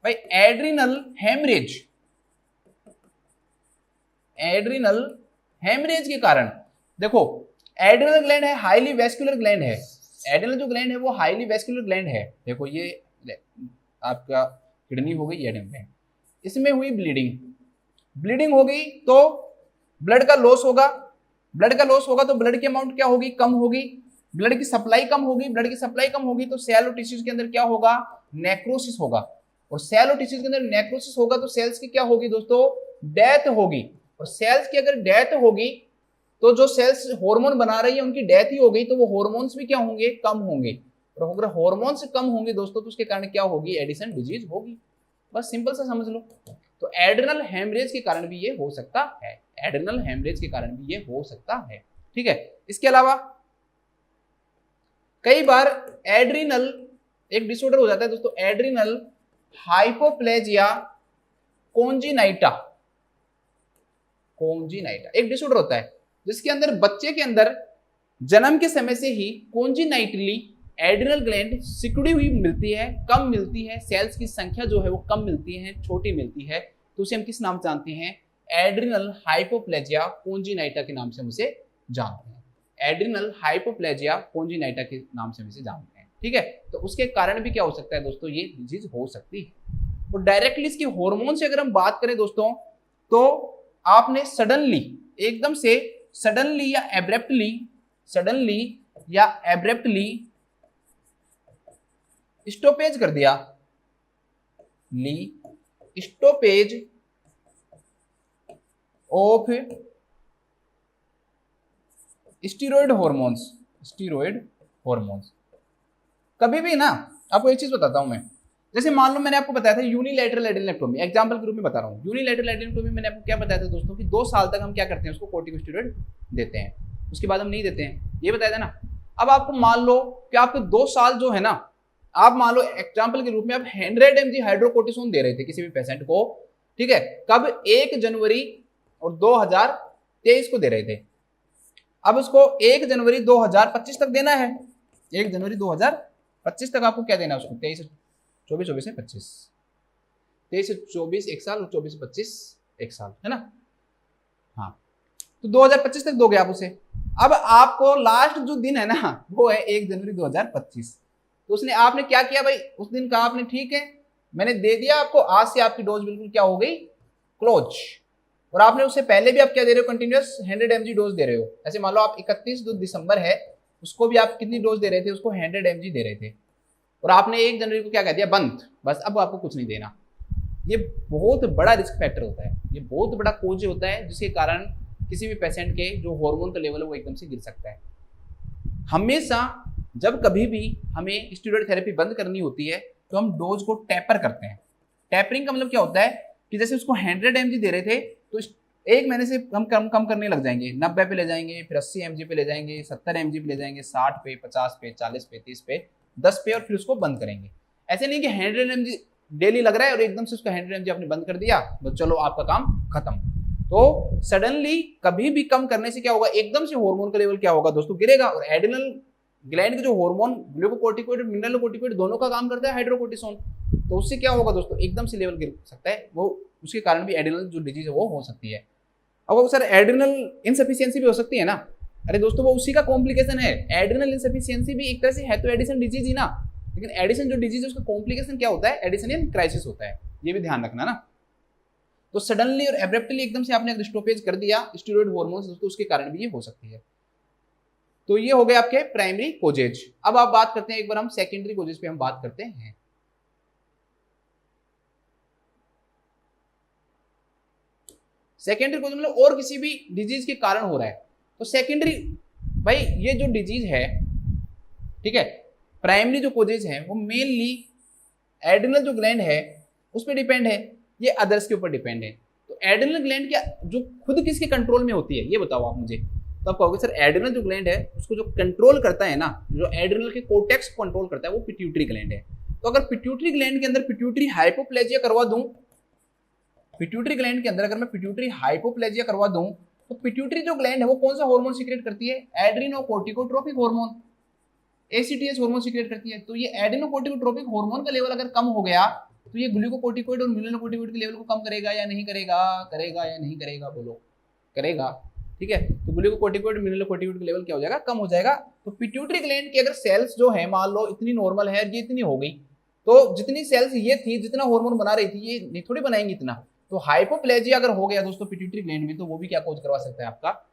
भाई, एड्रिनल हेमरेज के कारण। देखो एड्रिनल ग्लैंड है, हाईली वेस्कुलर ग्लैंड है। एड्रिनल जो ग्लैंड है वो हाईली वेस्कुलर ग्लैंड है। देखो ये आपका किडनी हो गई, एड्रिनल ग्लैंड, इसमें हुई ब्लीडिंग हो गई तो ब्लड का लॉस होगा। तो ब्लड की अमाउंट क्या होगी, कम होगी। ब्लड की सप्लाई कम होगी तो सेल और टिश्यूज के अंदर क्या होगा, नेक्रोसिस होगा। और सेल और टिश्यूज के अंदर नेक्रोसिस होगा तो सेल्स की क्या होगी दोस्तों, डेथ होगी। और सेल्स की अगर डेथ होगी तो जो सेल्स हार्मोन बना रही है उनकी डेथ ही हो गई, तो वो हार्मोन्स भी क्या होंगे, कम होंगे। और अगर हार्मोन्स कम होंगे दोस्तों तो उसके कारण क्या होगी, एडिसन डिजीज होगी। बस सिंपल सा समझ लो। तो एड्रिनल हेमरेज के कारण भी ये हो सकता है, ठीक है। इसके अलावा कई बार एड्रिनल एक डिसऑर्डर हो जाता है दोस्तों, एड्रिनल हाइपोप्लेजिया कोंजिनाइटा। कोंजिनाइटा एक डिसऑर्डर होता है जिसके अंदर बच्चे के अंदर जन्म के समय से ही कोंजिनाइटली एड्रिनल ग्लैंड सिकुड़ी हुई मिलती है, कम मिलती है, सेल्स की संख्या जो है वो कम मिलती है, छोटी मिलती है, तो उसे हम किस नाम से जानते हैं? एड्रिनल हाइपोप्लेजिया कोंजिनाइटा के नाम से हम उसे जानते हैं। एड्रिनल हाइपोप्लेजिया कोंजिनाइटा के नाम से हम इसे जानते हैं, ठीक है। तो उसके कारण भी क्या हो सकता है दोस्तों? ये डिजीज हो सकती है। और डायरेक्टली इसके हार्मोन से अगर हम बात करें दोस्तों, तो आपने सडनली, एकदम से सडनली या एब्रप्टली स्टॉपेज कर दिया, स्टॉपेज ऑफ स्टीरॉयड हॉर्मोन्स। कभी भी ना, आपको एक चीज बताता हूं मैं, जैसे मान लो मैंने आपको बताया था यूनिलैटरल एडिलेक्टोमी, एग्जांपल के रूप में बता रहा हूं। यूनिलैटरल एडिलेक्टोमी मैंने आपको क्या बताया था दोस्तों कि 2 साल तक हम क्या करते हैं, उसको कोर्टिकोस्टेरॉइड देते हैं, उसके बाद हम नहीं देते हैं, ये बताया था ना। अब आपको मान लो कि आपको 2 साल जो है ना, आप मान लो एग्जाम्पल के रूप में आप 100 mg हाइड्रोकोर्टिसोन दे रहे थे किसी भी पेशेंट को, ठीक है, कब? 1 जनवरी और 2023 को दे रहे थे। अब उसको 1 जनवरी 2025 तक देना है। 1 जनवरी 2025 तक आपको क्या देना है उसको? 23 24 से 25, 23 से 24 1 साल और 24 से 25 1 साल, है ना। हाँ, तो 2025 तक दोगे आप उसे। अब आपको लास्ट जो दिन है ना, वो है 1 जनवरी 2025। तो उसने, आपने क्या किया भाई, उस दिन कहा आपने ठीक है मैंने दे दिया आपको, आज से आपकी डोज बिल्कुल क्या हो गई? क्लोज। और आपने उससे पहले भी आप क्या दे रहे हो? कंटिन्यूअस 100 mg डोज दे रहे हो। ऐसे मान लो आप 31 जो दिसंबर है उसको भी आप कितनी डोज दे रहे थे? उसको 100 mg दे रहे थे, और आपने 1 जनवरी को क्या कह दिया? बंद, बस अब आपको कुछ नहीं देना। ये बहुत बड़ा रिस्क फैक्टर होता है, ये बहुत बड़ा कोज होता है, जिसके कारण किसी भी पेशेंट के जो हार्मोन का लेवल है वो एकदम से गिर सकता है। हमेशा जब कभी भी हमें स्टेरॉइड थेरेपी बंद करनी होती है तो हम डोज को टेपर करते हैं। टेपरिंग का मतलब क्या होता है कि जैसे उसको 100 mg दे रहे थे तो 1 महीने से हम कम करने लग जाएंगे, 90 पे ले जाएंगे, फिर 80 mg पे ले जाएंगे, 70 mg पे ले जाएंगे, 60 पे, 50 पे, 40 पे, 30 पे, 10 पे, और फिर उसको बंद करेंगे। ऐसे नहीं कि 100 mg डेली लग रहा है और एकदम से उसका 100 mg आपने बंद कर दिया, तो चलो आपका काम खत्म। तो सडनली कभी भी कम करने से क्या होगा? एकदम से हार्मोन का लेवल क्या होगा दोस्तों? गिरेगा। और एड्रिनल ग्लैंड के जो हार्मोन ग्लूकोकोर्टिकोइड और मिनरलोकोर्टिकोइड दोनों का काम करता है हाइड्रोकोर्टिसोन, तो उससे क्या होगा दोस्तों? एकदम से लेवल गिर सकता है, वो उसके कारण भी एड्रिनल जो डिजीज है वो हो सकती है। अब सर एड्रिनल इनसफिशियंसी भी हो सकती है ना? अरे दोस्तों वो उसी का कॉम्प्लिकेशन है। एड्रिनल इनसफिशियंसी भी एक तरह से है तो एडिशन डिजीज ही ना, लेकिन एडिशन जो डिजीज है उसका कॉम्प्लिकेशन क्या होता है? एडिशन क्राइसिस होता है, ये भी ध्यान रखना ना। तो सडनली और एब्रप्टली एकदम से आपने स्टॉपेज कर दिया स्टेरॉइड हार्मोन्स दोस्तों, उसके कारण भी ये हो सकती है। तो ये हो गए आपके प्राइमरी कोजेज। अब आप बात करते हैं, एक बार हम सेकेंडरी कोजेज पे हम बात करते हैं। सेकेंडरी कोजेज मतलब और किसी भी डिजीज के कारण हो रहा है तो सेकेंडरी, भाई ये जो डिजीज है, ठीक है, प्राइमरी जो कोजेज है वो मेनली एड्रिनल जो ग्लैंड है उस पर डिपेंड है, ये अदर्स के ऊपर डिपेंड है। तो एड्रिनल ग्लैंड क्या जो खुद किसके कंट्रोल में होती है ये बताओ आप मुझे। तो आप कहोगे सर एड्रिनल जो ग्लैंड है उसको जो कंट्रोल करता है ना, जो एड्रिनल के कोर्टेक्स को कंट्रोल करता है वो पिट्यूटरी ग्लैंड है। तो अगर पिट्यूटरी ग्लैंड के अंदर पिट्यूटरी हाइपोप्लेजिया करवा दूं, पिट्यूटरी ग्लैंड के अंदर अगर मैं पिट्यूटरी हाइपोप्लेजिया करवा दूं, तो पिट्यूटरी जो ग्लैंड है वो कौन सा हार्मोन सीक्रेट करती है? एड्रिनोकोर्टिकोट्रोपिक हार्मोन, एसीटीएच हार्मोन सीक्रेट करती है। तो ये एड्रिनोकोर्टिकोट्रोपिक हार्मोन का लेवल अगर कम हो गया तो ये ग्लूकोकोर्टिकोइड और मिनरलोकोर्टिकोइड के लेवल को कम करेगा या नहीं करेगा? करेगा या नहीं करेगा? बोलो, करेगा, ठीक है। तो ग्लूकोकोर्टिकोइड मिनरलोकोर्टिकोइड का लेवल क्या हो जाएगा? कम हो जाएगा। तो पिट्यूटरी ग्लैंड की अगर सेल्स जो है मान लो इतनी नॉर्मल है, ये इतनी हो गई, तो जितनी सेल्स ये थी, जितना हार्मोन बना रही थी, ये नहीं थोड़ी बनाएंगी इतना। तो हाइपोप्लेजिया अगर हो गया दोस्तों पिट्यूटरी ग्लैंड में, तो वो भी क्या कोज करवा सकता है? आपका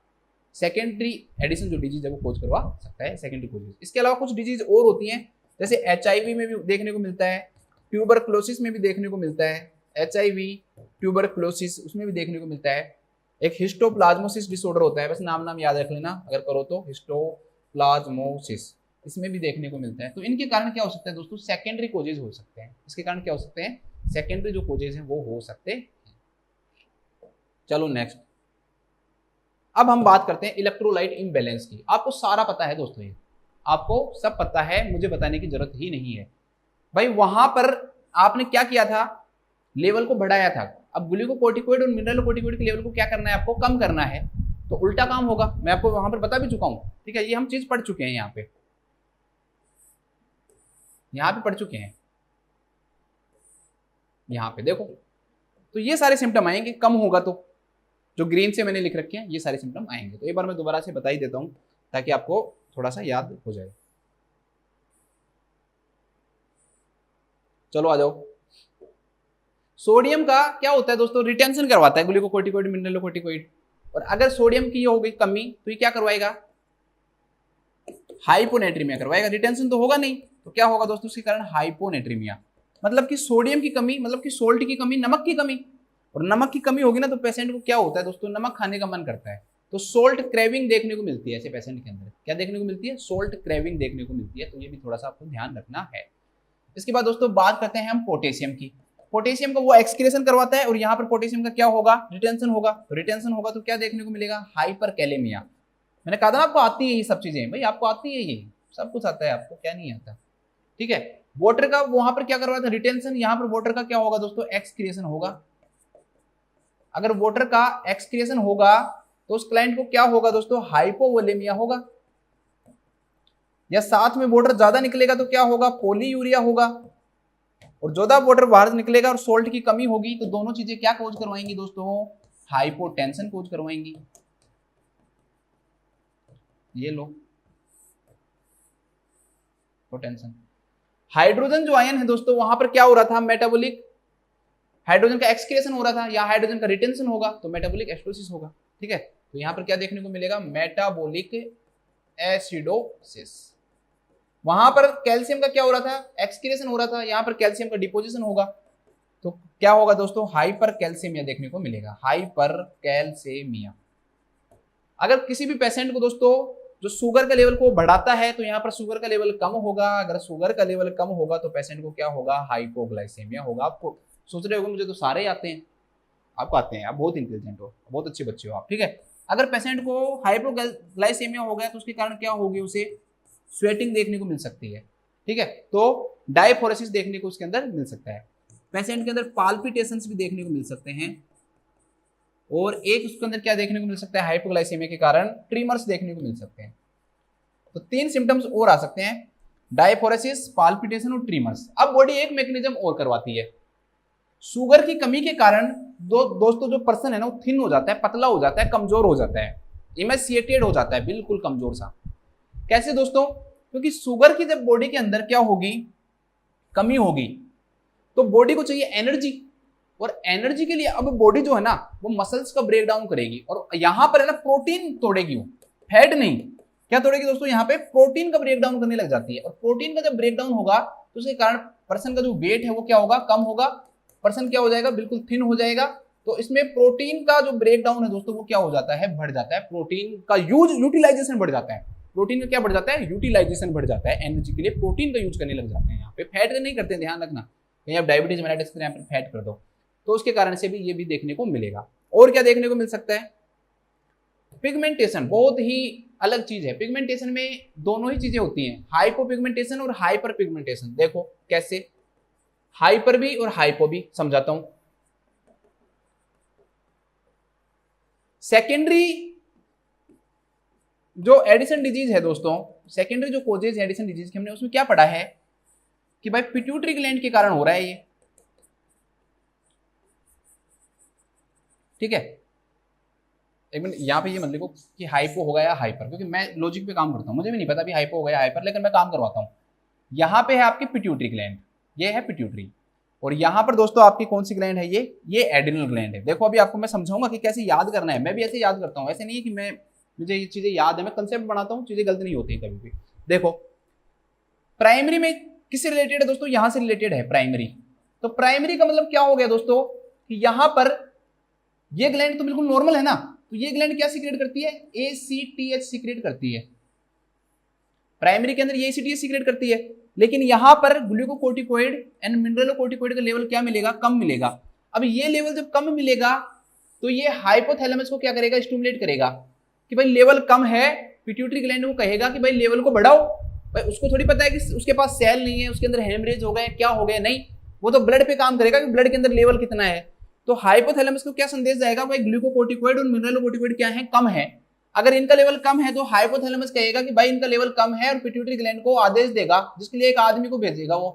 सेकेंडरी एडिशन जो डिजीज है वो खोज करवा सकता है, सेकेंडरी कोजेज। इसके अलावा कुछ डिजीज और होती हैं, जैसे एचआईवी में भी देखने को मिलता है, ट्यूबरक्लोसिस में भी देखने को मिलता है, एचआईवी ट्यूबरक्लोसिस उसमें भी देखने को मिलता है। एक हिस्टोप्लाज्मोसिस डिसऑर्डर होता है, बस नाम याद रख लेना अगर करो तो, हिस्टोप्लाज्मोसिस, इसमें भी देखने को मिलता है। तो इनके कारण क्या हो सकता है दोस्तों? सेकेंडरी कोजेज हो सकते हैं। इसके कारण क्या हो सकते हैं? सेकेंडरी जो कोजेज हैं वो हो सकते हैं। चलो नेक्स्ट, अब हम बात करते हैं इलेक्ट्रोलाइट इम्बैलेंस की। आपको सारा पता है दोस्तों, ये आपको सब पता है, मुझे बताने की जरूरत ही नहीं है भाई। वहां पर आपने क्या किया था, लेवल को बढ़ाया था। अब ग्लूकोकोर्टिकोइड और मिनरलोकोर्टिकोइड के लेवल को क्या करना है, आपको कम करना है, तो उल्टा काम होगा। मैं आपको वहां पर बता भी चुका हूं, ठीक है, ये हम चीज पढ़ चुके हैं, यहाँ पे पढ़ चुके हैं। यहाँ पे देखो, तो ये सारे सिम्टम आएंगे, कम होगा तो जो ग्रीन से मैंने लिख रखे हैं ये सारे सिम्टम आएंगे। तो एक बार मैं दोबारा से बता ही देता हूं ताकि आपको थोड़ा सा याद हो जाए। चलो आ जाओ। सोडियम का क्या होता है दोस्तों, रिटेंशन करवाता है, ग्लूकोकोर्टिकोइड मिनरलोकोर्टिकोइड। और अगर सोडियम की हो गई कमी तो ये क्या करवाएगा, हाइपोनेट्रीमिया करवाएगा। रिटेंशन तो होगा नहीं तो क्या होगा दोस्तों, उसके कारण हाइपोनेट्रीमिया। मतलब कि सोडियम की कमी, मतलब कि सोल्ट की कमी, नमक की कमी। और नमक की कमी होगी ना तो पेशेंट को क्या होता है दोस्तों, नमक खाने का मन करता है। तो सोल्ट क्रेविंग देखने को मिलती है ऐसे पेशेंट के अंदर। क्या देखने को मिलती है, सोल्ट क्रेविंग देखने को मिलती है। तो ये भी थोड़ा सा आपको ध्यान रखना है। इसके बाद दोस्तों बात करते हैं हम पोटेशियम की। पोटेशियम का वो एक्सक्रीशन करवाता है और यहाँ पर पोटेशियम का क्या होगा, रिटेंशन होगा। तो रिटेंशन होगा तो क्या देखने को मिलेगा, हाइपरकैलेमिया। मैंने कहा था ना आपको आती है ये सब चीजें, भाई आपको आती है, ये सब कुछ आता है आपको, क्या नहीं आता, ठीक है। वाटर का वहां पर क्या करवाता है, रिटेंशन। यहाँ पर वाटर का क्या होगा दोस्तों, एक्सक्रिएशन होगा। अगर वाटर का एक्सक्रिएशन होगा तो उस क्लाइंट को क्या होगा दोस्तों, हाइपोवोलेमिया होगा। या साथ में वाटर ज्यादा निकलेगा तो क्या होगा, पॉलीयूरिया होगा। और ज्यादा वाटर बाहर निकलेगा और सोल्ट की कमी होगी तो दोनों चीजें क्या कोज करवाएंगी दोस्तों, हाइपोटेंशन कोज करवाएंगी। ये लो पोटेंशन। हाइड्रोजन जो आयन है दोस्तों, वहां पर क्या हो रहा था, मेटाबॉलिक, हाइड्रोजन का एक्सक्रिएशन हो रहा था, या हाइड्रोजन का रिटेंशन होगा तो मेटाबॉलिक एसिडोसिस होगा, ठीक है। तो यहां पर क्या देखने को मिलेगा, मेटाबॉलिक एसिडोसिस। वहां पर कैल्शियम का क्या हो रहा था, एक्सक्रिएशन हो रहा था, यहां पर कैल्शियम का डिपोजिशन होगा तो क्या होगा दोस्तों, हाइपर कैल्सियमिया देखने को मिलेगा, हाइपर कैल्सियमिया। अगर किसी भी पेशेंट को दोस्तों जो शुगर का लेवल को बढ़ाता है तो यहाँ पर शुगर का लेवल कम होगा। अगर शुगर का लेवल कम होगा तो पेशेंट को क्या होगा, हाइपोग्लाइसेमिया होगा। आपको सोच रहे होंगे मुझे तो सारे ही आते हैं, आपको आते हैं, आप बहुत इंटेलिजेंट हो, बहुत अच्छे बच्चे हो आप, ठीक है। अगर पेशेंट को हाइपोग्लाइसेमिया हो गया तो उसके कारण क्या होगी, उसे स्वेटिंग देखने को मिल सकती है, ठीक है। तो डायफोरेसिस देखने को उसके अंदर मिल सकता है। पेशेंट के अंदर पाल्पिटेशंस भी देखने को मिल सकते हैं। और एक उसके अंदर क्या देखने को मिल सकता है, हाइपोग्लाइसेमिया के कारण ट्रीमर्स देखने को मिल सकते हैं। तो 3 सिम्टम्स और आ सकते हैं, डायफोरेसिस, पाल्पिटेशन और ट्रीमर्स। अब बॉडी एक मैकेनिज्म और करवाती है, शुगर की कमी के कारण दोस्तों जो पर्सन है ना वो थिन हो जाता है, पतला हो जाता है, कमजोर हो जाता है, इमेसिएटेड हो जाता है, बिल्कुल कमजोर सा। कैसे दोस्तों, क्योंकि शुगर की जब बॉडी के अंदर क्या होगी, कमी होगी, तो बॉडी को चाहिए एनर्जी। और एनर्जी के लिए अब बॉडी जो है ना वो मसल्स का ब्रेक डाउन करेगी और यहां पर है ना प्रोटीन तोड़ेगी, वो फैट नहीं, क्या तोड़ेगी दोस्तों, यहाँ पे प्रोटीन का ब्रेक डाउन करने लग जाती है। और प्रोटीन का जब ब्रेक डाउन होगा तो उसके कारण पर्सन का जो वेट है वो क्या होगा, कम होगा, पर्सन क्या हो जाएगा, बिल्कुल थिन हो जाएगा। तो इसमें प्रोटीन का जो ब्रेक डाउन है दोस्तों वो क्या हो जाता है, बढ़ जाता है, प्रोटीन का यूटिलाइजेशन बढ़ जाता है। प्रोटीन का क्या बढ़ जाता है, यूटिलाइजेशन बढ़ जाता है, एनर्जी के लिए प्रोटीन का यूज करने लग जाते हैं। यहाँ पे फैट का नहीं करते, ध्यान रखना, कहीं आप डायबिटीज मेलाइटिस के यहाँ पर फैट कर दो तो उसके कारण से भी ये भी देखने को मिलेगा। और क्या देखने को मिल सकता है, पिगमेंटेशन बहुत ही अलग चीज है। पिगमेंटेशन में दोनों ही चीजें होती हैं, हाइपोपिगमेंटेशन और हाइपर पिगमेंटेशन। देखो कैसे, हाइपर भी और हाइपो भी, समझाता हूं। सेकेंडरी जो एडिशन डिजीज है दोस्तों, सेकेंडरी जो कोजेज है एडिशन डिजीज की, हमने उसमें क्या पढ़ा है कि भाई पिट्यूटरी ग्लैंड के कारण हो रहा है ये, ठीक है। एक मिनट यहाँ पे ये मत लिखो कि हाइपो होगा या हाइपर, क्योंकि मैं लॉजिक पे काम करता हूँ, मुझे भी नहीं पता भी हाइपो होगा या हाइपर, लेकिन मैं काम करवाता हूँ। यहाँ पे है आपकी पिट्यूटरी ग्लैंड, ये है पिट्यूटरी। और यहाँ पर दोस्तों आपकी कौन सी ग्लैंड है, ये एड्रिनल ग्लैंड है। देखो अभी आपको मैं समझाऊंगा कि कैसे याद करना है, मैं भी ऐसे याद करता हूँ, ऐसे नहीं है कि मुझे ये चीजें याद है, मैं कंसेप्ट बनाता हूँ, चीजें गलत नहीं होती कभी भी। देखो प्राइमरी में किससे रिलेटेड है दोस्तों, यहाँ से रिलेटेड है प्राइमरी। तो प्राइमरी का मतलब क्या हो गया दोस्तों, कि यहाँ पर ये ग्लैंड तो बिल्कुल नॉर्मल है ना, तो ये ग्लैंड क्या सीक्रेट करती है, ACTH सीक्रेट करती है। प्राइमरी के अंदर ये ACTH सीक्रेट करती है, लेकिन यहां पर ग्लूकोकोर्टिकोइड एंड मिनरलोकोर्टिकोइड का लेवल क्या मिलेगा, कम मिलेगा। अब ये लेवल जब कम मिलेगा तो ये हाइपोथैलेमस को क्या करेगा, स्टिमुलेट करेगा। कि भाई लेवल कम है, पिट्यूटरी ग्लैंड वो कहेगा कि भाई लेवल को बढ़ाओ। भाई उसको थोड़ी पता है कि उसके पास सेल नहीं है, उसके अंदर हेमरेज हो गए, क्या हो गया, नहीं, वो तो ब्लड पे काम करेगा कि ब्लड के अंदर लेवल कितना है। तो हाइपोथैलेमस को क्या संदेश जाएगा, भाई ग्लूकोकोर्टिकोइड और मिनरलोकोर्टिकोइड क्या है, कम है। अगर इनका लेवल कम है तो हाइपोथैलेमस कहेगा कि भाई इनका लेवल कम है, और पिट्यूटरी ग्लैंड को आदेश देगा, जिसके लिए एक आदमी को भेजेगा, वो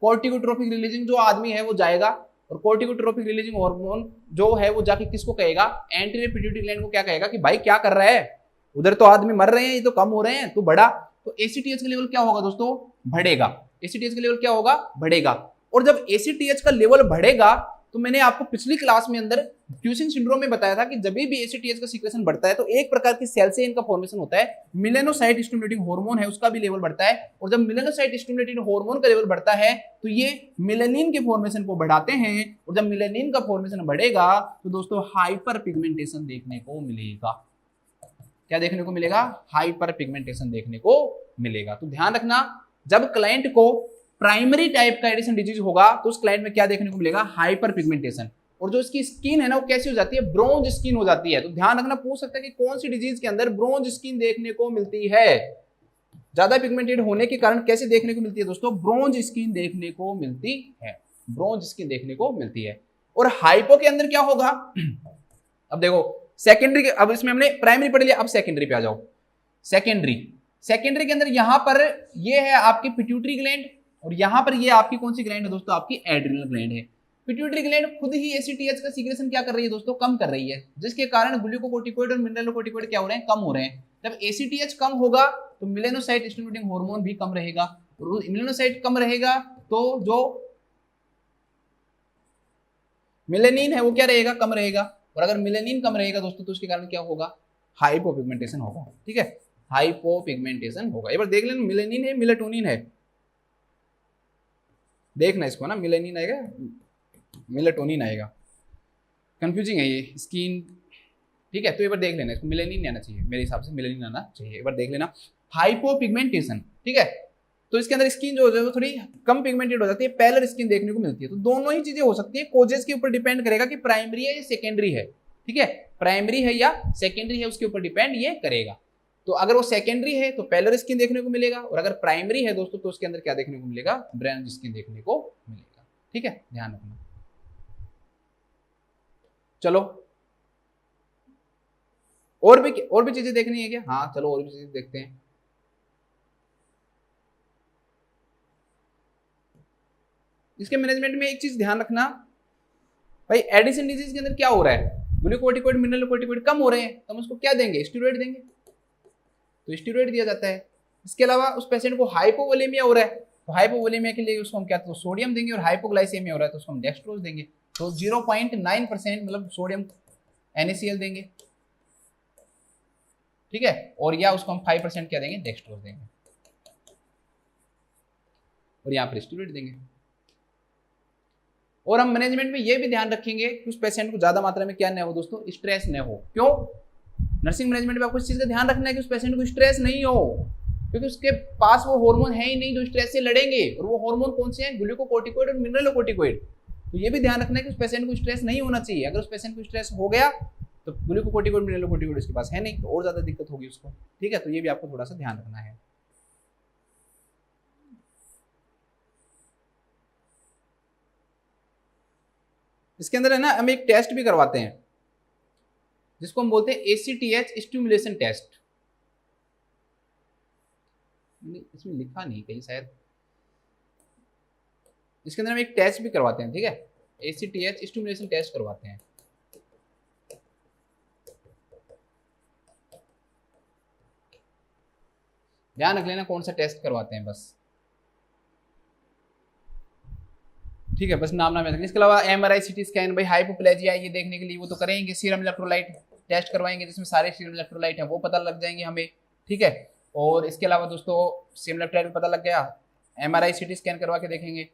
कोर्टिकोट्रोपिक रिलीजिंग जो आदमी है वो जाएगा, और कोर्टिकोट्रोपिक रिलीजिंग हार्मोन जो है वो जाके किसको कहेगा, एंटीरियर पिट्यूटरी ग्लैंड को क्या कहेगा कि भाई क्या कर रहा है, उधर तो आदमी मर रहे हैं, ये तो कम हो रहे हैं, तू बढ़ा। तो एसीटीएच का लेवल क्या होगा दोस्तों, बढ़ेगा। एसीटीएच का लेवल क्या होगा, बढ़ेगा। और जब एसीटीएच का लेवल बढ़ेगा, तो मैंने आपको पिछली क्लास में अंदर क्यूसिंग सिंड्रोम में बताया था कि जब भी एसीटीएच का सीक्रेशन बढ़ता है तो एक प्रकार की सेल से इनका फॉर्मेशन होता है, मिलेनोसाइट स्टिमुलेटिंग हार्मोन है उसका भी लेवल बढ़ता है, और जब मिलेनोसाइट स्टिमुलेटिंग हार्मोन का लेवल बढ़ता है तो ये मिलेनिन के फॉर्मेशन को बढ़ाते हैं, और जब मिलेनिन का फॉर्मेशन बढ़ेगा तो दोस्तों हाइपर पिगमेंटेशन देखने को मिलेगा। क्या देखने को मिलेगा, हाइपर पिगमेंटेशन देखने को मिलेगा। तो ध्यान रखना, जब क्लाइंट को प्राइमरी टाइप का एडिशन डिजीज होगा तो उस क्लाइंट में क्या देखने को मिलेगा, हाइपर पिगमेंटेशन। और जो इसकी स्किन है ना वो कैसी हो जाती है, ब्रोंज स्किन हो जाती है। तो ध्यान रखना, पूछ सकता है कि कौन सी डिजीज के अंदर ब्रोंज स्किन देखने को मिलती है, ज्यादा पिगमेंटेड होने के कारण कैसे देखने को मिलती है दोस्तों, ब्रोंज स्किन देखने को मिलती है, ब्रोंज स्किन देखने को मिलती है। और हाइपो के अंदर क्या होगा, अब देखो सेकेंडरी, अब इसमें हमने प्राइमरी पढ़ लिया, अब सेकेंडरी पे आ जाओ। सेकेंडरी के अंदर यहां पर ये है आपकी पिट्यूटरी ग्लैंड, और यहां पर ये आपकी कौन सी ग्लैंड है दोस्तों, आपकी एड्रिनल ग्लैंड है। पिट्यूटरी ग्लैंड खुद ही एसीटीएच का सीक्रेशन क्या कर रही है दोस्तों, कम कर रही है, जिसके कारण ग्लूकोकोर्टिकोइड और मिनरलोकोर्टिकोइड क्या हो रहे हैं, कम हो रहे हैं। जब एसीटीएच कम होगा तो मिलेनोसाइट स्टिमुलेटिंग हार्मोन भी कम रहेगा, और मिलेनोसाइट कम रहेगा तो जो मिलेनिन है वो क्या रहेगा, कम रहेगा। और अगर मिलेनिन कम रहेगा दोस्तों तो उसके कारण क्या होगा, हाइपोपिगमेंटेशन होगा। ठीक है, हाइपोपिगमेंटेशन होगा। एक बार देख लेना, मिलेनिन है मेलाटोनिन है, देखना इसको ना, मिलेनिन आएगा मेलाटोनिन आएगा, कंफ्यूजिंग है ये स्किन। ठीक है, तो एक बार देख लेना इसको, मिलेनिन आना चाहिए, मेरे हिसाब से मिलेनिन आना चाहिए, एक बार देख लेना। हाइपोपिगमेंटेशन, ठीक है, तो इसके अंदर स्किन जो है वो थोड़ी कम पिगमेंटेड हो जाती है, पैलर स्किन देखने को मिलती है। तो दोनों ही चीजें हो सकती है, कोजेस के ऊपर डिपेंड करेगा कि प्राइमरी है या सेकेंडरी है। ठीक है, प्राइमरी है या सेकेंडरी है उसके ऊपर डिपेंड ये करेगा। तो अगर वो सेकेंडरी है तो पैलर स्किन देखने को मिलेगा, और अगर प्राइमरी है दोस्तों तो उसके अंदर क्या देखने को मिलेगा, ब्राउन स्किन देखने को मिलेगा। ठीक है, ध्यान रखना। चलो और भी चीजें देखनी है क्या, हाँ चलो और भी चीजें देखते हैं। इसके मैनेजमेंट में एक चीज ध्यान रखना, भाई एडिशन डिजीज के अंदर क्या हो रहा है, ग्लूकोकोर्टिकोइड मिनरलोकोर्टिकोइड कम हो रहे हैं, तो हम उसको क्या देंगे, स्टेरॉइड देंगे, तो स्टेरॉइड दिया जाता है। इसके अलावा उस पेशेंट को हाइपोवोलेमिया हो रहा है, तो हाइपोवोलेमिया के लिए उसको हम क्या, तो सोडियम देंगे, और हाइपोग्लाइसेमिया हो रहा है तो उसको हम डेक्सट्रोज देंगे। तो 0.9% मतलब सोडियम NaCl देंगे, ठीक है, और या उसको हम 5% क्या देंगे, डेक्सट्रोज देंगे, और यहाँ पर स्टेरॉइड देंगे। और हम मैनेजमेंट में ये भी ध्यान रखेंगे कि उस पेशेंट को ज्यादा मात्रा में क्या न हो दोस्तों, स्ट्रेस न हो। क्यों, नर्सिंग मैनेजमेंट में आपको इस चीज का ध्यान रखना है कि उस पेशेंट को स्ट्रेस नहीं हो, क्योंकि उसके पास वो हार्मोन है ही नहीं जो स्ट्रेस से लड़ेंगे, और वो हार्मोन कौन से हैं, ग्लूकोकोर्टिकोइड और मिनरलोकोर्टिकोइड। तो ये भी ध्यान रखना है कि उस पेशेंट को स्ट्रेस नहीं होना चाहिए। अगर उस पेशेंट को स्ट्रेस हो गया तो ग्लूकोकोर्टिकोइड मिनरलोकोर्टिकोइड उसके पास है नहीं, तो और ज्यादा दिक्कत होगी उसको। ठीक है, तो ये भी आपको थोड़ा सा ध्यान रखना है। इसके अंदर है ना, हम एक टेस्ट भी करवाते हैं जिसको हम बोलते हैं ACTH स्टिमुलेशन टेस्ट। इसमें लिखा नहीं कहीं शायद, इसके अंदर हम एक टेस्ट भी करवाते हैं। ठीक है, ACTH स्टिमुलेशन टेस्ट करवाते हैं। ध्यान रख लेना कौन सा टेस्ट करवाते हैं बस। ठीक है, बस नाम याद रखना। इसके अलावा MRI CT स्कैन, भाई हाइपोप्लेजिया ये देखने के लिए वो तो करेंगे, सीरम इलेक्ट्रोलाइट टेस्ट करवाएंगे जिसमें सारे सीरम इलेक्ट्रोलाइट है वो पता लग जाएंगे हमें। ठीक है, और इसके अलावा दोस्तों सीरम इलेक्ट्रोलाइट पता लग गया, MRI CT स्कैन करवा के देखेंगे।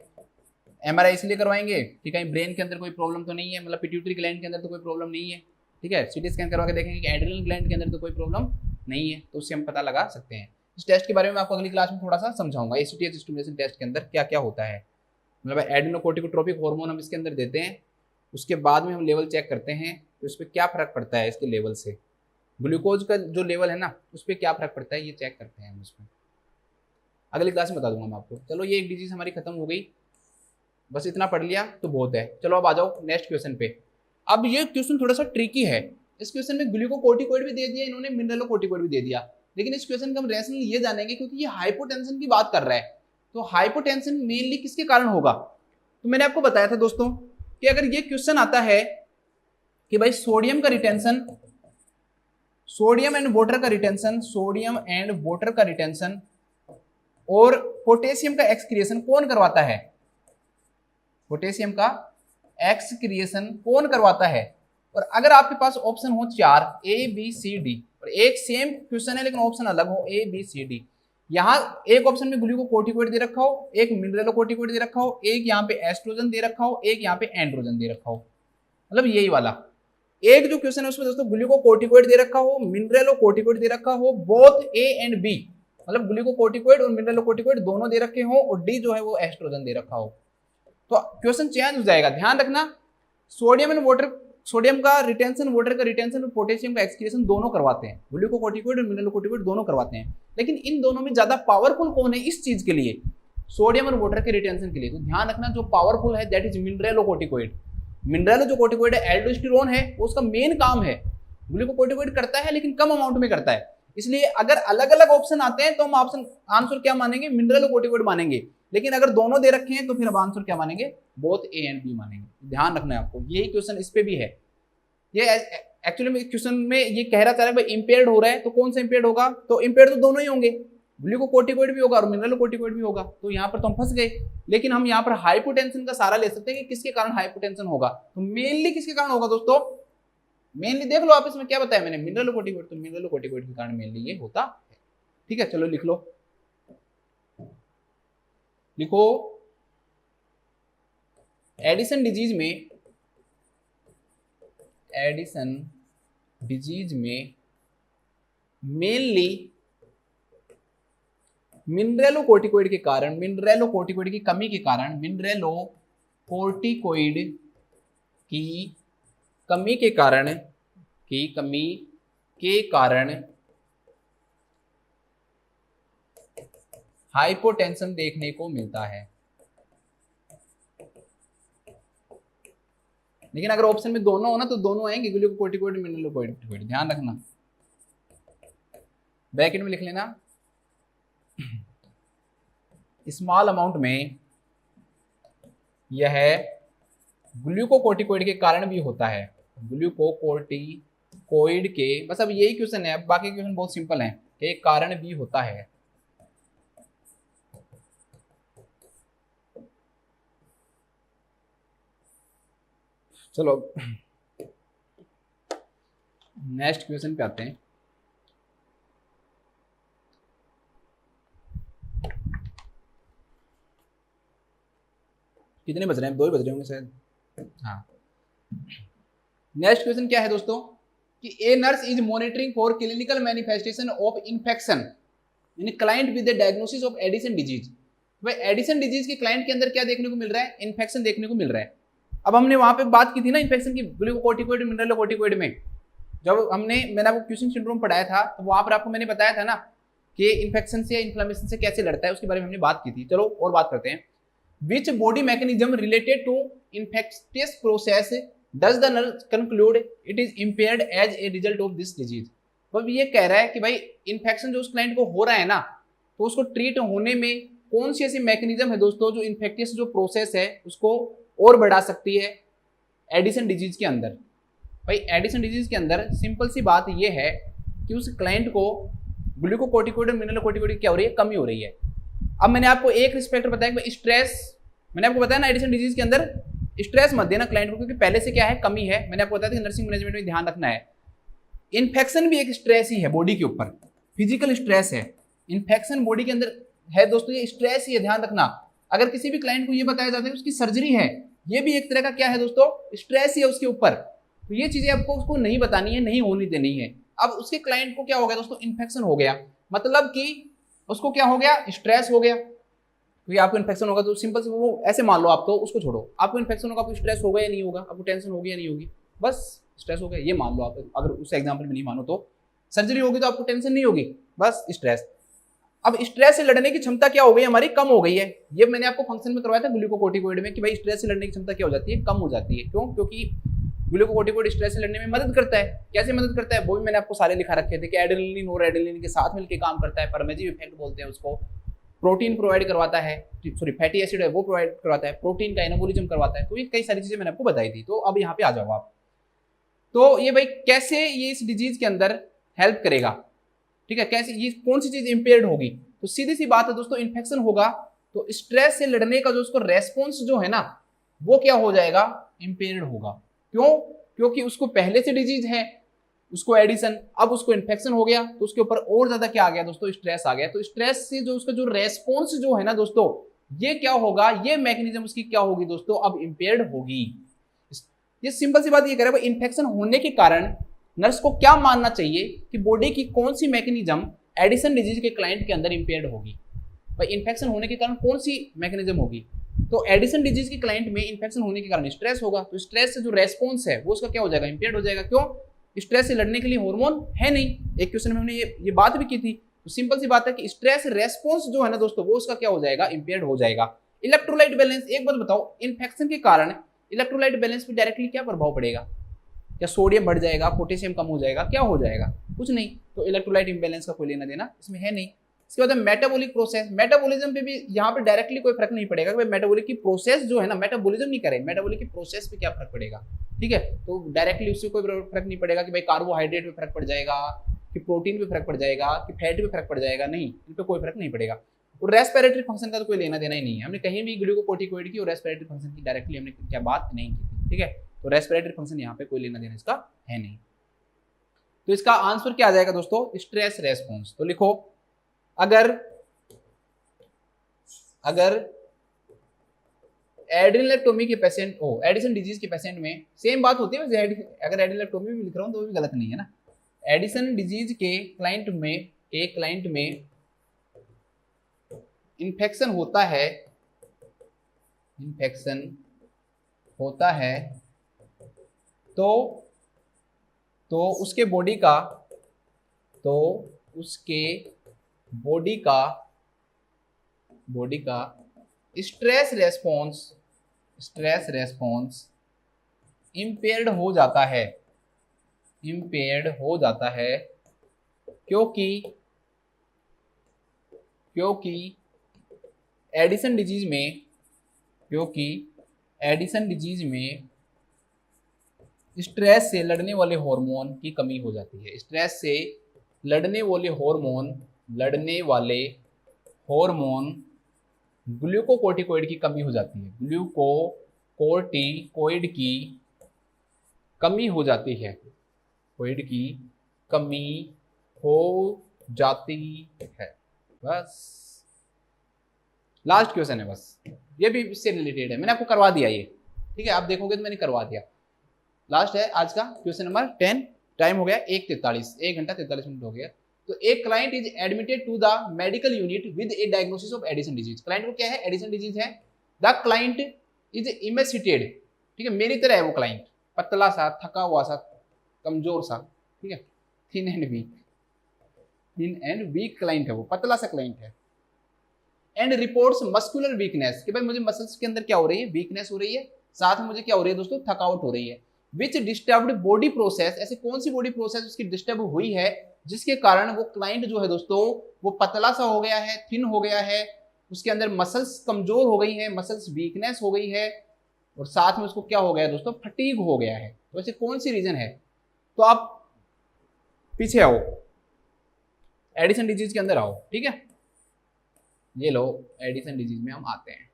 MRI इसलिए करवाएंगे कि कहीं ब्रेन के अंदर कोई प्रॉब्लम तो नहीं है, मतलब पिट्यूटरी ग्लैंड के अंदर तो कोई प्रॉब्लम नहीं है। ठीक है, CT स्कैन करवा के देखेंगे कि एड्रिनल ग्लैंड के अंदर तो कोई प्रॉब्लम नहीं है, तो उससे हम पता लगा सकते हैं। इस टेस्ट के बारे में आपको अगली क्लास में थोड़ा सा समझाऊंगा, ACTH स्टिमुलेशन टेस्ट के अंदर क्या क्या होता है। मतलब एड्रेनोकोर्टिकोट्रोपिक हार्मोन हम इसके अंदर देते हैं, उसके बाद में हम लेवल चेक करते हैं तो इस पर क्या फर्क पड़ता है इसके लेवल से। ग्लूकोज का जो लेवल है ना उस पर क्या फर्क पड़ता है ये चेक करते हैं हम उसमें, अगली क्लास में बता दूंगा मैं आपको। चलो ये एक डिजीज हमारी खत्म हो गई, बस इतना पढ़ लिया तो बहुत है। चलो अब आ जाओ नेक्स्ट क्वेश्चन पे। अब ये क्वेश्चन थोड़ा सा ट्रिकी है, इस क्वेश्चन में ग्लूकोकोर्टिकोइड भी दे दिया इन्होंने, मिनरलोकोर्टिकोइड भी दे दिया, लेकिन इस क्वेश्चन का हम रेशनल ये जानेंगे क्योंकि ये हाइपोटेंशन की बात कर रहा है। तो हाइपोटेंशन मेनली किसके कारण होगा, तो मैंने आपको बताया था दोस्तों कि अगर ये क्वेश्चन आता है कि भाई सोडियम का रिटेंशन, सोडियम एंड वाटर का रिटेंशन, सोडियम एंड वाटर का रिटेंशन और पोटेशियम का एक्सक्रिएशन कौन करवाता है, पोटेशियम का एक्सक्रिएशन कौन करवाता है। और अगर आपके पास ऑप्शन हो 4 ए बी सी डी और एक सेम क्वेश्चन है लेकिन ऑप्शन अलग हो ए बी सी डी, यहाँ एक ऑप्शन में ग्लूकोकोर्टिकोइड दे रखा हो, एक मिनरलोकोर्टिकोइड दे रखा हो, एक यहाँ पे एस्ट्रोजन दे रखा हो, एक यहाँ पे एंड्रोजन दे रखा हो, मतलब यही वाला एक जो क्वेश्चन है उसमें दोस्तों ग्लूकोकोर्टिकोइड दे रखा हो, मिनरलोकोर्टिकोइड दे रखा हो, बोथ ए एंड बी, मतलब ग्लूकोकोर्टिकोइड और मिनरलोकोर्टिकोइड दोनों दे रखे हो और डी जो है वो एस्ट्रोजन दे रखा हो, तो क्वेश्चन चेंज हो जाएगा। ध्यान रखना सोडियम एंड वाटर, सोडियम का रिटेंशन, वाटर का रिटेंशन और पोटेशियम का एक्सक्रिएशन दोनों करवाते हैं, ग्लूकोकोर्टिकोइड और मिनरलोकोर्टिकोइड दोनों करवाते हैं, लेकिन इन दोनों में ज्यादा पावरफुल कौन है इस चीज के लिए, सोडियम और वाटर के रिटेंशन के लिए। तो ध्यान रखना जो पावरफुल है दैट इज मिनरलोकोर्टिकोइड। मिनरल जो कोर्टिकोइड है एल्डोस्टेरोन है वो उसका मेन काम है, ग्लूकोकोर्टिकोइड करता है लेकिन कम अमाउंट में करता है, इसलिए अगर अलग अलग ऑप्शन आते हैं तो हम ऑप्शन आंसर क्या मानेंगे, मिनरलोकोर्टिकोइड मानेंगे, लेकिन अगर दोनों दे रखे हैं तो फिर हम आंसर क्या मानेंगे, बोथ ए एंड बी मानेंगे। ध्यान रखना है आपको, यही क्वेश्चन इस पे भी है। ये एक्चुअली में क्वेश्चन में ये कह रहा था भाई इंपेयर्ड हो रहा है तो कौन सा इंपेयर्ड होगा, तो इंपेयर्ड तो दोनों ही होंगे, ग्लूकोकोर्टिकोइड भी होगा और मिनरलोकोर्टिकोइड भी होगा, तो यहाँ पर तो हम फंस गए। लेकिन हम यहाँ पर हाइपोटेंशन का सहारा ले सकते हैं कि किसके कारण हाइपोटेंशन होगा, तो मेनली किसके कारण होगा दोस्तों, मेनली देख लो आप इसमें क्या बताया मैंने, मिनरलोकोर्टिकोइड, तो मिनरलोकोर्टिकोइड के कारण मेनली ये होता है। ठीक है चलो लिख लो, लिखो एडिसन डिजीज में, एडिसन डिजीज में मेनली मिनरलोकोर्टिकोइड के कारण, मिनरलोकोर्टिकोइड की कमी के कारण, मिनरलोकोर्टिकोइड की कमी के कारण, की कमी के कारण हाइपोटेंशन देखने को मिलता है। लेकिन अगर ऑप्शन में दोनों हो ना तो दोनों आएंगे, ग्लूकोकोर्टिकोइड मिनरलोकोर्टिकोइड, ध्यान रखना, ब्रैकेट में लिख लेना, स्मॉल अमाउंट में यह ग्लूकोकोर्टिकोइड के कारण भी होता है, ग्लूकोकोर्टिकोइड के, बस अब यही क्वेश्चन है, अब बाकी क्वेश्चन बहुत सिंपल है, के कारण भी होता है। चलो नेक्स्ट क्वेश्चन पे आते हैं। कितने बज रहे हैं, 2 ही बज रहे होंगे शायद, हाँ। नेक्स्ट क्वेश्चन क्या है दोस्तों कि ए nurse is monitoring for clinical manifestation of infection in client with the diagnosis of Addison disease. भाई एडिसन डिजीज के क्लाइंट के अंदर क्या देखने को मिल रहा है, इन्फेक्शन देखने को मिल रहा है। अब हमने वहां पे बात की थी ना इन्फेक्शन की, ग्लूकोकोर्टिकोइड मिनरलोकोर्टिकोइड में, जब मैंने आपको क्यूसिंग सिंड्रोम पढ़ाया था तो वहां पर आपको मैंने बताया था ना कि इन्फेक्शन से या इन्फ्लेमेशन से कैसे लड़ता है, उसके बारे में हमने बात की थी। चलो और बात करते हैं, which body mechanism related to infectious process does the nurse conclude it is impaired as a result of this disease. तो ये कह रहा है कि भाई इन्फेक्शन जो उस क्लाइंट को हो रहा है ना, तो उसको ट्रीट होने में कौन सी ऐसी मैकेनिज्म है दोस्तों जो इन्फेक्टियस जो प्रोसेस है उसको और बढ़ा सकती है एडिसन डिजीज के अंदर। भाई एडिसन डिजीज के अंदर सिंपल सी बात यह है कि उस क्लाइंट को ग्लूकोकोर्टिकोइड और मिनरलोकोर्टिकोइड की क्या हो रही है, कमी हो रही है। अब मैंने आपको एक रिस्पेक्टर बताया कि स्ट्रेस, मैंने आपको बताया ना एडिसन डिजीज के अंदर स्ट्रेस मत देना क्लाइंट को, क्योंकि पहले से क्या है, कमी है। मैंने आपको बताया था कि नर्सिंग मैनेजमेंट में ध्यान रखना है, इन्फेक्शन भी एक स्ट्रेस ही है बॉडी के ऊपर, फिजिकल स्ट्रेस है, इन्फेक्शन बॉडी के अंदर है दोस्तों, ये स्ट्रेस ही है, ध्यान रखना। अगर किसी भी क्लाइंट को ये बताया जाता है उसकी सर्जरी है, ये भी एक तरह का क्या है दोस्तों, स्ट्रेस ही है उसके ऊपर। तो ये चीजें आपको उसको नहीं बतानी है, नहीं होनी देनी है। अब उसके क्लाइंट को क्या हो गया दोस्तों, इन्फेक्शन हो गया, मतलब कि उसको क्या हो गया, स्ट्रेस हो गया। क्योंकि आपको इन्फेक्शन होगा तो सिंपल से वो ऐसे मान लो, आप तो उसको छोड़ो, आपको इन्फेक्शन होगा, आपको स्ट्रेस होगा या नहीं होगा, आपको टेंशन होगी या नहीं होगी, बस स्ट्रेस हो गया, ये मान लो आप, अगर उस एग्जाम्पल में नहीं मानो तो सर्जरी होगी तो आपको टेंशन नहीं होगी, बस स्ट्रेस। अब स्ट्रेस से लड़ने की क्षमता क्या हो गई हमारी, कम हो गई है। ये मैंने आपको फंक्शन में करवाया था ग्लूकोकोर्टिकोइड में कि भाई स्ट्रेस से लड़ने की क्षमता क्या हो जाती है, कम हो जाती है। क्यों? क्योंकि ग्लूकोकोर्टिकोइड स्ट्रेस से लड़ने में मदद करता है। कैसे मदद करता है वो भी मैंने आपको सारे लिखा रखे थे कि एड्रेनलिन और एड्रेनलिन के साथ मिलकर काम करता है, परमेजिव इफेक्ट बोलते हैं उसको। प्रोटीन प्रोवाइड करवाता है, सॉरी फैटी एसिड है वो प्रोवाइड करवाता है, प्रोटीन का एनाबोलिज्म करवाता है। तो ये कई सारी चीजें मैंने आपको बताई थी। तो अब यहाँ पे आ जाओ आप, तो ये भाई कैसे ये इस डिजीज के अंदर हेल्प करेगा, ठीक है, कैसे ये कौन सी चीज इंपेयर्ड होगी। तो सीधी सी बात है दोस्तों, इन्फेक्शन होगा तो स्ट्रेस से लड़ने का जो उसको रेस्पॉन्स जो है ना वो क्या हो जाएगा, इंपेयर्ड होगा। क्यों? क्योंकि उसको पहले से डिजीज है, उसको एडिशन, अब उसको इन्फेक्शन हो गया तो उसके ऊपर और ज्यादा क्या आ गया दोस्तों, स्ट्रेस आ गया। तो स्ट्रेस से जो उसका जो रेस्पॉन्स जो है ना दोस्तों, ये क्या होगा, ये मैकेनिज्म उसकी क्या होगी दोस्तों, अब इंपेयर्ड होगी। ये सिंपल सी बात ये कह रहा है, इन्फेक्शन होने के कारण नर्स को क्या मानना चाहिए कि बॉडी की कौन सी मैकेनिज्म एडिशन डिजीज के क्लाइंट के अंदर इंपेयर्ड होगी। भाई इन्फेक्शन होने के कारण कौन सी मैकेनिज्म होगी, तो एडिशन डिजीज के क्लाइंट में इन्फेक्शन होने के कारण स्ट्रेस होगा। तो स्ट्रेस से जो रेस्पॉन्स है वो उसका क्या हो जाएगा, इंपेयर्ड हो जाएगा। क्यों? स्ट्रेस से लड़ने के लिए हार्मोन है नहीं। एक क्वेश्चन में हमने ये बात भी की थी। तो सिंपल सी बात है कि स्ट्रेस रेस्पॉन्स जो है ना दोस्तों वो उसका क्या हो जाएगा, इंपेयर्ड हो जाएगा। इलेक्ट्रोलाइट बैलेंस, एक बात बताओ, इन्फेक्शन के कारण इलेक्ट्रोलाइट बैलेंस पे डायरेक्टली क्या प्रभाव पड़ेगा, क्या सोडियम बढ़ जाएगा, पोटेशियम कम हो जाएगा, क्या हो जाएगा, कुछ नहीं। तो इलेक्ट्रोलाइट इंबैलेंस का कोई लेना देना इसमें है नहीं। इसके बाद मेटाबॉलिक प्रोसेस, मेटाबॉलिज्म पे भी यहाँ पे डायरेक्टली कोई फर्क नहीं पड़ेगा कि मेटाबॉलिक की प्रोसेस जो है ना, मेटाबॉलिज्म नहीं करे, मेटाबॉलिक की प्रोसेस पे क्या फर्क पड़ेगा, ठीक है। तो डायरेक्टली उससे कोई फर्क नहीं पड़ेगा कि भाई कार्बोहाइड्रेट पे फर्क पड़ जाएगा, कि प्रोटीन पे फर्क पड़ जाएगा, कि फैट पे फर्क पड़ जाएगा, नहीं, इन पे कोई फर्क नहीं पड़ेगा। और रेस्पिरेटरी फंक्शन का तो कोई लेना देना ही नहीं है। हमने कहीं भी ग्लूकोकोर्टिकोइड की और रेस्पिरेटरी फंक्शन की डायरेक्टली हमने क्या बात नहीं की थी, ठीक है। तो रेस्पिरेटरी फंक्शन यहाँ पे कोई लेना देना इसका है नहीं। तो इसका आंसर क्या आ जाएगा दोस्तों, स्ट्रेस रेस्पॉन्स। तो लिखो, अगर एड्रेनलेक्टोमी के पेशेंट हो, एडिशन डिजीज के पेशेंट में सेम बात होती है वैसे, अगर एड्रेनलेक्टोमी भी लिख रहा हूं तो वो भी गलत नहीं है ना। एडिशन डिजीज के क्लाइंट में इन्फेक्शन होता है तो उसके बॉडी का स्ट्रेस रेस्पॉन्स इंपेयर्ड हो जाता है, क्योंकि एडिशन डिजीज में स्ट्रेस से लड़ने वाले हार्मोन की कमी हो जाती है। स्ट्रेस से लड़ने वाले हार्मोन ग्लूकोकोर्टिकोइड की कमी हो जाती है, ग्लूकोकोर्टिकोइड की कमी हो जाती है, बस लास्ट क्वेश्चन है, बस ये भी इससे रिलेटेड है, मैंने आपको करवा दिया ये, ठीक है, आप देखोगे तो मैंने करवा दिया। लास्ट है आज का क्वेश्चन नंबर 10। टाइम हो गया 1:43, 1 घंटा 43 मिनट हो गया। तो एक client is admitted to the medical unit with a diagnosis of Addison disease. Client को क्या है, एडिशन डिजीज है। द क्लाइंट इज इमेसिटेड, ठीक है, मेरी तरह है वो क्लाइंट, पतला सा, थका हुआ सा, कमजोर सा, ठीक है, थिन एंड वीक क्लाइंट है वो, पतला सा क्लाइंट है। एंड रिपोर्ट्स मस्कुलर वीकनेस, कि भाई मुझे मसल्स के अंदर क्या हो रही है, वीकनेस हो रही है, साथ में मुझे क्या हो रही है दोस्तों, थकावट हो रही है। विच डिस्टर्ब्ड बॉडी प्रोसेस, ऐसे कौन सी बॉडी प्रोसेस उसकी डिस्टर्ब हुई है जिसके कारण वो क्लाइंट जो है दोस्तों वो पतला सा हो गया है, थिन हो गया है, उसके अंदर मसल्स कमजोर हो गई है, मसल्स वीकनेस हो गई है, और साथ में उसको क्या हो गया दोस्तों, फटीग हो गया है। तो ऐसे कौन सी रीजन है, तो आप पीछे आओ, एडिशन डिजीज के अंदर आओ, ठीक है, ये लो एडिशन डिजीज में हम आते हैं।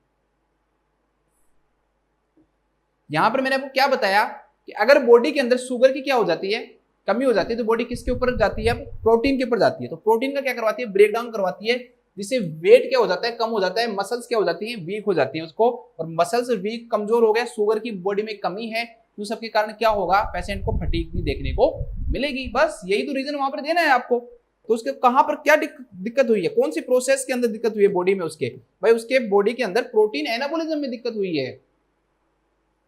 यहां पर मैंने आपको क्या बताया कि अगर बॉडी के अंदर शुगर की क्या हो जाती है, कमी हो जाती है, तो बॉडी किसके ऊपर जाती है, प्रोटीन के ऊपर जाती है। तो प्रोटीन का क्या करवाती है, ब्रेक डाउन करवाती है, जिससे वेट क्या हो जाता है, कम हो जाता है, मसल्स क्या हो जाती है, वीक हो जाती है उसको, और मसल्स वीक कमजोर हो गया, शुगर की बॉडी में कमी है, तो सबके कारण क्या होगा, पेशेंट को फटीग भी देखने को मिलेगी। बस यही तो रीजन वहां पर देना है आपको। तो उसके कहां पर क्या दिक्कत हुई है, कौन सी प्रोसेस के अंदर दिक्कत हुई है बॉडी में, उसके भाई उसके बॉडी के अंदर प्रोटीन एनाबोलिज्म में दिक्कत हुई है।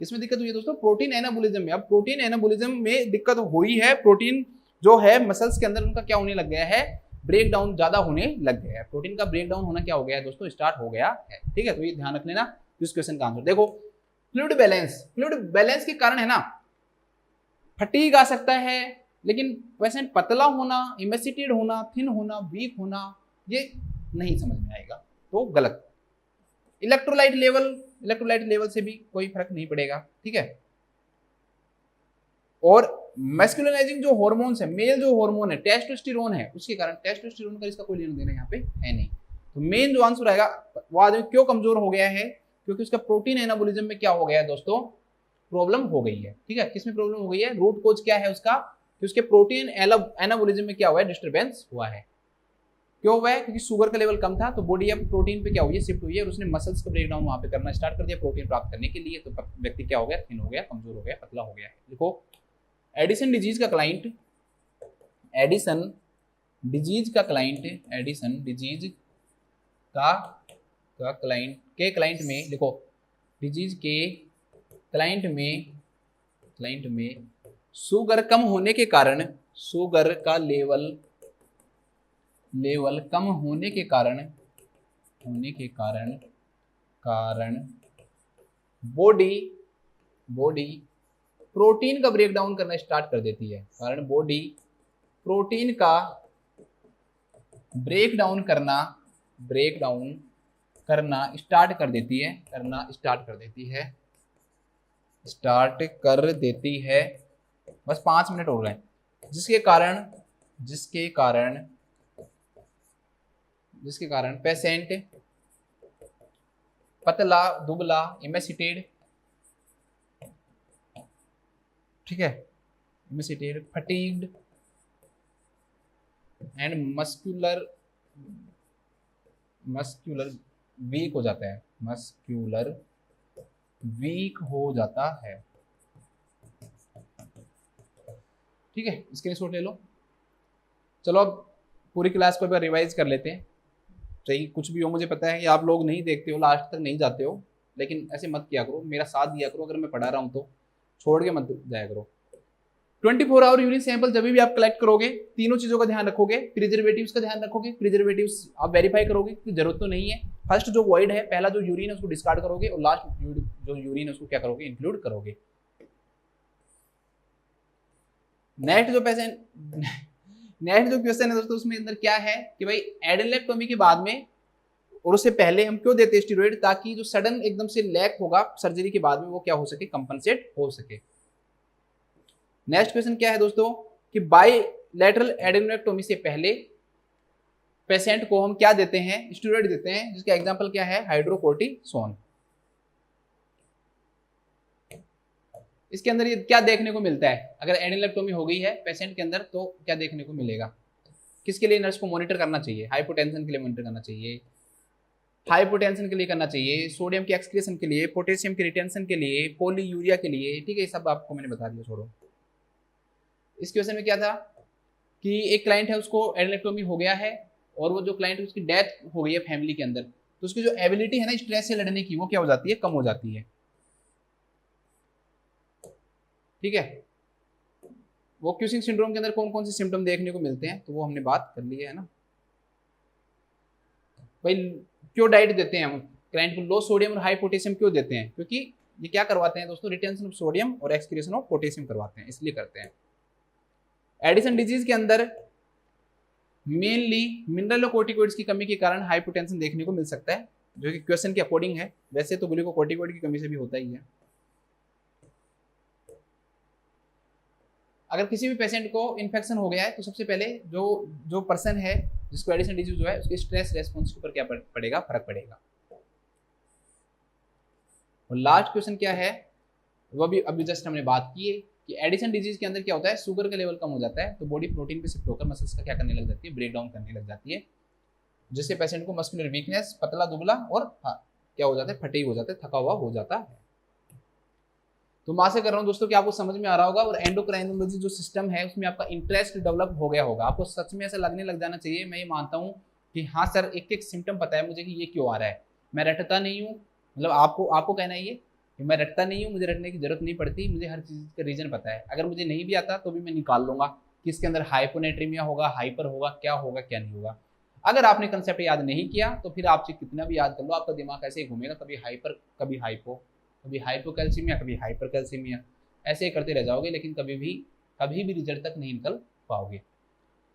किसमें दिक्कत हुई है दोस्तों, प्रोटीन एनाबोलिज्म में। अब प्रोटीन एनाबोलिज्म में दिक्कत हुई है, प्रोटीन जो है मसल्स के अंदर उनका क्या होने लग गया है, ब्रेक डाउन ज्यादा होने लग गया है। प्रोटीन का ब्रेक डाउन होना क्या हो गया है दोस्तों, स्टार्ट हो गया है। ठीक है, तो ये ध्यान रख लेना इस क्वेश्चन का आंसर। देखो फ्लूइड बैलेंस के कारण है ना फटीग आ सकता है, लेकिन पेशेंट पतला होना, इमेसिटेड होना, थिन होना, वीक होना, ये नहीं समझ में आएगा, तो गलत। इलेक्ट्रोलाइट लेवल से भी कोई फर्क नहीं पड़ेगा। ठीक है, और मैस्कुलिनाइजिंग जो हॉर्मोन्स है, मेल जो हार्मोन है टेस्टोस्टेरोन है, उसके कारण टेस्टोस्टेरोन का इसका कोई लेना देना यहाँ पे है नहीं। तो मेन जो आंसर आएगा, वो आदमी क्यों कमजोर हो गया है, क्योंकि उसका प्रोटीन एनाबोलिज्म में क्या हो गया है दोस्तों, प्रॉब्लम हो गई है। ठीक है, किसमें प्रॉब्लम हो गई है, रूट कोज क्या है उसका, कि उसके प्रोटीन एनाबोलिज्म में क्या हुआ है, डिस्टर्बेंस हुआ है। क्यों हुआ है, क्योंकि शुगर का लेवल कम था, तो बॉडी अब प्रोटीन पे क्या हुई है, शिफ्ट हुई है, और उसने मसल्स का ब्रेक डाउन वहां पे करना स्टार्ट कर दिया प्रोटीन प्राप्त करने के लिए। तो व्यक्ति क्या हो गया, थिन हो गया, कमजोर हो गया, पतला हो गया है। देखो एडिसन डिजीज का क्लाइंट क्लाइंट में देखो, डिजीज के क्लाइंट में शुगर कम होने के कारण, शुगर का लेवल कम होने के कारण बॉडी प्रोटीन का ब्रेक डाउन करना स्टार्ट कर देती है। कारण बॉडी प्रोटीन का ब्रेक डाउन करना स्टार्ट कर देती है। बस 5 मिनट हो गए, जिसके कारण पेशेंट पतला, दुबला, इमेसिटेड, ठीक है, इमेसिटेड, फटीग्ड एंड मस्कुलर वीक हो जाता है। ठीक है, स्क्रीनशॉट ले लो। चलो अब पूरी क्लास को एक बार रिवाइज कर लेते हैं। सही, कुछ भी हो मुझे पता है कि आप लोग नहीं देखते हो, लास्ट तक नहीं जाते हो, लेकिन ऐसे मत किया करो, मेरा साथ दिया करो। अगर मैं पढ़ा रहा हूँ तो छोड़ के मत जाया करो। 24 आवर यूरिन सैंपल जब भी आप कलेक्ट करोगे, तीनों चीजों का ध्यान रखोगे। प्रिजर्वेटिव्स का ध्यान रखोगे, प्रिजर्वेटिव्स आप वेरीफाई करोगे कि जरूरत तो नहीं है। फर्स्ट जो वॉइड है, पहला जो यूरिन है उसको डिस्कार्ड करोगे, और लास्ट जो यूरिन है उसको क्या करोगे, इंक्लूड करोगे। नेक्स्ट जो क्वेश्चन है दोस्तों, उसमें अंदर क्या है कि भाई एडेनोलेक्टोमी के बाद में और उससे पहले हम क्यों देते हैं स्टेरॉइड, ताकि जो सडन एकदम से लैक होगा सर्जरी के बाद में वो क्या हो सके, कंपनसेट हो सके। नेक्स्ट क्वेश्चन क्या है दोस्तों कि बाइलेटरल एडेनोलेक्टोमी से पहले पेशेंट को हम क्या देते हैं, स्टेरॉइड देते हैं, जिसका एग्जांपल क्या है, हाइड्रोकोर्टिसोन। इसके अंदर ये क्या देखने को मिलता है, अगर एडेनोलेक्टोमी हो गई है पेशेंट के अंदर तो क्या देखने को मिलेगा, किसके लिए नर्स को मॉनिटर करना चाहिए, हाइपोटेंशन के लिए मॉनिटर करना चाहिए, हाइपोटेंशन के लिए करना चाहिए, सोडियम की एक्सक्रीशन के लिए, पोटेशियम की रिटेंशन के लिए, पॉलीयूरिया के लिए। ठीक है, सब आपको मैंने बता दिया, छोड़ो। इस क्वेश्चन में क्या था कि एक क्लाइंट है, उसको एडेनोलेक्टोमी हो गया है, और वो जो क्लाइंट है उसकी डेथ हो गई है फैमिली के अंदर, तो उसकी जो एबिलिटी है ना स्ट्रेस से लड़ने की, वो क्या हो जाती है, कम हो जाती है। ठीक है, वो क्यूसिंग सिंड्रोम के अंदर कौन कौन से सिम्टम देखने को मिलते हैं, तो वो हमने बात कर ली है ना। भाई क्यों डाइट देते हैं हम क्लाइंट को, लो सोडियम और हाई पोटेशियम क्यों देते हैं, क्योंकि ये क्या करवाते हैं दोस्तों, रिटेंशन ऑफ सोडियम और एक्सक्रीशन ऑफ पोटेशियम करवाते हैं, इसलिए करते हैं। एडिसन डिजीज के अंदर मेनली मिनरलोकोर्टिकोइड्स की कमी के कारण हाइपोटेंशन देखने को मिल सकता है, जो कि क्वेश्चन के अकॉर्डिंग है। वैसे तो ग्लूकोकोर्टिकोइड की कमी से भी होता ही है। अगर किसी भी पेशेंट को इन्फेक्शन हो गया है, तो सबसे पहले जो पर्सन है जिसको एडिसन डिजीज जो है, उसके स्ट्रेस रेस्पॉन्स के ऊपर क्या पड़ेगा, फर्क पड़ेगा। और लास्ट क्वेश्चन क्या है, वो भी अभी जस्ट हमने बात की है कि एडिसन डिजीज के अंदर क्या होता है, शुगर का लेवल कम हो जाता है, तो बॉडी प्रोटीन पे शिफ्ट होकर मसल्स का क्या करने लग जाती है, ब्रेक डाउन करने लग जाती है, जिससे पेशेंट को मस्कुलर वीकनेस, पतला दुबला और क्या हो जाता है, फटीग हो जाता है, थका हुआ हो जाता है। तो मैं आशा कर रहा हूँ दोस्तों कि आपको समझ में आ रहा होगा, और एंडोक्राइनोलॉजी जो सिस्टम है उसमें आपका इंटरेस्ट डेवलप हो गया होगा। आपको सच में ऐसा लगने लग जाना चाहिए, मैं ये मानता हूँ कि हाँ सर, एक एक सिम्टम पता है मुझे कि ये क्यों आ रहा है, मैं रटता नहीं हूँ। मतलब आपको कहना ये कि मैं रटता नहीं हूँ, मुझे रटने की जरूरत नहीं पड़ती, मुझे हर चीज़ का रीजन पता है। अगर मुझे नहीं भी आता तो भी मैं निकाल लूँगा, किसके अंदर हाइपोनेट्रीमिया होगा, हाइपर होगा, क्या होगा क्या नहीं होगा। अगर आपने कंसेप्ट याद नहीं किया तो फिर आपसे कितना भी याद कर लो, आपका दिमाग ऐसे ही घूमेगा, कभी हाइपर कभी हाइपो, कभी हाइपोकैल्सीमिया कभी हाइपरकैल्सीमिया, ऐसे ही करते रह जाओगे, लेकिन कभी भी रिजल्ट तक नहीं निकल पाओगे।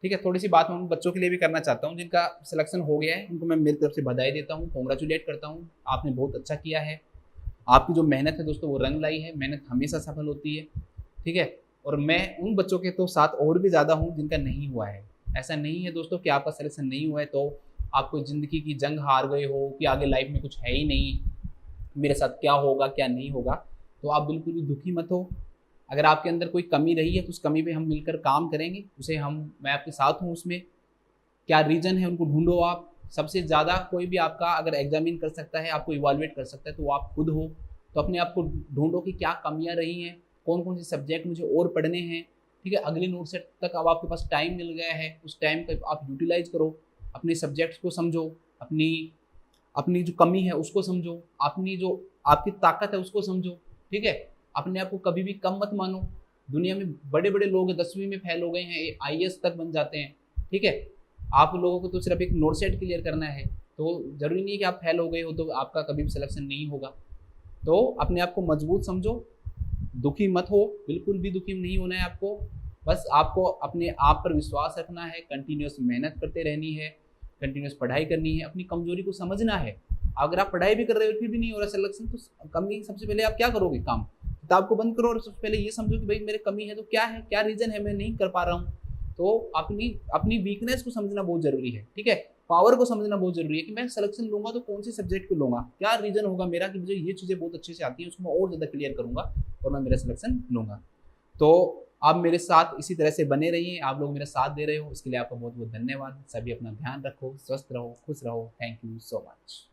ठीक है, थोड़ी सी बात मैं उन बच्चों के लिए भी करना चाहता हूँ जिनका सिलेक्शन हो गया है, उनको मैं मेरी तरफ से बधाई देता हूँ, कॉन्ग्रेचुलेट करता हूँ, आपने बहुत अच्छा किया है। आपकी जो मेहनत है दोस्तों वो रंग लाई है, मेहनत हमेशा सफल होती है। ठीक है, और मैं उन बच्चों के तो साथ और भी ज़्यादा हूँ जिनका नहीं हुआ है। ऐसा नहीं है दोस्तों कि आपका सिलेक्शन नहीं हुआ है तो आपको ज़िंदगी की जंग हार गए हो कि आगे लाइफ में कुछ है ही नहीं, मेरे साथ क्या होगा क्या नहीं होगा, तो आप बिल्कुल भी दुखी मत हो। अगर आपके अंदर कोई कमी रही है तो उस कमी पे हम मिलकर काम करेंगे, उसे मैं आपके साथ हूँ उसमें। क्या रीज़न है उनको ढूंढो आप। सबसे ज़्यादा कोई भी आपका अगर एग्जामिन कर सकता है, आपको इवालुएट कर सकता है, तो वो आप खुद हो। तो अपने आप को ढूंढो कि क्या कमियां रही हैं, कौन कौन से सब्जेक्ट मुझे और पढ़ने हैं। ठीक है, अगले नोट सेट तक अब आपके पास टाइम मिल गया है, उस टाइम का आप यूटिलाइज करो, अपने सब्जेक्ट्स को समझो, अपनी अपनी जो कमी है उसको समझो, अपनी जो आपकी ताकत है उसको समझो। ठीक है, अपने आप को कभी भी कम मत मानो। दुनिया में बड़े बड़े लोग 10वीं में फेल हो गए हैं, IAS तक बन जाते हैं। ठीक है, आप लोगों को तो सिर्फ एक नोट सेट क्लियर करना है, तो जरूरी नहीं है कि आप फेल हो गए हो तो आपका कभी भी सिलेक्शन नहीं होगा। तो अपने आप को मजबूत समझो, दुखी मत हो, बिल्कुल भी दुखी नहीं होना है आपको। बस आपको अपने आप पर विश्वास रखना है, कंटिन्यूस मेहनत करते रहनी है, कंटिन्यूस पढ़ाई करनी है, अपनी कमजोरी को समझना है। अगर आप पढ़ाई भी कर रहे हो फिर भी नहीं हो रहा सिलेक्शन, तो कमी सबसे पहले आप क्या करोगे, काम किताब को बंद करो और सबसे पहले ये समझो कि भाई मेरे कमी है तो क्या है, क्या रीजन है मैं नहीं कर पा रहा हूँ। तो अपनी अपनी वीकनेस को समझना बहुत जरूरी है। ठीक है, पावर को समझना बहुत जरूरी है कि मैं सिलेक्शन लूंगा तो कौन सी सब्जेक्ट को लूंगा, क्या रीजन होगा मेरा कि मुझे ये चीजें बहुत अच्छे से आती हैं, उसको मैं और ज्यादा क्लियर करूंगा और मैं मेरा सिलेक्शन लूंगा। तो आप मेरे साथ इसी तरह से बने रहिए, आप लोग मेरा साथ दे रहे हो, इसके लिए आपका बहुत बहुत धन्यवाद। सभी अपना ध्यान रखो, स्वस्थ रहो, खुश रहो। Thank you so much.